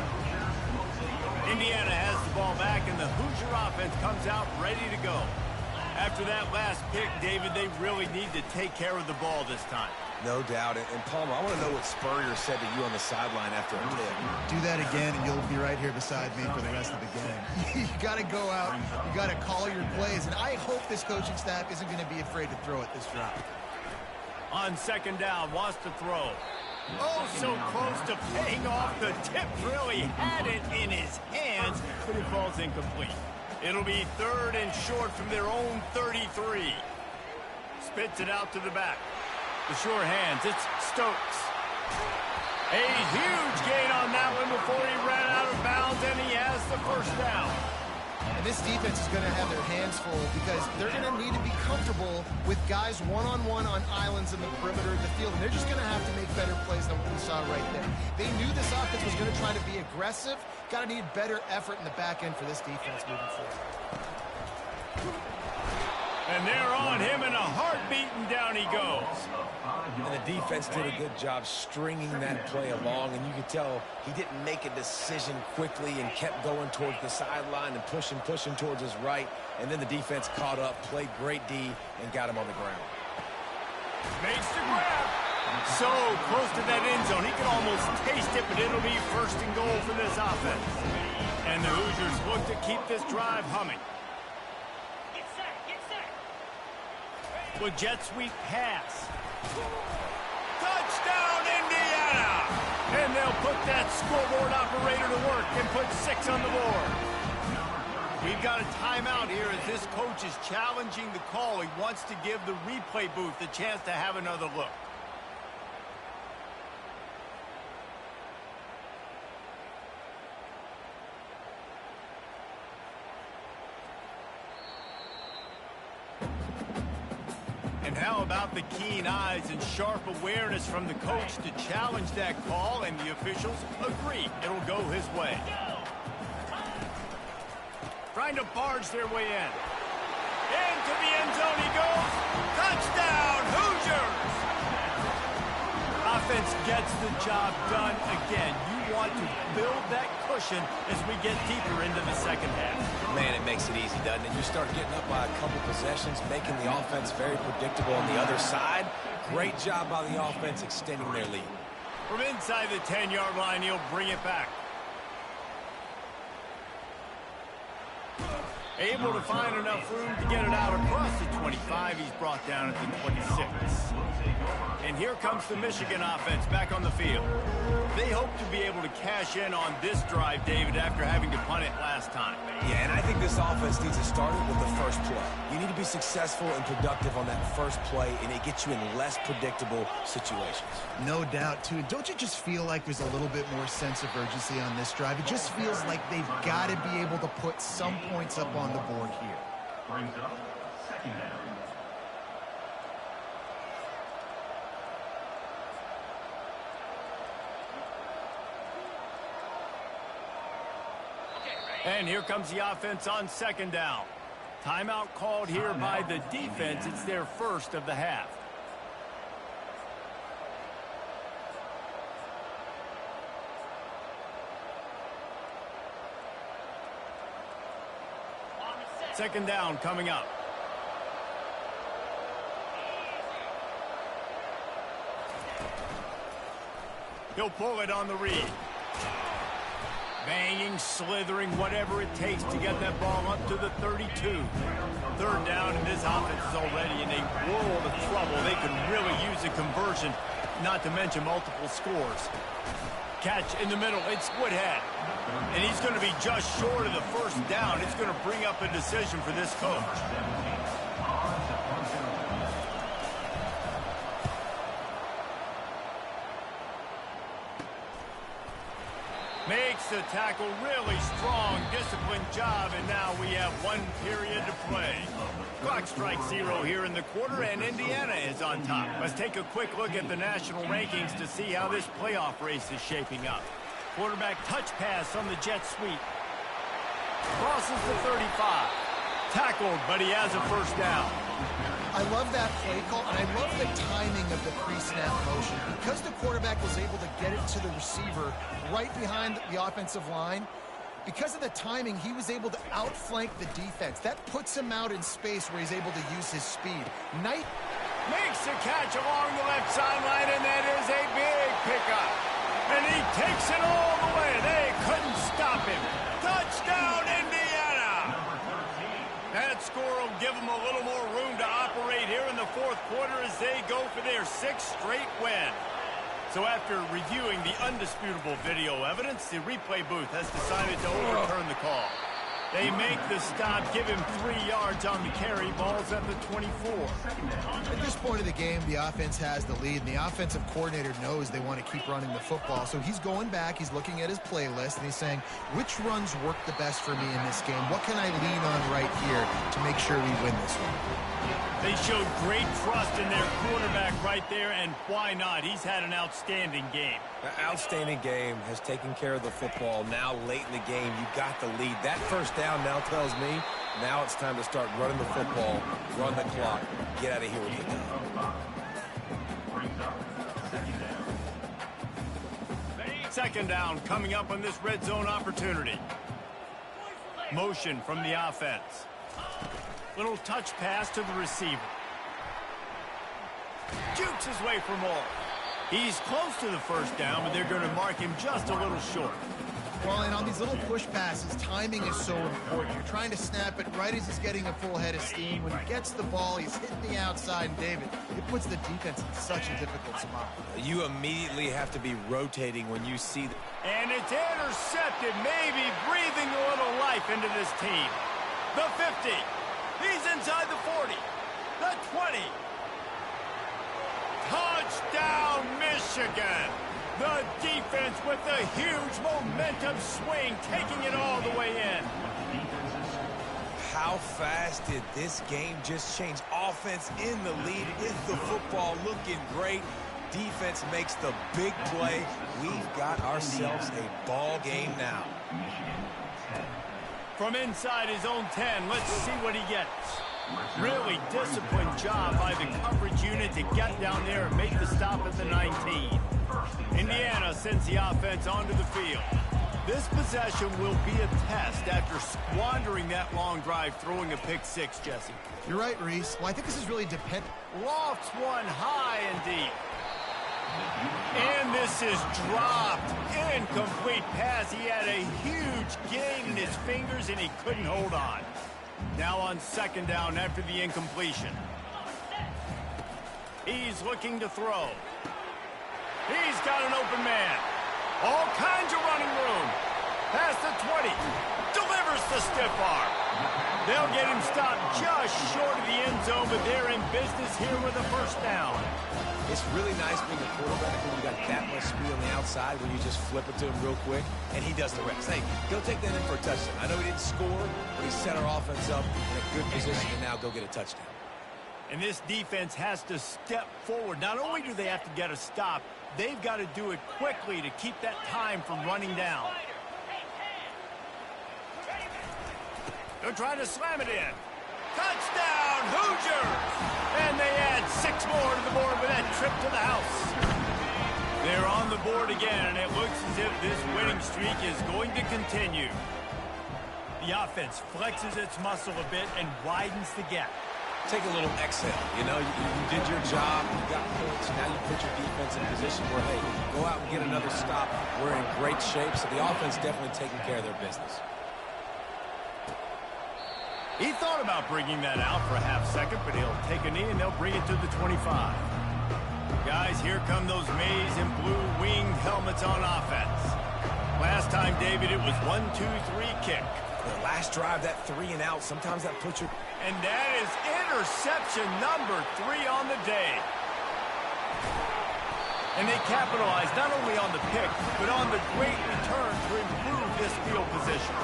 Indiana has the ball back, and the Hoosier offense comes out ready to go. After that last pick, David, they really need to take care of the ball this time. No doubt. And Palmer, I want to know what Spurrier said to you on the sideline after a pick. Do that again, and you'll be right here beside me for the rest of the game. You got to go out. You got to call your plays, and I hope this coaching staff isn't going to be afraid to throw it this drive. On second down, wants to throw. Oh, so close to paying off. The tip really had it in his hands, but it falls incomplete. It'll be third and short from their own 33. Spits it out to the back. The sure hands, it's Stokes. A huge gain on that one before he ran out of bounds, and he has the first down. And this defense is going to have their hands full because they're going to need to be comfortable with guys one-on-one on islands in the perimeter of the field, and they're just going to have to make better plays than what we saw right there. They knew this offense was going to try to be aggressive. Got to need better effort in the back end for this defense moving forward. And they're on him in a heartbeat, and down he goes. And the defense did a good job stringing that play along, and you could tell he didn't make a decision quickly and kept going towards the sideline and pushing towards his right. And then the defense caught up, played great D, and got him on the ground. Makes the grab. So close to that end zone. He can almost taste it, but it'll be first and goal for this offense. And the Hoosiers look to keep this drive humming. With jet sweep pass. Touchdown, Indiana! And they'll put that scoreboard operator to work and put 6 on the board. We've got a timeout here as this coach is challenging the call. He wants to give the replay booth a chance to have another look. And how about the keen eyes and sharp awareness from the coach to challenge that call, and the officials agree it'll go his way. Trying to barge their way in. Into the end zone he goes. Touchdown, Hoosiers! Offense gets the job done again. You want to build that cushion as we get deeper into the second half. Man, it makes it easy, doesn't it? You start getting up by a couple possessions, making the offense very predictable on the other side. Great job by the offense extending their lead. From inside the 10-yard line, he'll bring it back. Able to find enough room to get it out across the 25. He's brought down at the 26. And here comes the Michigan offense back on the field. They hope to be able to cash in on this drive, David, after having to punt it last time. Yeah, and I think this offense needs to start it with the first play. You need to be successful and productive on that first play, and it gets you in less predictable situations. No doubt, too. Don't you just feel like there's a little bit more sense of urgency on this drive? It just feels like they've got to be able to put some points up on the board here. Brings up second down. And here comes the offense on second down. Timeout called here by the defense. It's their first of the half. Second down coming up. He'll pull it on the read. Banging, slithering, whatever it takes to get that ball up to the 32. Third down, and this offense is already in a world of trouble. They could really use a conversion, not to mention multiple scores. Catch in the middle, it's Woodhead. And he's going to be just short of the first down. It's going to bring up a decision for this coach. Makes the tackle, really strong, disciplined job, and now we have 1 period to play. Clock strikes 0 here in the quarter, and Indiana is on top. Let's take a quick look at the national rankings to see how this playoff race is shaping up. Quarterback touch pass on the jet sweep. Crosses the 35. Tackled, but he has a first down. I love that play call, and I love the timing of the pre-snap motion. Because the quarterback was able to get it to the receiver right behind the offensive line, because of the timing, he was able to outflank the defense. That puts him out in space where he's able to use his speed. Knight makes the catch along the left sideline, and that is a big pickup. And he takes it all the way. They couldn't stop him. Touchdown, Indiana! That score will give them a little more room to operate here in the fourth quarter as they go for their 6th straight win. So after reviewing the undisputable video evidence, the replay booth has decided to overturn the call. They make the stop, give him 3 yards on the carry. Ball's at the 24. At this point of the game, the offense has the lead, and the offensive coordinator knows they want to keep running the football. So he's going back, he's looking at his playlist, and he's saying, which runs work the best for me in this game? What can I lean on right here to make sure we win this one? They showed great trust in their quarterback right there, and why not? He's had an outstanding game. An outstanding game, has taken care of the football. Now late in the game, you got the lead. That first down now tells me now it's time to start running the football, run the clock, get out of here with it. Second down coming up on this red zone opportunity. Motion from the offense. Little touch pass to the receiver. Jukes his way for more. He's close to the first down, but they're going to mark him just a little short. Well, and on these little push passes, timing is so important. You're trying to snap it right as he's getting a full head of steam. When he gets the ball, he's hitting the outside, and David, it puts the defense in such a difficult spot. You immediately have to be rotating when you see the... And it's intercepted, maybe breathing a little life into this team. The 50. He's inside the 40. The 20. Touchdown, Michigan. The defense with a huge momentum swing, taking it all the way in. How fast did this game just change? Offense in the lead with the football looking great. Defense makes the big play. We've got ourselves a ball game now. From inside his own 10, let's see what he gets. Really disciplined job by the coverage unit to get down there and make the stop at the 19. Indiana sends the offense onto the field. This possession will be a test after squandering that long drive, throwing a pick six, Jesse. You're right, Reese. Well, I think this is really dependent. Lofts one high and deep. And this is dropped. Incomplete pass. He had a huge gain in his fingers, and he couldn't hold on. Now on second down after the incompletion. He's looking to throw. He's got an open man. All kinds of running room. Past the 20. Delivers the stiff arm. They'll get him stopped just short of the end zone, but they're in business here with a first down. It's really nice being a quarterback when you got that much speed on the outside where you just flip it to him real quick, and he does the rest. Hey, go take that in for a touchdown. I know he didn't score, but he set our offense up in a good position to now go get a touchdown. And this defense has to step forward. Not only do they have to get a stop, they've got to do it quickly to keep that time from running down. They're trying to slam it in. Touchdown, Hoosiers! And they add 6 more to the board with that trip to the house. They're on the board again, and it looks as if this winning streak is going to continue. The offense flexes its muscle a bit and widens the gap. Take a little exhale. You know, you did your job, you got points, now you put your defense in a position where, hey, go out and get another stop. We're in great shape, so the offense definitely taking care of their business. He thought about bringing that out for a half second, but he'll take a knee and they'll bring it to the 25. Guys, here come those maize and blue winged helmets on offense. Last time, David, it was 1-2-3 kick. The last drive, that 3 and out, sometimes that puts you... And that is interception number 3 on the day. And they capitalized not only on the pick, but on the great return to improve this field position.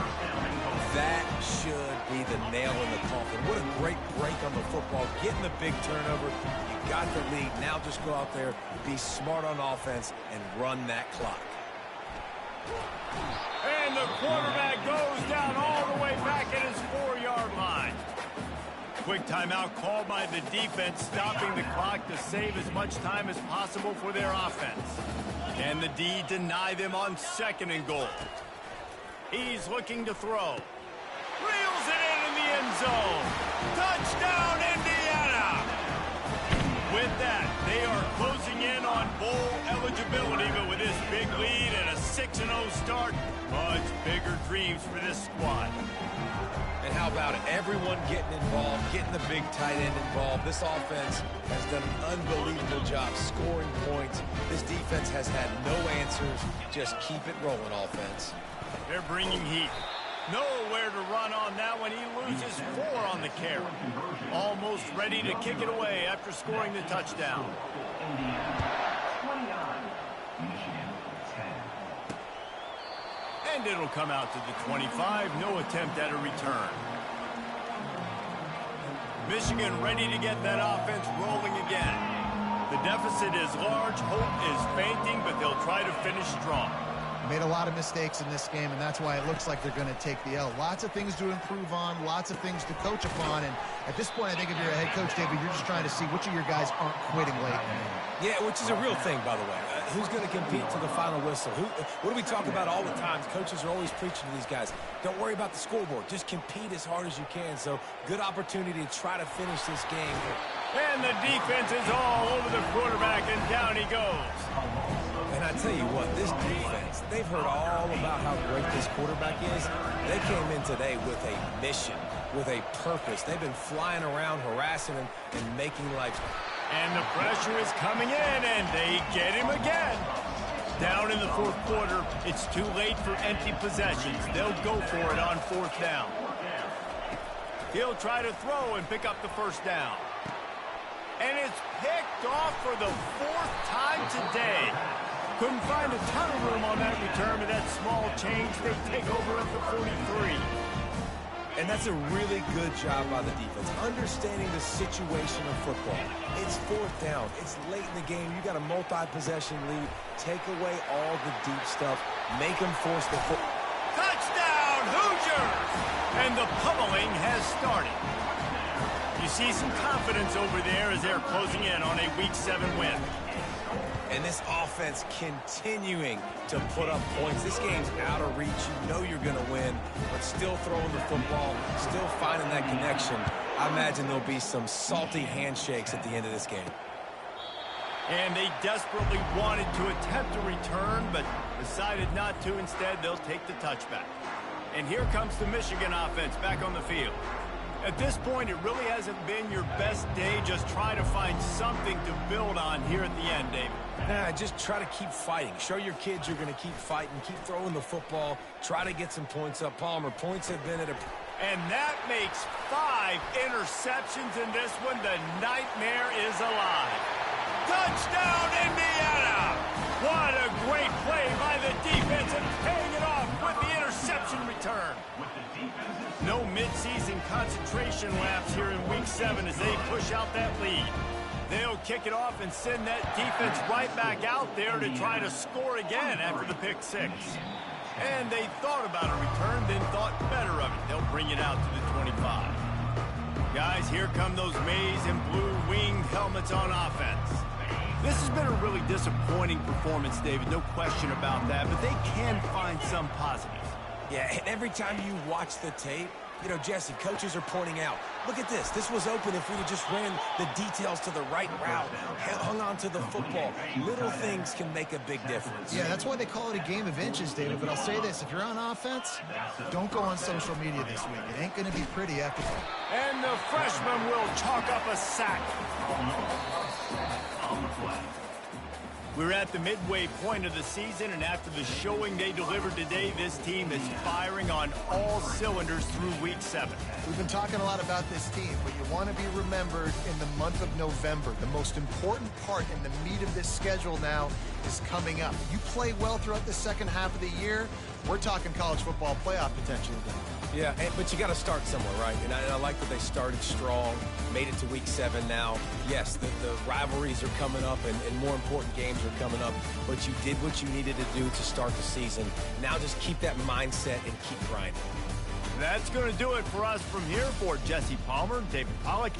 That should be the nail in the coffin. What a great break on the football. Getting the big turnover. You got the lead. Now just go out there, be smart on offense, and run that clock. And the quarterback goes down all the way back at his 4-yard line. Quick timeout called by the defense, stopping the clock to save as much time as possible for their offense. Can the D deny them on 2nd and goal? He's looking to throw. Reels it in the end zone. Touchdown, Indiana! With that, they are closing in on bowl eligibility, but with this big lead and a 6-0 start, much bigger dreams for this squad. And how about it? Everyone getting involved, getting the big tight end involved. This offense has done an unbelievable job scoring points. This defense has had no answers. Just keep it rolling, offense. They're bringing heat. Nowhere to run on that one. He loses 4 on the carry. Almost ready to kick it away after scoring the touchdown. And it'll come out to the 25. No attempt at a return. Michigan ready to get that offense rolling again. The deficit is large. Hope is fainting, but they'll try to finish strong. Made a lot of mistakes in this game, and that's why it looks like they're going to take the L. Lots of things to improve on, lots of things to coach upon, and at this point, I think if you're a head coach, David, you're just trying to see which of your guys aren't quitting late in the game. Yeah, which is a real thing, by the way. Who's going to compete to the final whistle? What do we talk about all the time? Coaches are always preaching to these guys. Don't worry about the scoreboard. Just compete as hard as you can. So, good opportunity to try to finish this game. And the defense is all over the quarterback, and down he goes. And I tell you what, this defense, they've heard all about how great this quarterback is. They came in today with a mission, with a purpose. They've been flying around, harassing him, and making life. And the pressure is coming in, and they get him again. Down in the 4th quarter, it's too late for empty possessions. They'll go for it on 4th down. He'll try to throw and pick up the first down. And it's picked off for the 4th time today. Couldn't find a ton of room on that return with that small change. They take over at the 43. And that's a really good job by the defense, understanding the situation of football. It's 4th down. It's late in the game. You got a multi-possession lead. Take away all the deep stuff. Make them force the foot. Touchdown, Hoosiers! And the pummeling has started. You see some confidence over there as they're closing in on a Week 7 win. And this offense continuing to put up points. This game's out of reach. You know you're going to win, but still throwing the football, still finding that connection. I imagine there'll be some salty handshakes at the end of this game. And they desperately wanted to attempt a return, but decided not to. Instead, they'll take the touchback. And here comes the Michigan offense back on the field. At this point, it really hasn't been your best day. Just try to find something to build on here at the end, David. Just try to keep fighting. Show your kids you're going to keep fighting. Keep throwing the football. Try to get some points up. Palmer, points have been at a... And that makes 5 interceptions in this one. The nightmare is alive. Touchdown, Indiana! What a great play by the defense and paying it off with the interception return. No midseason concentration laps here in Week 7 as they push out that lead. They'll kick it off and send that defense right back out there to try to score again after the pick 6. And they thought about a return, then thought better of it. They'll bring it out to the 25. Guys, here come those maize and blue winged helmets on offense. This has been a really disappointing performance, David, no question about that, but they can find some positives. Yeah, and every time you watch the tape, you know, Jesse, coaches are pointing out, look at this. This was open if we'd have just ran the details to the right route, hung on to the football. Little things can make a big difference. Yeah, that's why they call it a game of inches, David. But I'll say this, if you're on offense, don't go on social media this week. It ain't going to be pretty after that. And the freshman will chalk up a sack. On the play. We're at the midway point of the season, and after the showing they delivered today, this team is firing on all cylinders through Week 7. We've been talking a lot about this team, but you want to be remembered in the month of November. The most important part in the meat of this schedule now is coming up. You play well throughout the second half of the year, we're talking college football playoff potential again. Yeah, but you got to start somewhere, right? And I like that they started strong, made it to Week 7 now. Yes, the rivalries are coming up, and more important games are coming up, but you did what you needed to do to start the season. Now just keep that mindset and keep grinding. That's going to do it for us from here. For Jesse Palmer, David Pollack.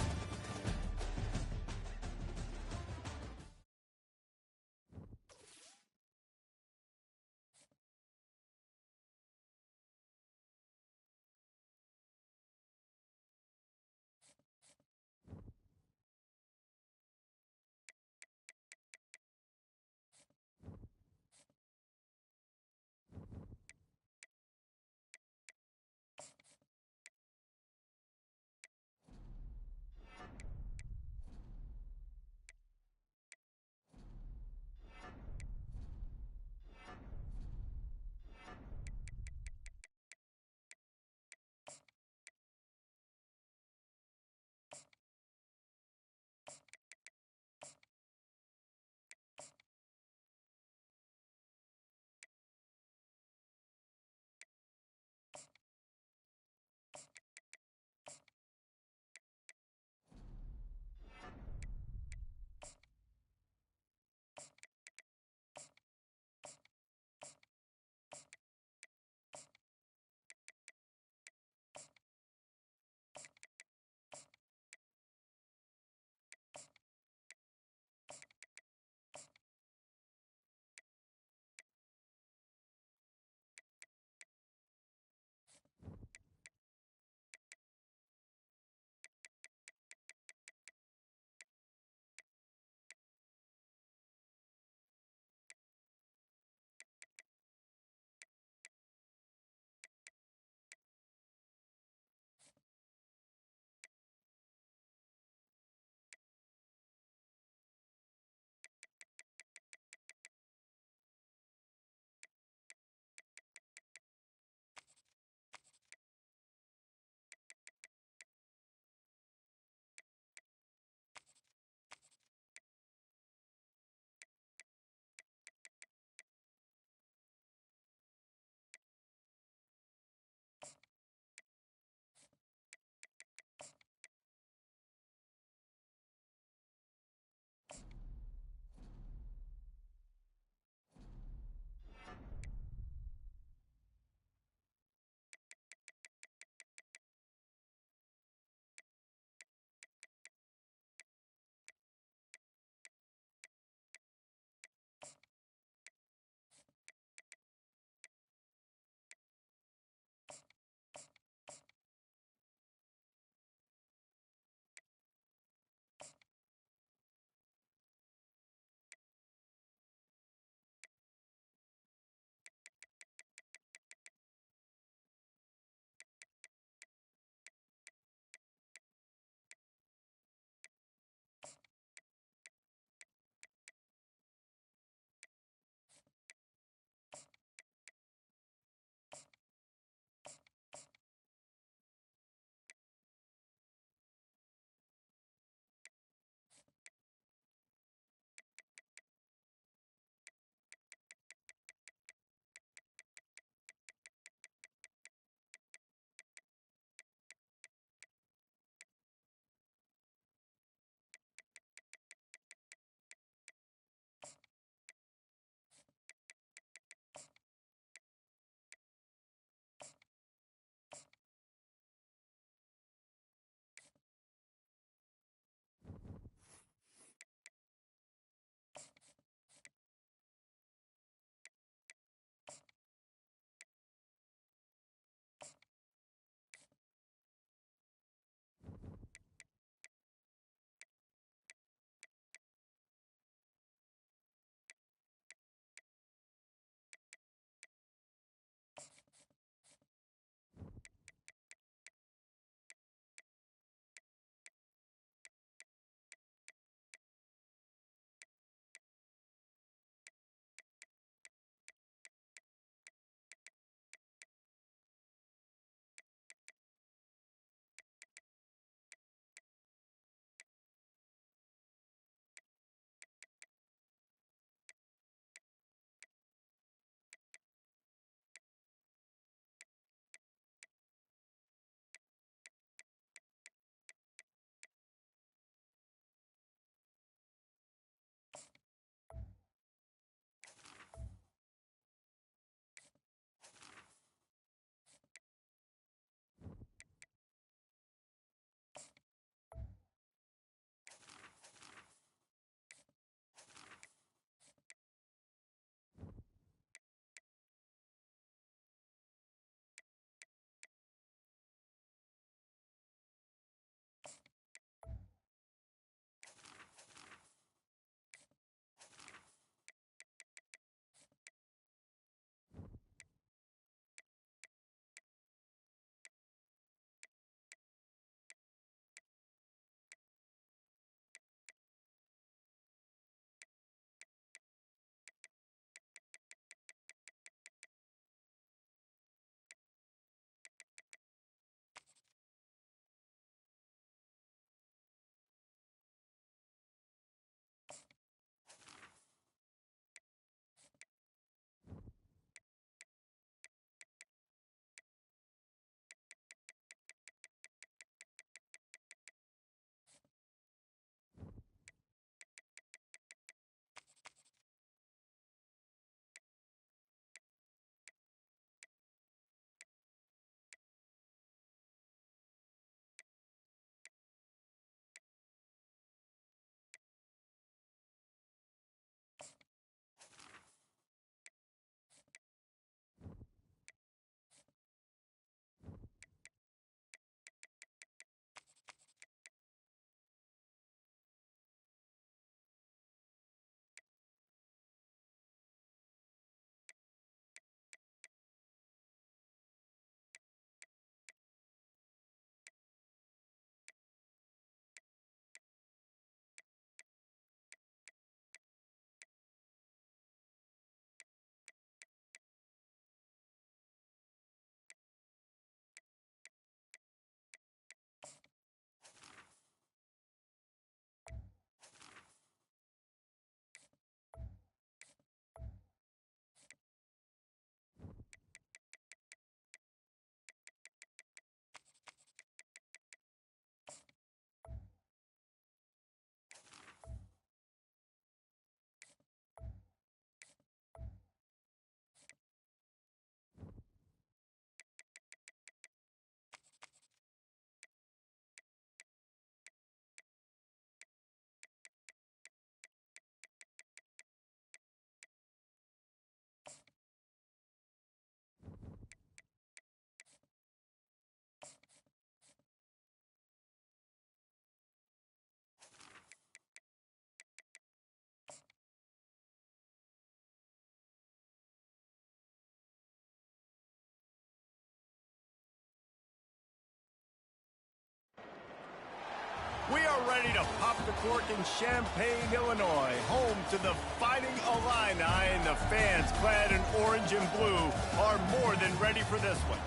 are ready to pop the cork in Champaign, Illinois, home to the Fighting Illini, and the fans clad in orange and blue are more than ready for this one.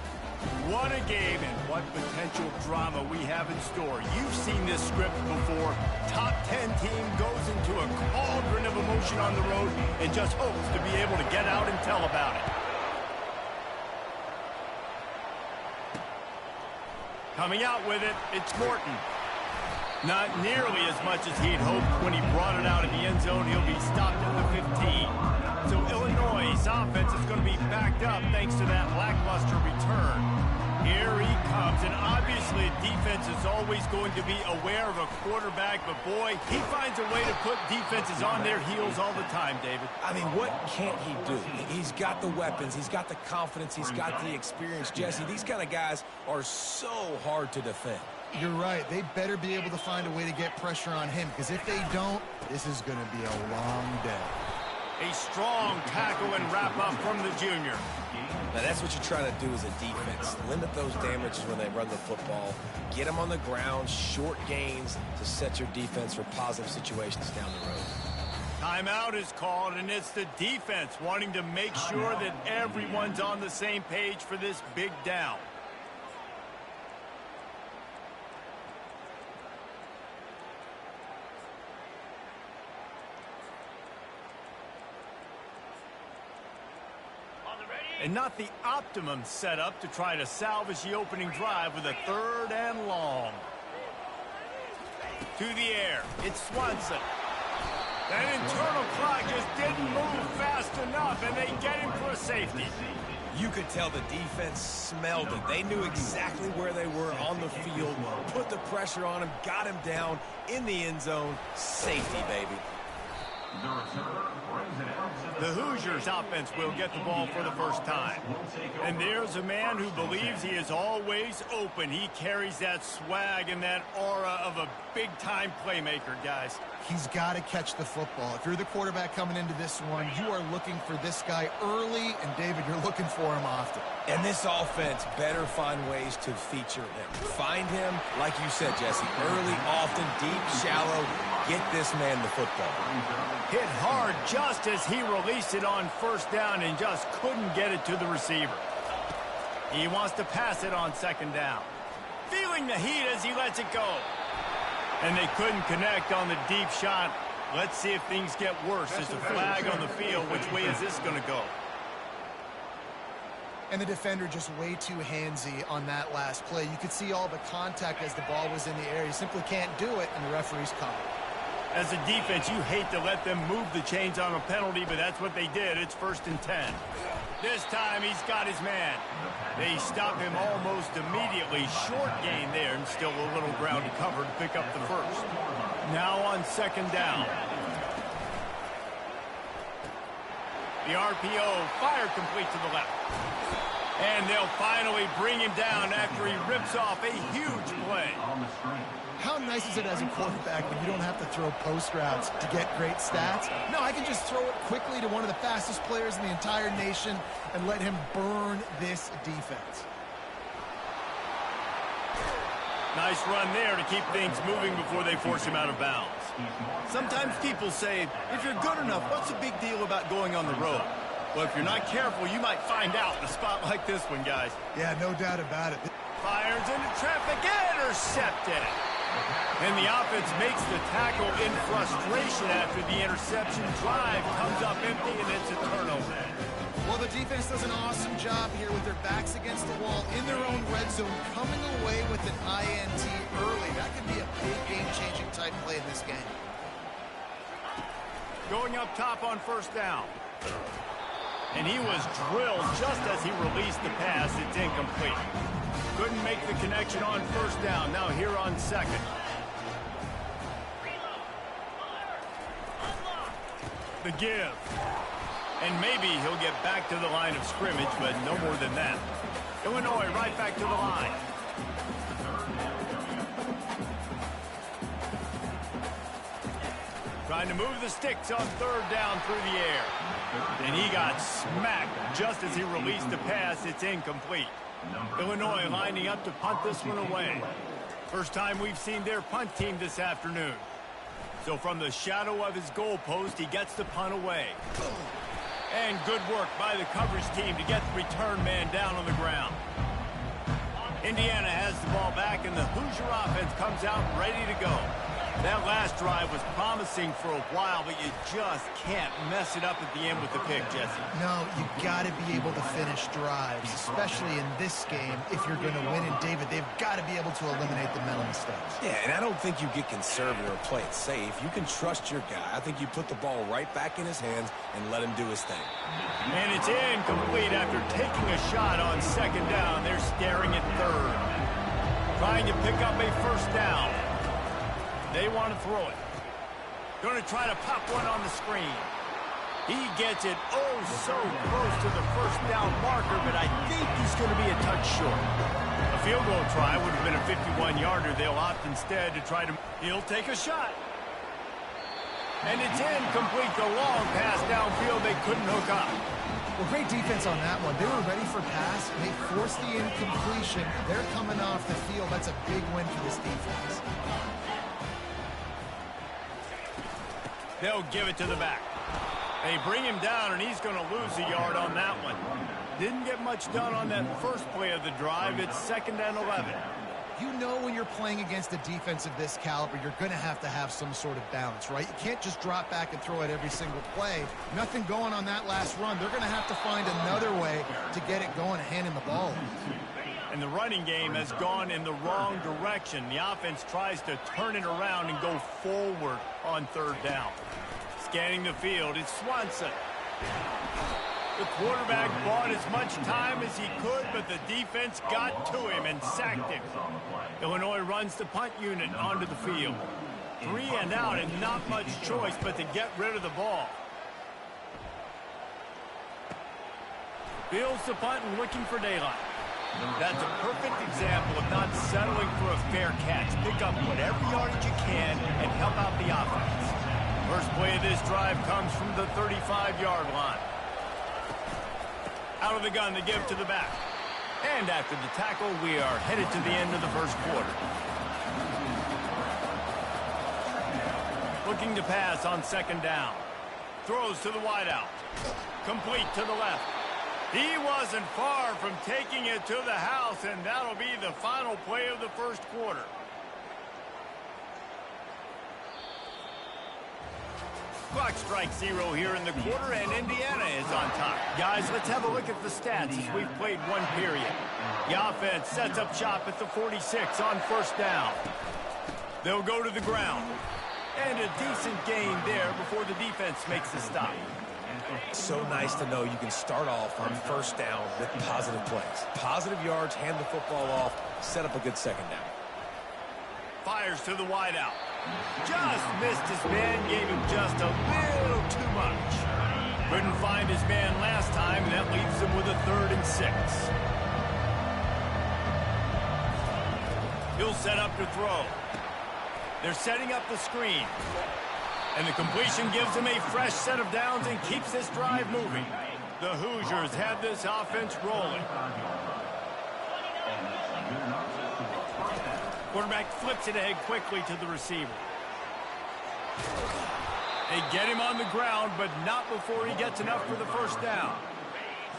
What a game and what potential drama we have in store. You've seen this script before. Top 10 team goes into a cauldron of emotion on the road and just hopes to be able to get out and tell about it. Coming out with it, it's Morton. Not nearly as much as he'd hoped when he brought it out in the end zone. He'll be stopped at the 15. So Illinois' offense is going to be backed up thanks to that lackluster return. Here he comes, and obviously defense is always going to be aware of a quarterback, but boy, he finds a way to put defenses on their heels all the time, David. I mean, what can't he do? He's got the weapons, he's got the confidence, he's got the experience. Jesse, these kind of guys are so hard to defend. You're right. They better be able to find a way to get pressure on him, because if they don't, this is going to be a long day. A strong tackle and wrap-up from the junior. Now, that's what you're trying to do as a defense. Limit those damages when they run the football. Get them on the ground, short gains to set your defense for positive situations down the road. Timeout is called, and it's the defense wanting to make sure that everyone's on the same page for this big down. And not the optimum setup to try to salvage the opening drive with a 3rd and long. To the air, it's Swanson. That internal clock just didn't move fast enough, and they get him for a safety. You could tell the defense smelled it. They knew exactly where they were on the field, put the pressure on him, got him down in the end zone. Safety, baby. The Hoosiers offense will get the ball for the first time. And there's a man who believes he is always open. He carries that swag and that aura of a big-time playmaker, guys. He's got to catch the football. If you're the quarterback coming into this one, you are looking for this guy early, and David, you're looking for him often. And this offense better find ways to feature him. Find him, like you said, Jesse, early, often, deep, shallow. Get this man the football. Hit hard just as he released it on 1st down and just couldn't get it to the receiver. He wants to pass it on 2nd down. Feeling the heat as he lets it go. And they couldn't connect on the deep shot. Let's see if things get worse. There's a flag on the field. Which way is this going to go? And the defender just way too handsy on that last play. You could see all the contact as the ball was in the air. He simply can't do it, and the referee's caught it. As a defense, you hate to let them move the chains on a penalty, but that's what they did. It's 1st and 10. This time, he's got his man. They stop him almost immediately. Short gain there, and still a little ground to cover to pick up the first. Now on 2nd down. The RPO, fire complete to the left. And they'll finally bring him down after he rips off a huge play. How nice is it as a quarterback when you don't have to throw post routes to get great stats? No, I can just throw it quickly to one of the fastest players in the entire nation and let him burn this defense. Nice run there to keep things moving before they force him out of bounds. Sometimes people say, if you're good enough, what's the big deal about going on the road? Well, if you're not careful, you might find out in a spot like this one, guys. Yeah, no doubt about it. Fires into traffic, intercepted. And the offense makes the tackle in frustration after the interception. Drive comes up empty, and it's a turnover. Well, the defense does an awesome job here with their backs against the wall in their own red zone, coming away with an INT early. That could be a big game-changing type play in this game. Going up top on 1st down. And he was drilled just as he released the pass. It's incomplete. Couldn't make the connection on 1st down. Now here on 2nd. The give. And maybe he'll get back to the line of scrimmage, but no more than that. Illinois right back to the line. Trying to move the sticks on 3rd down through the air. And he got smacked just as he released the pass. It's incomplete. Illinois lining up to punt this one away. First time we've seen their punt team this afternoon. So from the shadow of his goalpost, he gets the punt away. And good work by the coverage team to get the return man down on the ground. Indiana has the ball back, and the Hoosier offense comes out ready to go. That last drive was promising for a while, but you just can't mess it up at the end with the pick, Jesse. No, you got to be able to finish drives, especially in this game. If you're going to win, and David, they've got to be able to eliminate the mental mistakes. Yeah, and I don't think you get conservative or play it safe. You can trust your guy. I think you put the ball right back in his hands and let him do his thing. And it's incomplete after taking a shot on second down. They're staring at third. Trying to pick up a first down. They want to throw it. Going to try to pop one on the screen. He gets it oh so close to the first down marker, but I think he's going to be a touch short. A field goal try would have been a 51-yarder. They'll opt instead to try to... He'll take a shot. And it's incomplete. The long pass downfield they couldn't hook up. Well, great defense on that one. They were ready for pass. They forced the incompletion. They're coming off the field. That's a big win for this defense. They'll give it to the back. They bring him down, and he's going to lose a yard on that one. Didn't get much done on that first play of the drive. It's 2nd and 11. You know when you're playing against a defense of this caliber, you're going to have some sort of balance, right? You can't just drop back and throw it every single play. Nothing going on that last run. They're going to have to find another way to get it going and handing the ball. And the running game has gone in the wrong direction. The offense tries to turn it around and go forward on 3rd down. Scanning the field, it's Swanson. The quarterback bought as much time as he could, but the defense got to him and sacked him. Illinois runs the punt unit onto the field. 3 and out and not much choice but to get rid of the ball. Fields the punt and looking for daylight. That's a perfect example of not settling for a fair catch. Pick up whatever yardage you can and help out the offense. First play of this drive comes from the 35-yard line. Out of the gun to give to the back. And after the tackle, we are headed to the end of the first quarter. Looking to pass on 2nd down. Throws to the wideout. Complete to the left. He wasn't far from taking it to the house, and that'll be the final play of the first quarter. Clock strikes 0 here in the quarter, and Indiana is on top. Guys, let's have a look at the stats as we've played one period. The offense sets up shop at the 46 on 1st down. They'll go to the ground. And a decent gain there before the defense makes the stop. So nice to know you can start off on 1st down with positive plays. Positive yards, hand the football off, set up a good 2nd down. Fires to the wideout. Just missed his man, gave him just a little too much. Couldn't find his man last time, and that leaves him with a 3rd and 6. He'll set up to throw. They're setting up the screen. And the completion gives him a fresh set of downs and keeps this drive moving. The Hoosiers have this offense rolling. Quarterback flips it ahead quickly to the receiver. They get him on the ground, but not before he gets enough for the 1st down.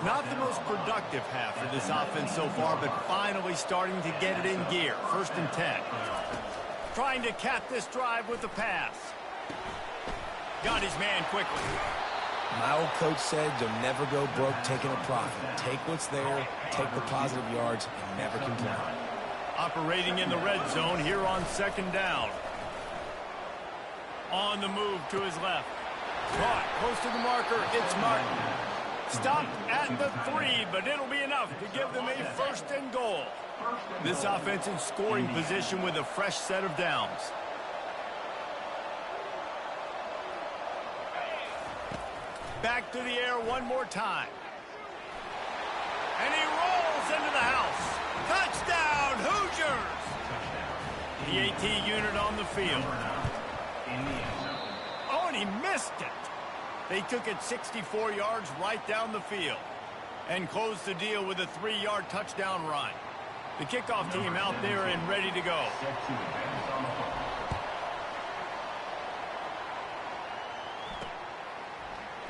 Not the most productive half for this offense so far, but finally starting to get it in gear. 1st and 10. Trying to cap this drive with the pass. Got his man quickly. My old coach said you'll never go broke taking a profit. Take what's there, take the positive yards, and never complain. Operating in the red zone here on 2nd down. On the move to his left. Caught close to the marker. It's Martin. Stopped at the 3, but it'll be enough to give them a 1st and goal. This offense in scoring position with a fresh set of downs. Back to the air one more time. And he rolls into the house. Touchdown, Hoosiers! The AT unit on the field. Oh, and he missed it. They took it 64 yards right down the field and closed the deal with a 3-yard touchdown run. The kickoff team out there and ready to go. Set to advance on the far.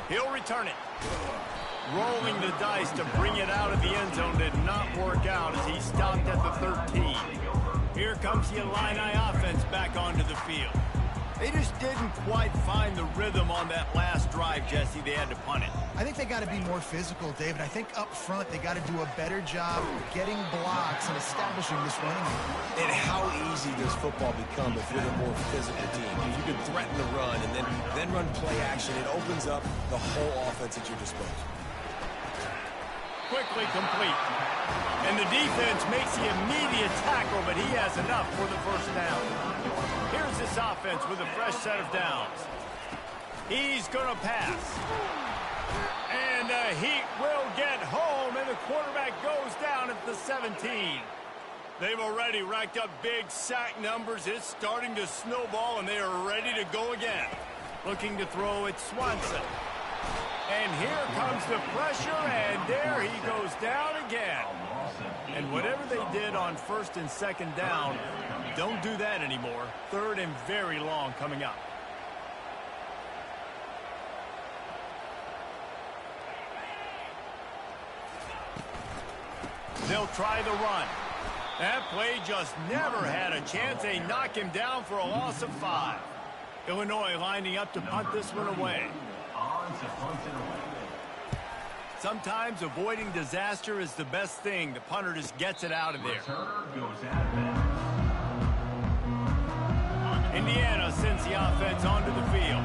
He'll return it. Rolling the dice to bring it out of the end zone did not work out as he stopped at the 13. Here comes the Illini offense back onto the field. They just didn't quite find the rhythm on that last drive, Jesse. They had to punt it. I think they got to be more physical, David. I think up front they got to do a better job getting blocks and establishing this running game. And how easy does football become if you're the more physical team? If you can threaten the run and then run play action, it opens up the whole offense at your disposal. Quickly complete. And the defense makes the immediate tackle, but he has enough for the first down. Here's this offense with a fresh set of downs. He's going to pass. And the Heat will get home, and the quarterback goes down at the 17. They've already racked up big sack numbers. It's starting to snowball, and they are ready to go again. Looking to throw it, Swanson. And here comes the pressure, and there he goes down again. And whatever they did on first and second down, don't do that anymore. Third and very long coming up. They'll try the run. That play just never had a chance. They knock him down for a loss of 5. Illinois lining up to punt this one away. Sometimes avoiding disaster is the best thing. The punter just gets it out of there. Indiana sends the offense onto the field.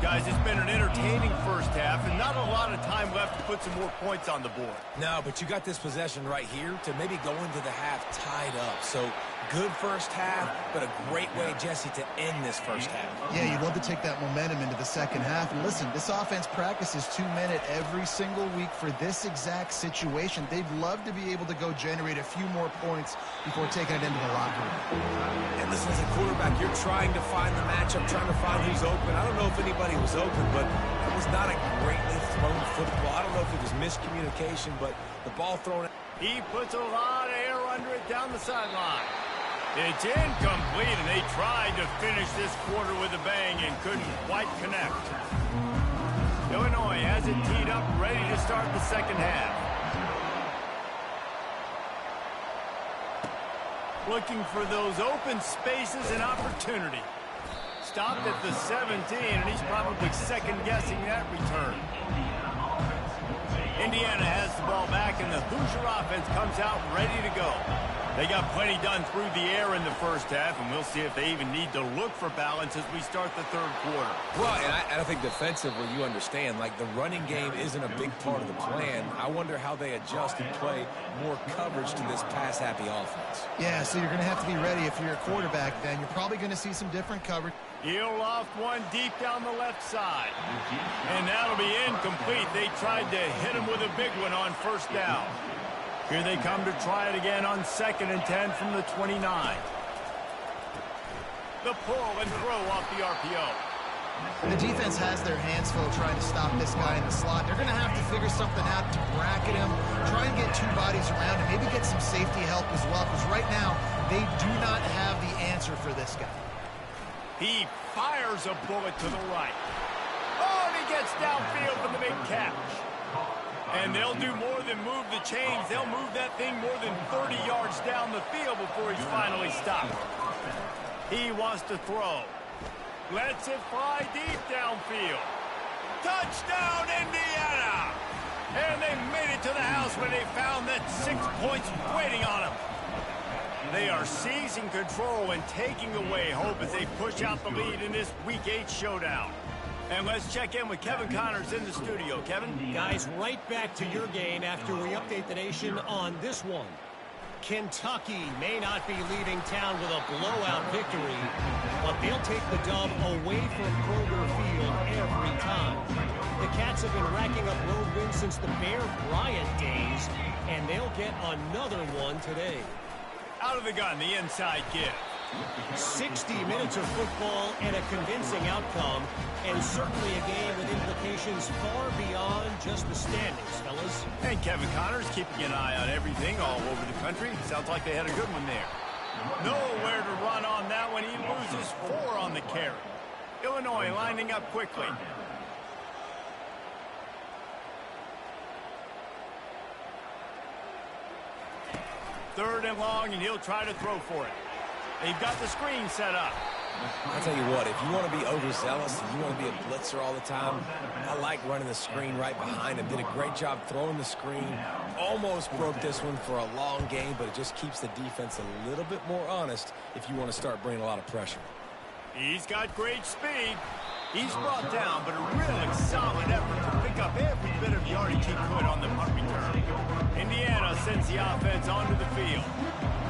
Guys, it's been an entertaining first half and not a lot of time left to put some more points on the board. No, but you got this possession right here to maybe go into the half tied up. So good first half, but a great way, Jesse, to end this first half. Yeah, you'd love to take that momentum into the second half. And listen, this offense practices 2-minute every single week for this exact situation. They'd love to be able to go generate a few more points before taking it into the locker room. And listen, as a quarterback, you're trying to find the matchup, trying to find who's open. I don't know if anybody was open, but it was not a greatly thrown football. I don't know if it was miscommunication, but the ball thrown. He puts a lot of air under it down the sideline. It's incomplete, and they tried to finish this quarter with a bang and couldn't quite connect. Illinois has it teed up, ready to start the second half. Looking for those open spaces and opportunity. Stopped at the 17, and he's probably second-guessing that return. Indiana has the ball back, and the Hoosier offense comes out ready to go. They got plenty done through the air in the first half, and we'll see if they even need to look for balance as we start the third quarter. Well, and I think defensively, you understand, like the running game isn't a big part of the plan. I wonder how they adjust and play more coverage to this pass-happy offense. Yeah, so you're going to have to be ready if you're a quarterback then. You're probably going to see some different coverage. He'll loft one deep down the left side. And that'll be incomplete. They tried to hit him with a big one on first down. Here they come to try it again on 2nd and 10 from the 29. The pull and throw off the RPO. The defense has their hands full trying to stop this guy in the slot. They're going to have to figure something out to bracket him, try and get 2 bodies around him, maybe get some safety help as well, because right now they do not have the answer for this guy. He fires a bullet to the right. Oh, and he gets downfield for the big catch. And they'll do more than move the chains. They'll move that thing more than 30 yards down the field before he's finally stopped. He wants to throw. Lets it fly deep downfield. Touchdown, Indiana! And they made it to the house when they found that 6 points waiting on them. They are seizing control and taking away hope as they push out the lead in this Week 8 showdown. And let's check in with Kevin Connors in the studio. Kevin? Guys, right back to your game after we update the nation on this one. Kentucky may not be leaving town with a blowout victory, but they'll take the dub away from Kroger Field every time. The Cats have been racking up road wins since the Bear Bryant days, and they'll get another one today. Out of the gun, the inside give. 60 minutes of football and a convincing outcome, and certainly a game with implications far beyond just the standings, fellas. And Kevin Connors keeping an eye on everything all over the country. Sounds like they had a good one there. Nowhere to run on that one. He loses 4 on the carry. Illinois lining up quickly. Third and long, and he'll try to throw for it. They've got the screen set up. I'll tell you what, if you want to be overzealous and you want to be a blitzer all the time, I like running the screen right behind him. Did a great job throwing the screen. Almost broke this one for a long game, but it just keeps the defense a little bit more honest if you want to start bringing a lot of pressure. He's got great speed. He's brought down, but a really solid effort to pick up every bit of yardage he could on the punt return. Indiana sends the offense onto the field.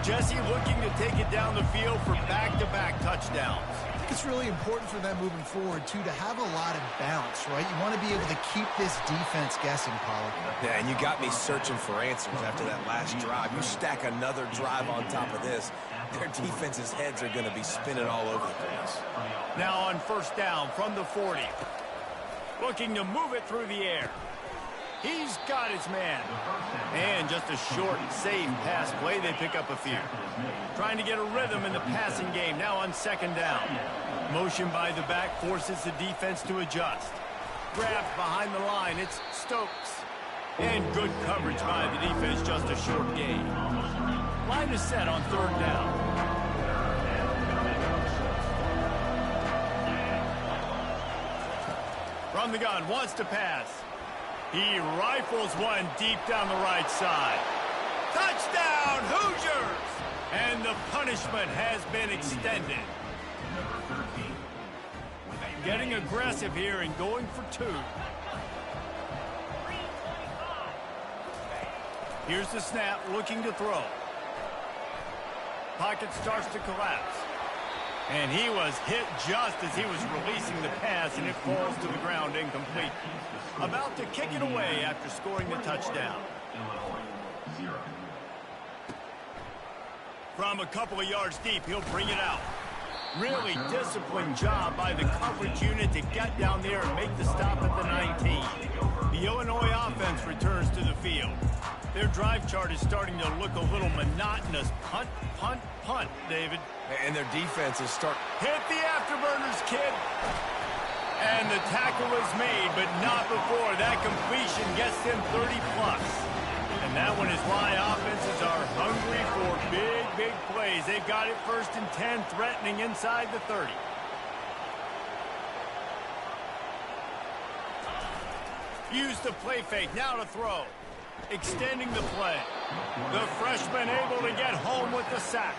Jesse looking to take it down the field for back-to-back touchdowns. I think it's really important for them moving forward, too, to have a lot of balance, right? You want to be able to keep this defense guessing, Pollard. Yeah, and you got me searching for answers after that last drive. You stack another drive on top of this, their defense's heads are going to be spinning all over the place. Now on first down from the 40. Looking to move it through the air. He's got his man. And just a short, safe pass play. They pick up a few. Trying to get a rhythm in the passing game. Now on second down. Motion by the back forces the defense to adjust. Grabbed behind the line. It's Stokes. And good coverage by the defense. Just a short gain. Line is set on third down. From the gun. Wants to pass. He rifles one deep down the right side. Touchdown, Hoosiers! And the punishment has been extended. Getting aggressive here and going for 2. Here's the snap, looking to throw. Pocket starts to collapse. And he was hit just as he was releasing the pass, and it falls to the ground incomplete. About to kick it away after scoring the touchdown. From a couple of yards deep, he'll bring it out. Really disciplined job by the coverage unit to get down there and make the stop at the 19. The Illinois offense returns to the field. Their drive chart is starting to look a little monotonous. Punt, punt, punt, David. And their defense is starting. Hit the afterburners, kid. And the tackle is made, but not before that completion gets them 30+. And that one is why offenses are hungry for big, big plays. They've got it first and 10, threatening inside the 30. Use the play fake, now to throw. Extending the play. The freshman able to get home with the sack.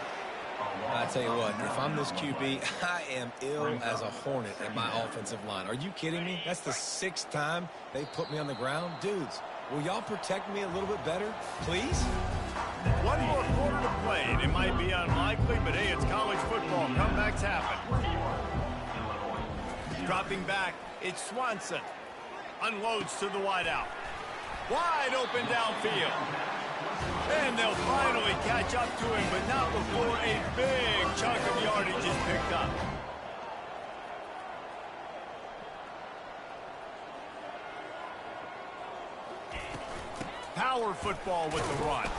I tell you what, if I'm this QB, I am ill as a hornet at my offensive line. Are you kidding me? That's the 6th time they put me on the ground. Dudes, will y'all protect me a little bit better, please? One more quarter to play, and it might be unlikely, but hey, it's college football. Comebacks happen. Dropping back, it's Swanson. Unloads to the wideout. Wide open downfield. And they'll finally catch up to him, but not before a big chunk of yardage is picked up. Power football with the run.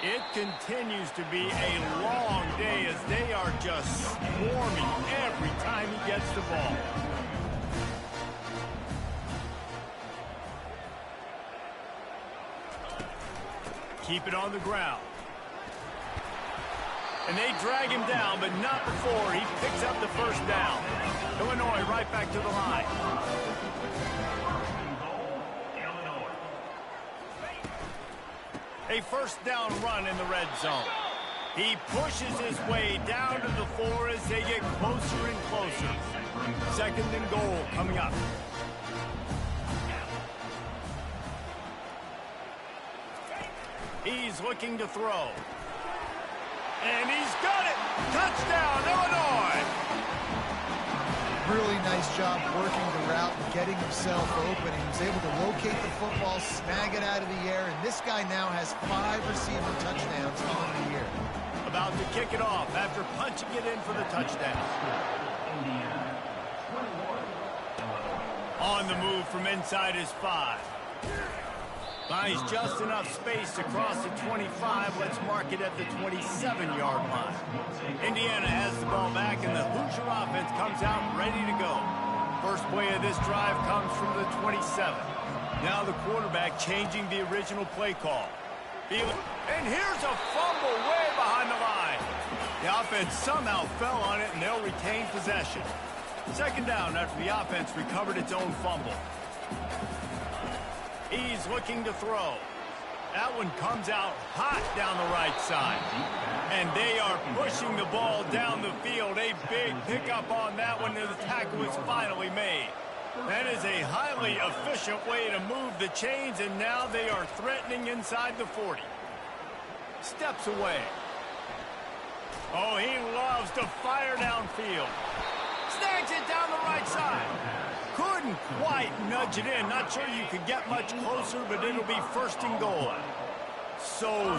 It continues to be a long day as they are just swarming every time he gets the ball. Keep it on the ground. And they drag him down, but not before he picks up the first down. Illinois right back to the line. A first down run in the red zone. He pushes his way down to the 4 as they get closer and closer. 2nd and goal coming up. He's looking to throw. And he's got it! Touchdown, Illinois! Really nice job working the route and getting himself open. He was able to locate the football, snag it out of the air, and this guy now has 5 receiver touchdowns on the year. about to kick it off after punching it in for the touchdown. On the move from inside his 5. Finds just enough space to cross the 25. Let's mark it at the 27-yard line. Indiana has the ball back, and the Hoosier offense comes out ready to go. First play of this drive comes from the 27. Now the quarterback changing the original play call. And here's a fumble way behind the line. The offense somehow fell on it, and they'll retain possession. Second down after the offense recovered its own fumble. He's looking to throw. That one comes out hot down the right side. And they are pushing the ball down the field. A big pickup on that one, and the tackle was finally made. That is a highly efficient way to move the chains, and now they are threatening inside the 40. Steps away. Oh, he loves to fire downfield. Snags it down the right side. Couldn't quite nudge it in. Not sure you could get much closer, but it'll be first and goal. So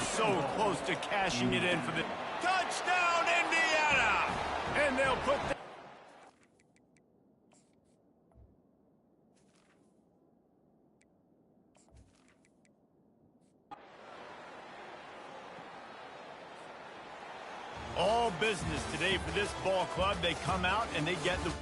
close to cashing it in for the touchdown, Indiana! And they'll put the all business today for this ball club. They come out and they get the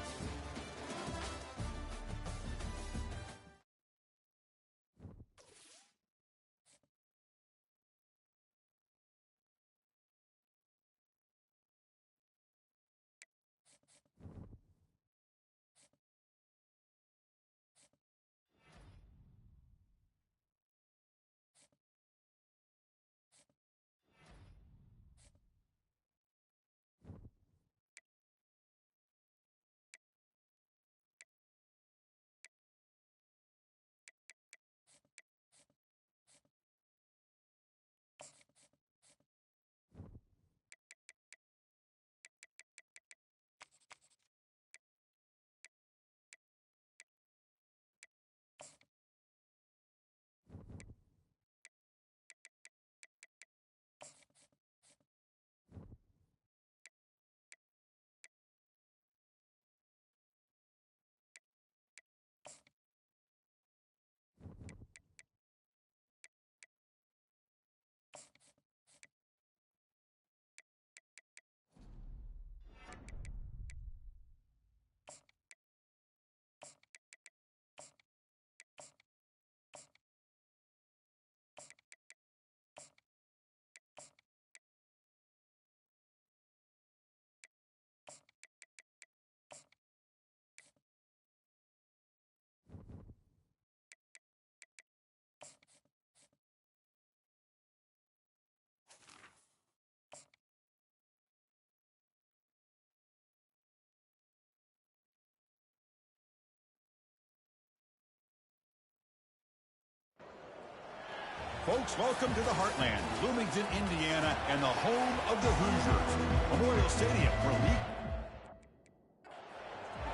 Folks, welcome to the Heartland, Bloomington, Indiana, and the home of the Hoosiers. Memorial Stadium for league.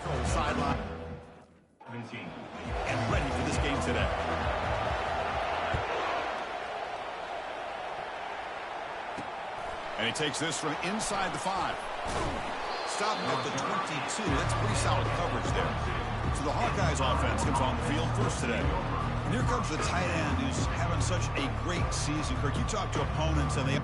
Control sideline. And ready for this game today. And he takes this from inside the 5. Stopping at the 22. That's pretty solid coverage there. So the Hawkeyes offense comes on the field first today. And here comes the tight end who's having such a great season. Kirk, you talk to opponents and they...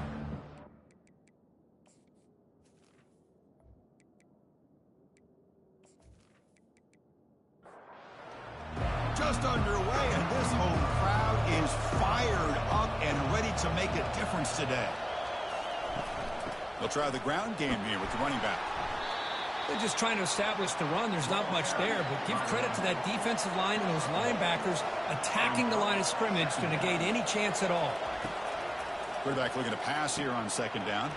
Just underway, and this home crowd is fired up and ready to make a difference today. They'll try the ground game here with the running back. They're just trying to establish the run. There's not much there, but give credit to that defensive line and those linebackers attacking the line of scrimmage to negate any chance at all. Quarterback looking to pass here on second down.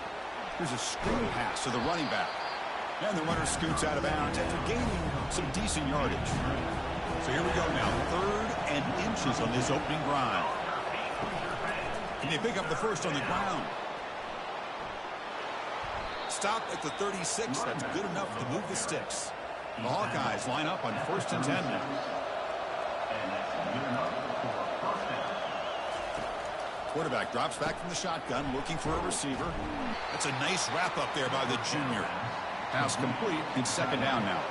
Here's a screen pass to the running back. And the runner scoots out of bounds after gaining some decent yardage. So here we go now. 3rd and inches on this opening drive. And they pick up the first on the ground. Stop at the 36. That's good enough to move the sticks. The Hawkeyes line up on 1st and 10 now. Quarterback drops back from the shotgun, looking for a receiver. That's a nice wrap up there by the junior. Pass complete. It's second down now.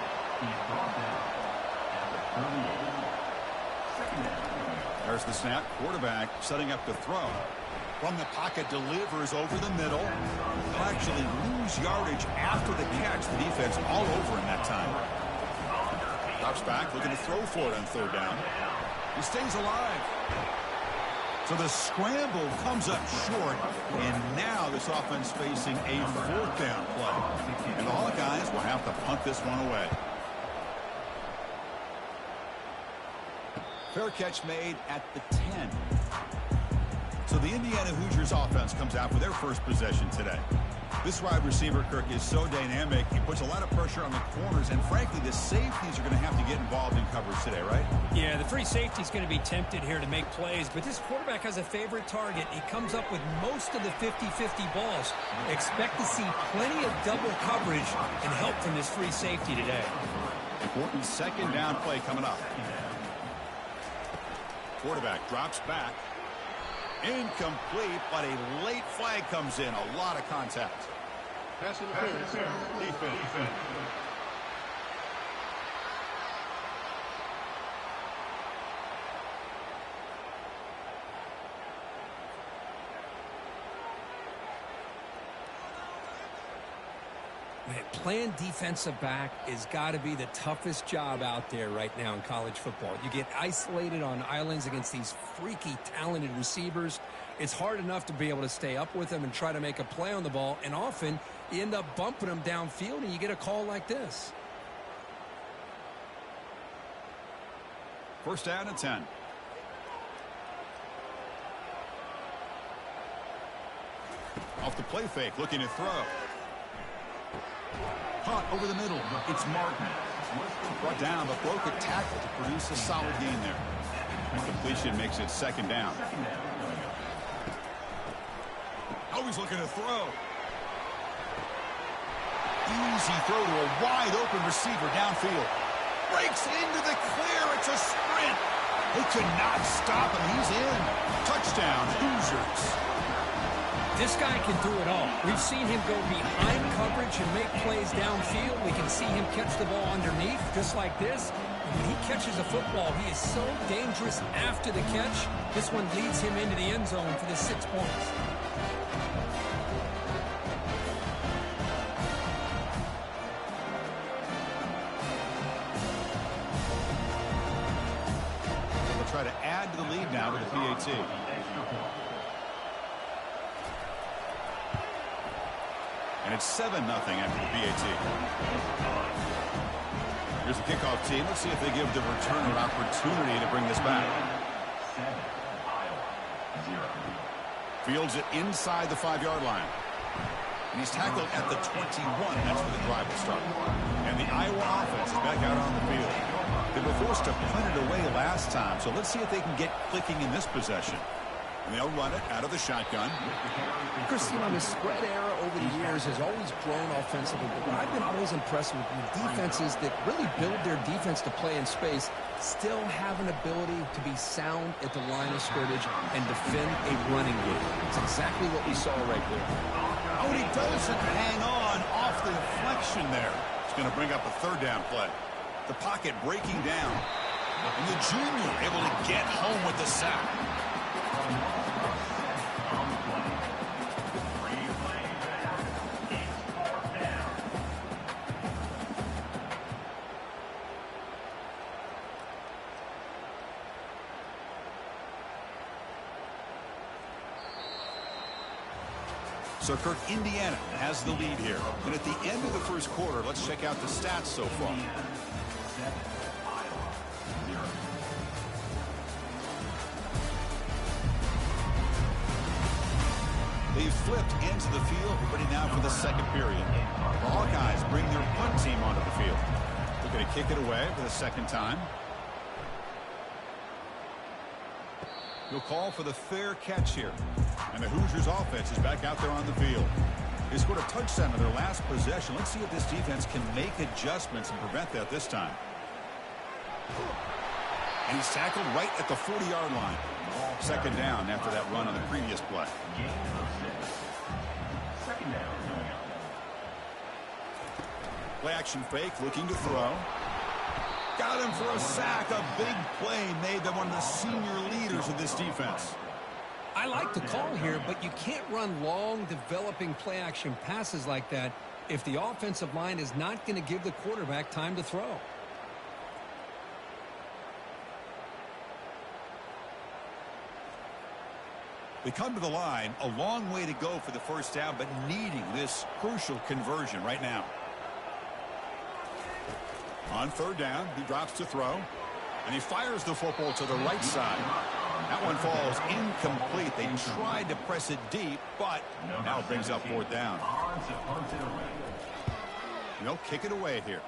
There's the snap. Quarterback setting up to throw. From the pocket, delivers over the middle. They'll actually lose yardage after the catch. The defense all over him that time. Drops back, looking to throw for it on third down. He stays alive. So the scramble comes up short, and now this offense facing a fourth down play. And the Hawkeyes will have to punt this one away. Fair catch made at the 10. So the Indiana Hoosiers offense comes out for their first possession today. This wide receiver, Kirk, is so dynamic. He puts a lot of pressure on the corners, and frankly, the safeties are going to have to get involved in coverage today, right? Yeah, the free safety is going to be tempted here to make plays, but this quarterback has a favorite target. He comes up with most of the 50-50 balls. Expect to see plenty of double coverage and help from this free safety today. Important second down play coming up. Quarterback drops back. Incomplete, but a late flag comes in. A lot of contact. Pass interference. Defense. Man, playing defensive back has got to be the toughest job out there right now in college football. You get isolated on islands against these freaky, talented receivers. It's hard enough to be able to stay up with them and try to make a play on the ball, and often you end up bumping them downfield and you get a call like this. First down and 10. Off the play fake, looking to throw. Caught over the middle. It's Martin. Brought down, but broke a tackle to produce a solid gain there. Completion makes it second down. Always looking to throw. Easy throw to a wide open receiver downfield. Breaks into the clear. It's a sprint. They could not stop him. He's in. Touchdown, Hoosiers. This guy can do it all. We've seen him go behind coverage and make plays downfield. We can see him catch the ball underneath, just like this. And when he catches a football, he is so dangerous after the catch. This one leads him into the end zone for the 6 points. They'll try to add to the lead now with the PAT. And it's 7-0 after the PAT. Here's the kickoff team. Let's see if they give the returner an opportunity to bring this back. Fields it inside the 5-yard line. And he's tackled at the 21. That's where the drive will start. And the Iowa offense is back out on the field. They were forced to punt it away last time, so let's see if they can get clicking in this possession. And they'll run it out of the shotgun. Chris, you know, the spread era over the years has always grown offensively, but what I've been always impressed with defenses that really build their defense to play in space still have an ability to be sound at the line of scrimmage and defend a running game. It's exactly what we saw right there. Oh, and he doesn't hang on off the deflection there. It's going to bring up a third down play. The pocket breaking down. And the junior able to get home with the sack. So, Kirk, Indiana has the lead here. And at the end of the first quarter, let's check out the stats so far. They've flipped into the field, ready now for the second period. The Hawkeyes bring their punt team onto the field. They're going to kick it away for the second time. He'll call for the fair catch here. And the Hoosiers offense is back out there on the field. They scored a touchdown in their last possession. Let's see if this defense can make adjustments and prevent that this time. And he's tackled right at the 40-yard line. Second down after that run on the previous play. Second down. Play action fake, looking to throw. Got him for a sack. A big play made by one of the senior leaders of this defense. I like the call here, but you can't run long, developing play-action passes like that if the offensive line is not going to give the quarterback time to throw. They come to the line, a long way to go for the first down, but needing this crucial conversion right now. On third down, he drops to throw, and he fires the football to the right side. That one falls incomplete. They tried to press it deep, but now it brings up fourth down. They'll kick it away here.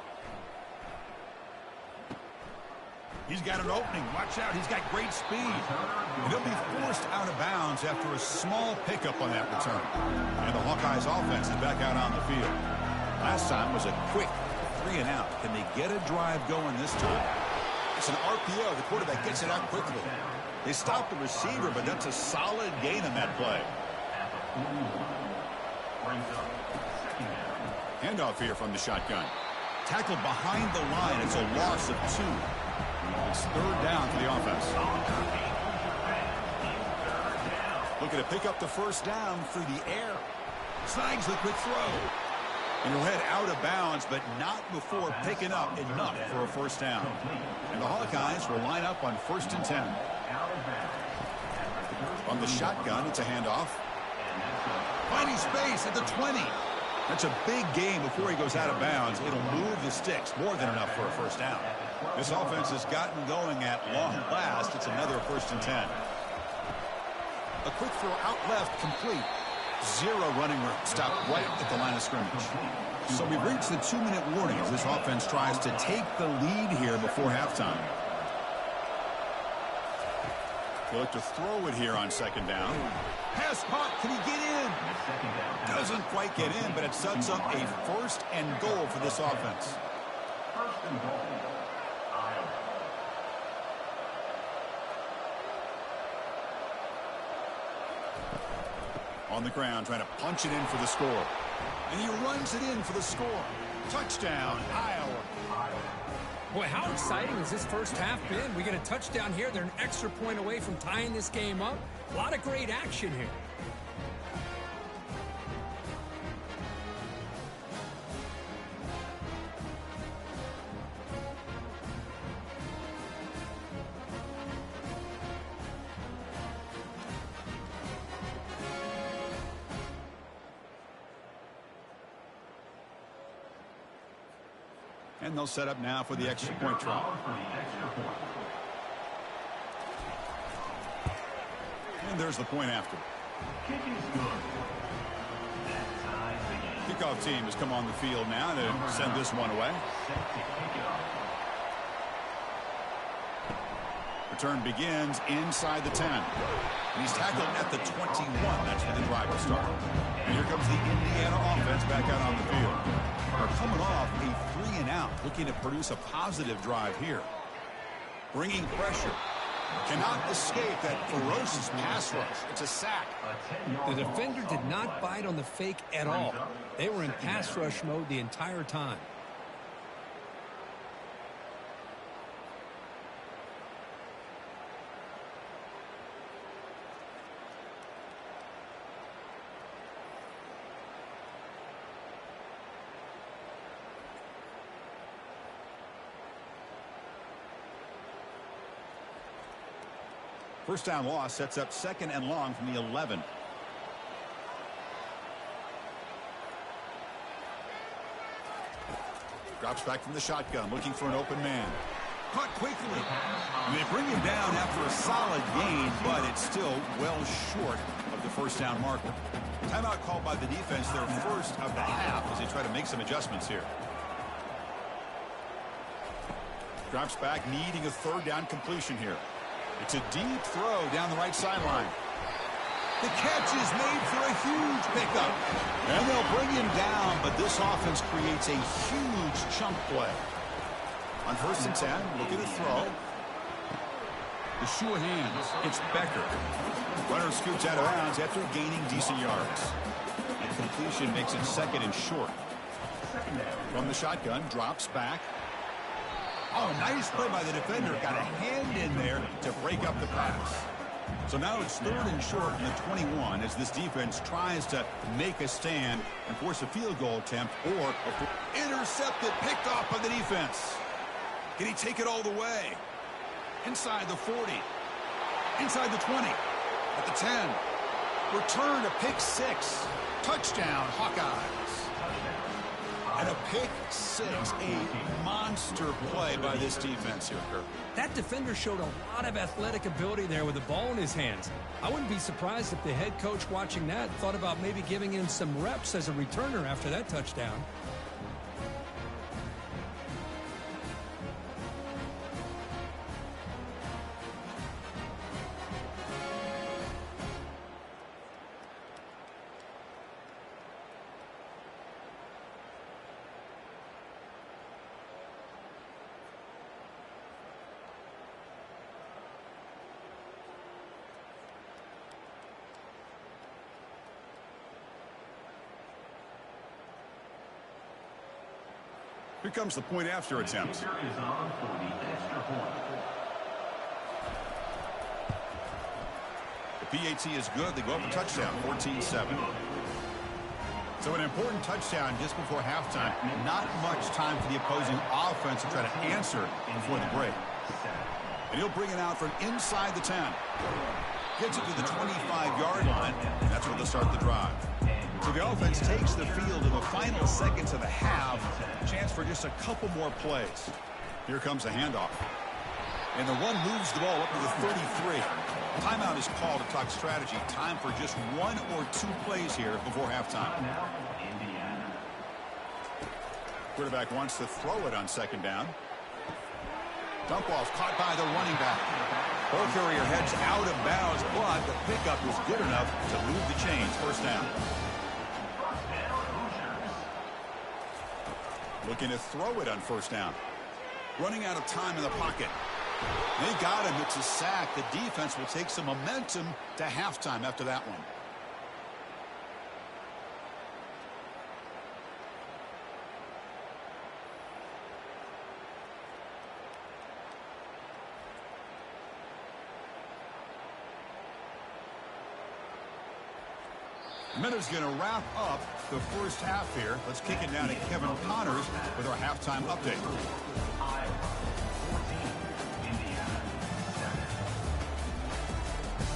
He's got an opening. Watch out. He's got great speed. And he'll be forced out of bounds after a small pickup on that return. And the Hawkeyes offense is back out on the field. Last time was a quick 3 and out. Can they get a drive going this time? It's an RPO. The quarterback gets it out quickly. They stop the receiver, but that's a solid gain on that play. Handoff here from the shotgun. Tackled behind the line. It's a loss of 2. It's third down for the offense. Looking to pick up the first down through the air. Snags the quick throw. And he'll head out of bounds, but not before picking up enough for a first down. And the Hawkeyes will line up on 1st and 10. On the shotgun, it's a handoff. Finding space at the 20. That's a big gain before he goes out of bounds. It'll move the sticks, more than enough for a first down. This offense has gotten going at long last. It's another 1st and 10. A quick throw out left, complete. 0 running room. Stopped right at the line of scrimmage. So we've reached the 2-minute warning as this offense tries to take the lead here before halftime. They look to throw it here on 2nd down. Pass caught. Can he get in? Doesn't quite get in, but it sets up a 1st and goal for this offense. 1st and goal. Iowa. On the ground, trying to punch it in for the score. And he runs it in for the score. Touchdown, Iowa. Boy, how exciting has this first half been? We get a touchdown here. They're an extra point away from tying this game up. A lot of great action here. And they'll set up now for the extra point try. And there's the point after. Kickoff team has come on the field now to send this one away. Return begins inside the 10. And he's tackled at the 21. That's where the drive will start. And here comes the Indiana offense back out on the field. They're coming off a 3 and out, looking to produce a positive drive here. Bringing pressure. Cannot escape that ferocious pass rush. It's a sack. The defender did not bite on the fake at all. They were in pass rush mode the entire time. First down loss sets up 2nd and long from the 11. Drops back from the shotgun, looking for an open man. Caught quickly. And they bring him down after a solid gain, but it's still well short of the first down marker. Timeout called by the defense, their first of the half, as they try to make some adjustments here. Drops back, needing a 3rd down completion here. It's a deep throw down the right sideline. The catch is made for a huge pickup. And they'll bring him down, but this offense creates a huge chunk play. On 1st and 10, looking to throw. The sure hands. It's Becker. Runner scoots out of bounds after gaining decent yards. And completion makes it second and short. From the shotgun, drops back. Oh, nice play by the defender. Got a hand in there to break up the pass. So now it's third and short from the 21 as this defense tries to make a stand and force a field goal attempt or intercepted, picked off by the defense. Can he take it all the way? Inside the 40. Inside the 20. At the 10. Return to pick 6. Touchdown, Hawkeyes. And a pick 6, a monster play by this defense here, Kirk. That defender showed a lot of athletic ability there with the ball in his hands. I wouldn't be surprised if the head coach watching that thought about maybe giving him some reps as a returner after that touchdown. Here comes the point after attempt. Is on for the extra point. The PAT is good. They go up a touchdown, 14-7. So an important touchdown just before halftime. Not much time for the opposing offense to try to answer before the break. And he'll bring it out from inside the 10. Gets it to the 25-yard line. And that's where they'll start the drive. So the offense takes the field in the final seconds of the half. Chance for just a couple more plays. Here comes a handoff. And the run moves the ball up to the 33. Timeout is called to talk strategy. Time for just 1 or 2 plays here before halftime. Quarterback wants to throw it on second down. Dump off caught by the running back. Ball carrier heads out of bounds, but the pickup was good enough to move the chains. First down. Looking to throw it on first down. Running out of time in the pocket. They got him. It's a sack. The defense will take some momentum to halftime after that one. Minute's going to wrap up the first half here. Let's kick it down to Kevin Connors with our halftime update.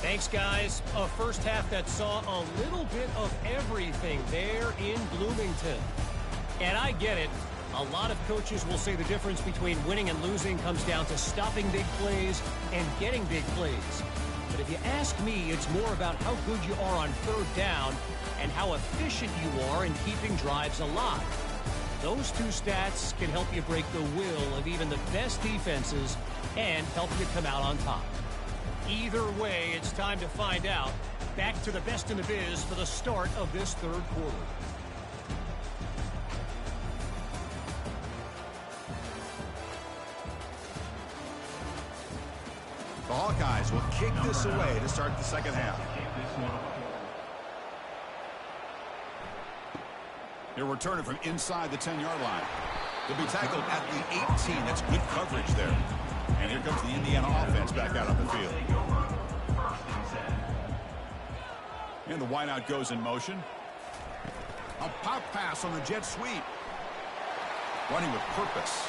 Thanks, guys. A first half that saw a little bit of everything there in Bloomington. And I get it. A lot of coaches will say the difference between winning and losing comes down to stopping big plays and getting big plays. But if you ask me, it's more about how good you are on third down and how efficient you are in keeping drives alive. Those two stats can help you break the will of even the best defenses and help you come out on top. Either way, it's time to find out. Back to the best in the biz for the start of this third quarter. The Hawkeyes will kick this away to start the second half. They're returning from inside the 10-yard line. They'll be tackled at the 18. That's good coverage there. And here comes the Indiana offense back out on the field. And the wideout goes in motion. A pop pass on the jet sweep. Running with purpose.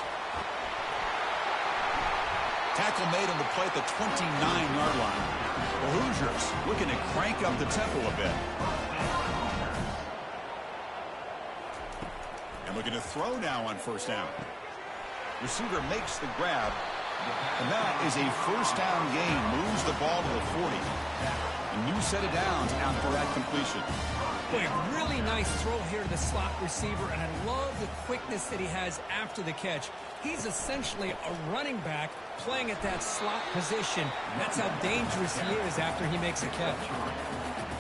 Tackle made on the play at the 29-yard line. The Hoosiers looking to crank up the tempo a bit. And looking to throw now on first down. Receiver makes the grab. And that is a first down gain. Moves the ball to the 40. A new set of downs after that completion. Boy, a really nice throw here to the slot receiver, and I love the quickness that he has after the catch. He's essentially a running back playing at that slot position. That's how dangerous he is after he makes a catch.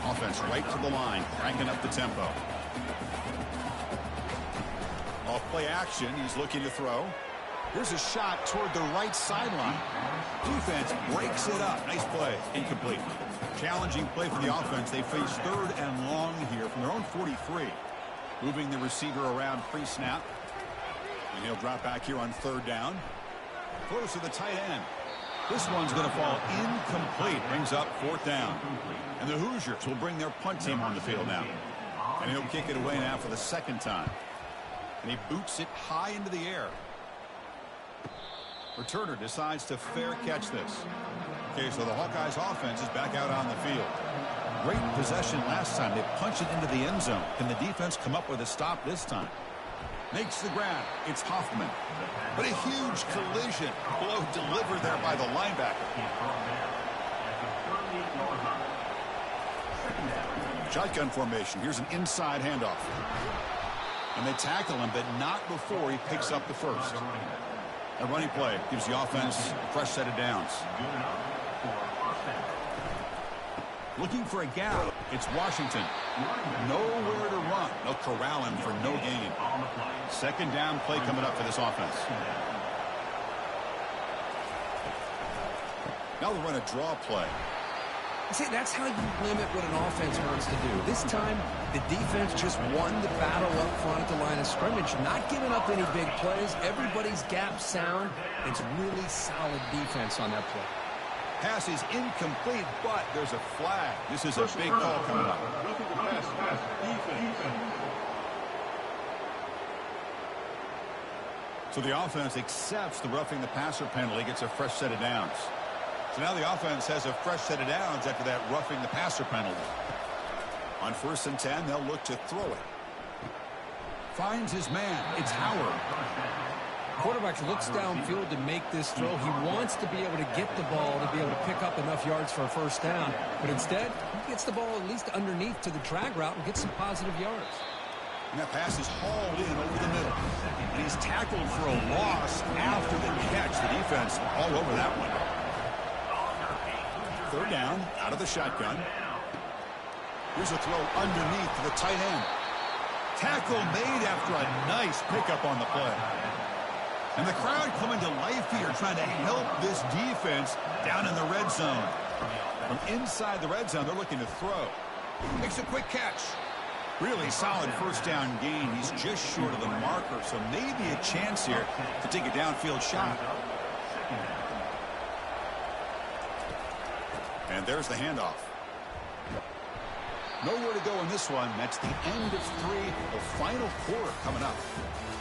Offense right to the line, cranking up the tempo. Off play action, he's looking to throw. Here's a shot toward the right sideline. Defense breaks it up. Nice play. Incomplete. Challenging play for the offense. They face 3rd and long here from their own 43. Moving the receiver around pre-snap. And he'll drop back here on 3rd down. Close to the tight end. This one's going to fall incomplete. Brings up 4th down. And the Hoosiers will bring their punt team on the field now. And he'll kick it away now for the 2nd time. And he boots it high into the air. Returner decides to fair catch this. Okay, so the Hawkeyes offense is back out on the field. Great possession last time. They punch it into the end zone. Can the defense come up with a stop this time? Makes the grab. It's Hoffman. But a huge collision. Blow delivered there by the linebacker. Shotgun formation. Here's an inside handoff. And they tackle him, but not before he picks up the first. A running play gives the offense a fresh set of downs. Looking for a gap. It's Washington. Nowhere to run. They'll corral him for no gain. 2nd down play coming up for this offense. Now they'll run a draw play. See, that's how you limit what an offense wants to do. This time, the defense just won the battle up front at the line of scrimmage. Not giving up any big plays. Everybody's gap sound. It's really solid defense on that play. Pass is incomplete, but there's a flag. This is a big call coming up. So the offense accepts the roughing the passer penalty, gets a fresh set of downs. So now the offense has a fresh set of downs after that roughing the passer penalty. On 1st and 10, they'll look to throw it. Finds his man. It's Howard. Quarterback looks downfield to make this throw. He wants to be able to get the ball to be able to pick up enough yards for a 1st down. But instead, he gets the ball at least underneath to the drag route and gets some positive yards. And that pass is hauled in over the middle. And he's tackled for a loss after the catch. The defense all over that one. 3rd down, out of the shotgun. Here's a throw underneath to the tight end. Tackle made after a nice pickup on the play. And the crowd coming to life here, trying to help this defense down in the red zone. From inside the red zone, they're looking to throw. Makes a quick catch. Really solid 1st down gain. He's just short of the marker, so maybe a chance here to take a downfield shot. And there's the handoff. Nowhere to go in this one. That's the end of 3, the final quarter coming up.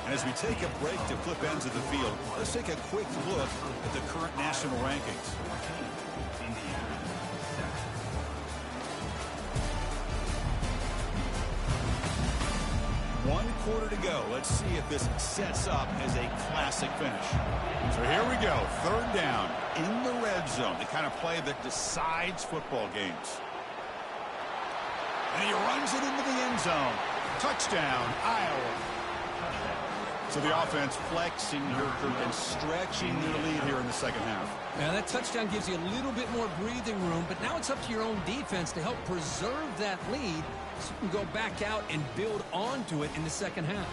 And as we take a break to flip ends of the field, let's take a quick look at the current national rankings. One quarter to go. Let's see if this sets up as a classic finish. So here we go. 3rd down in the red zone. The kind of play that decides football games. And he runs it into the end zone. Touchdown, Iowa. So the offense flexing and stretching their lead here in the 2nd half. Now that touchdown gives you a little bit more breathing room, but now it's up to your own defense to help preserve that lead so you can go back out and build onto it in the 2nd half.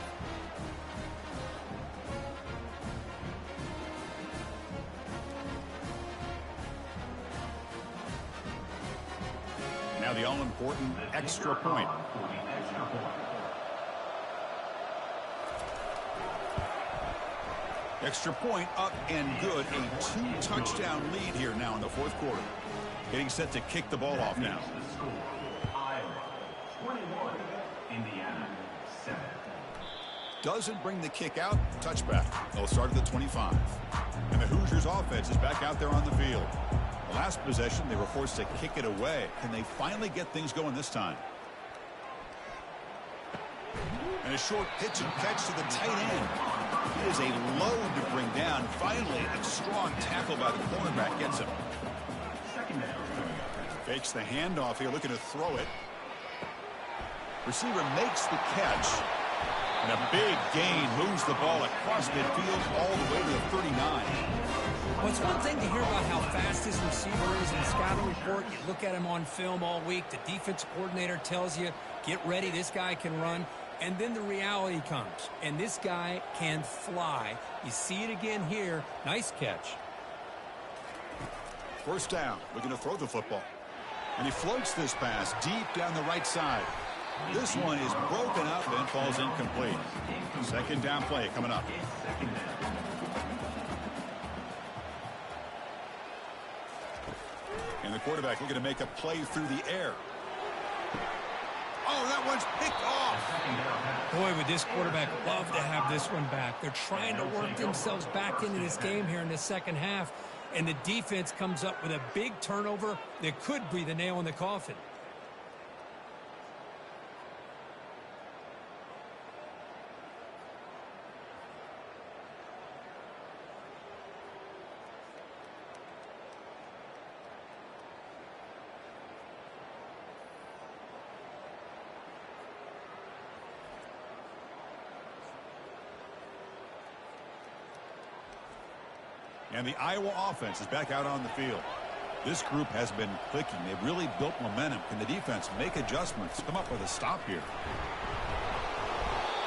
Now the all-important extra point. Extra point up and good. A 2-touchdown lead here now in the 4th quarter. Getting set to kick the ball off now. Iowa 21, Indiana 7. Doesn't bring the kick out. Touchback. They'll start at the 25. And the Hoosiers offense is back out there on the field. The last possession, they were forced to kick it away. Can they finally get things going this time? And a short pitch and catch to the tight end. It is a load to bring down. Finally, a strong tackle by the cornerback gets him. Fakes the handoff here, looking to throw it. Receiver makes the catch. And a big gain moves the ball across midfield all the way to the 39. Well, it's one thing to hear about how fast this receiver is in the scouting report. You look at him on film all week. The defense coordinator tells you, get ready, this guy can run. And then the reality comes, and this guy can fly. You see it again here. Nice catch. First down, looking to throw the football. And he floats this pass deep down the right side. This one is broken up and falls incomplete. Second down play coming up. And the quarterback looking to make a play through the air. Oh, that one's picked off. Boy, would this quarterback love to have this one back. They're trying to work themselves back into this game here in the second half. And the defense comes up with a big turnover that could be the nail in the coffin. And the Iowa offense is back out on the field. This group has been clicking. They've really built momentum. Can the defense make adjustments? Come up with a stop here.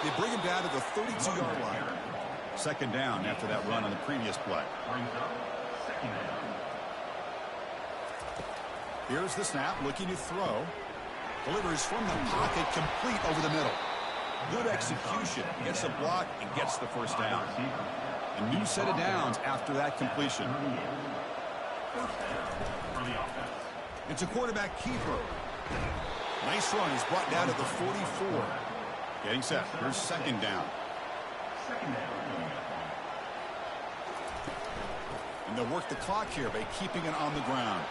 They bring him down to the 32-yard line. Second down after that run on the previous play. Here's the snap, looking to throw. Delivers from the pocket, complete over the middle. Good execution. Gets a block and gets the first down. A new set of downs after that completion. It's a quarterback keeper. Nice run. He's brought down to the 44. Getting set. Here's second down. And they'll work the clock here by keeping it on the ground.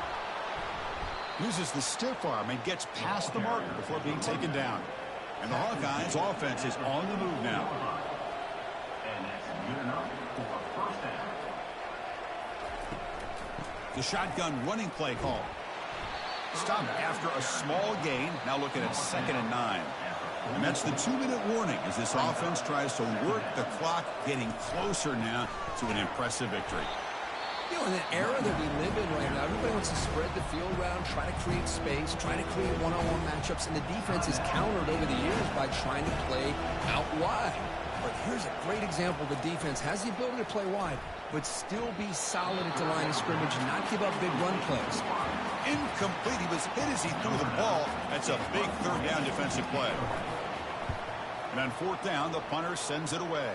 Uses the stiff arm and gets past the marker before being taken down. And the Hawkeyes offense is on the move now. The shotgun running play call. Stopped after a small gain. Now looking at 2nd and 9. And that's the 2-minute warning as this offense tries to work the clock, getting closer now to an impressive victory. You know, in the era that we live in right now, everybody wants to spread the field around, try to create space, try to create one-on-one matchups, and the defense is countered over the years by trying to play out wide. But here's a great example. The defense has the ability to play wide, but still be solid at the line of scrimmage and not give up big run plays. Incomplete. He was hit as he threw the ball. That's a big third down defensive play. And on fourth down, the punter sends it away.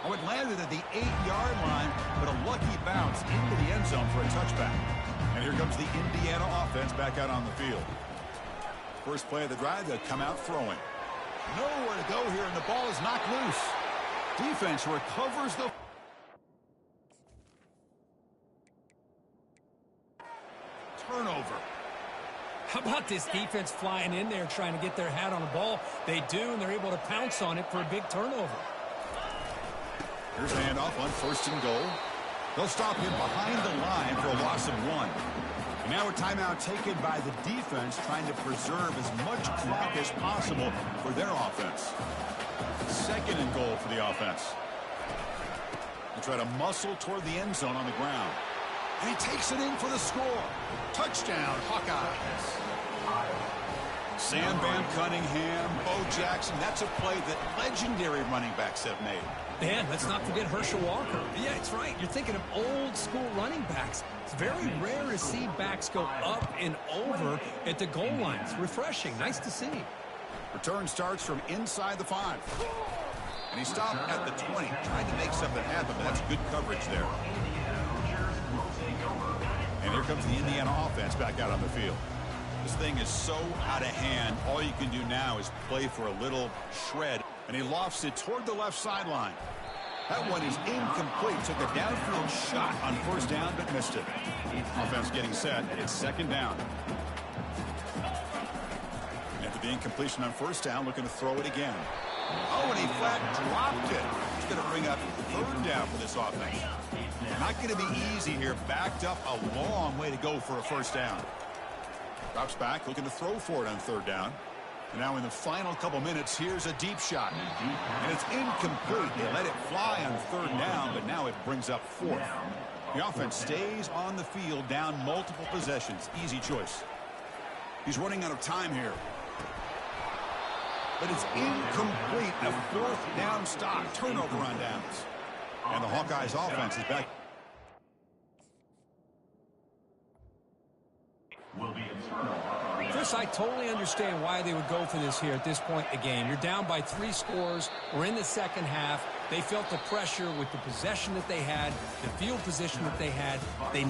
Oh, it landed at the 8-yard line, but a lucky bounce into the end zone for a touchback. And here comes the Indiana offense back out on the field. First play of the drive, they'll come out throwing. Nowhere to go here, and the ball is knocked loose. Defense recovers the turnover. How about this defense flying in there trying to get their hat on the ball? They do, and they're able to pounce on it for a big turnover. Here's a handoff on 1st and goal. They'll stop him behind the line for a loss of 1. And now a timeout taken by the defense, trying to preserve as much clock as possible for their offense. 2nd and goal for the offense. They try to muscle toward the end zone on the ground. And he takes it in for the score. Touchdown, Hawkeyes. Sam Van Cunningham, Bo Jackson. That's a play that legendary running backs have made. Man, let's not forget Herschel Walker. Yeah, it's right. You're thinking of old school running backs. It's very rare to see backs go up and over at the goal line. It's refreshing. Nice to see. Return starts from inside the 5. And he stopped at the 20, trying to make something happen, but that's good coverage there. And here comes the Indiana offense back out on the field. This thing is so out of hand. All you can do now is play for a little shred. And he lofts it toward the left sideline. That one is incomplete. Took a downfield shot on 1st down, but missed it. Offense getting set. It's 2nd down. After the incompletion on 1st down, looking to throw it again. Oh, and he flat dropped it. He's going to bring up 3rd down for this offense. Not going to be easy here. Backed up a long way to go for a 1st down. Drops back, looking to throw for it on 3rd down. And now in the final couple minutes, here's a deep shot. And it's incomplete. They let it fly on 3rd down, but now it brings up 4th. The offense stays on the field, down multiple possessions. Easy choice. He's running out of time here. but it's incomplete. A fourth down stop. Turnover on downs. And the Hawkeyes offense is back. Chris, I totally understand why they would go for this here at this point in the game. You're down by 3 scores. We're in the second half. They felt the pressure with the possession that they had, the field position that they had. They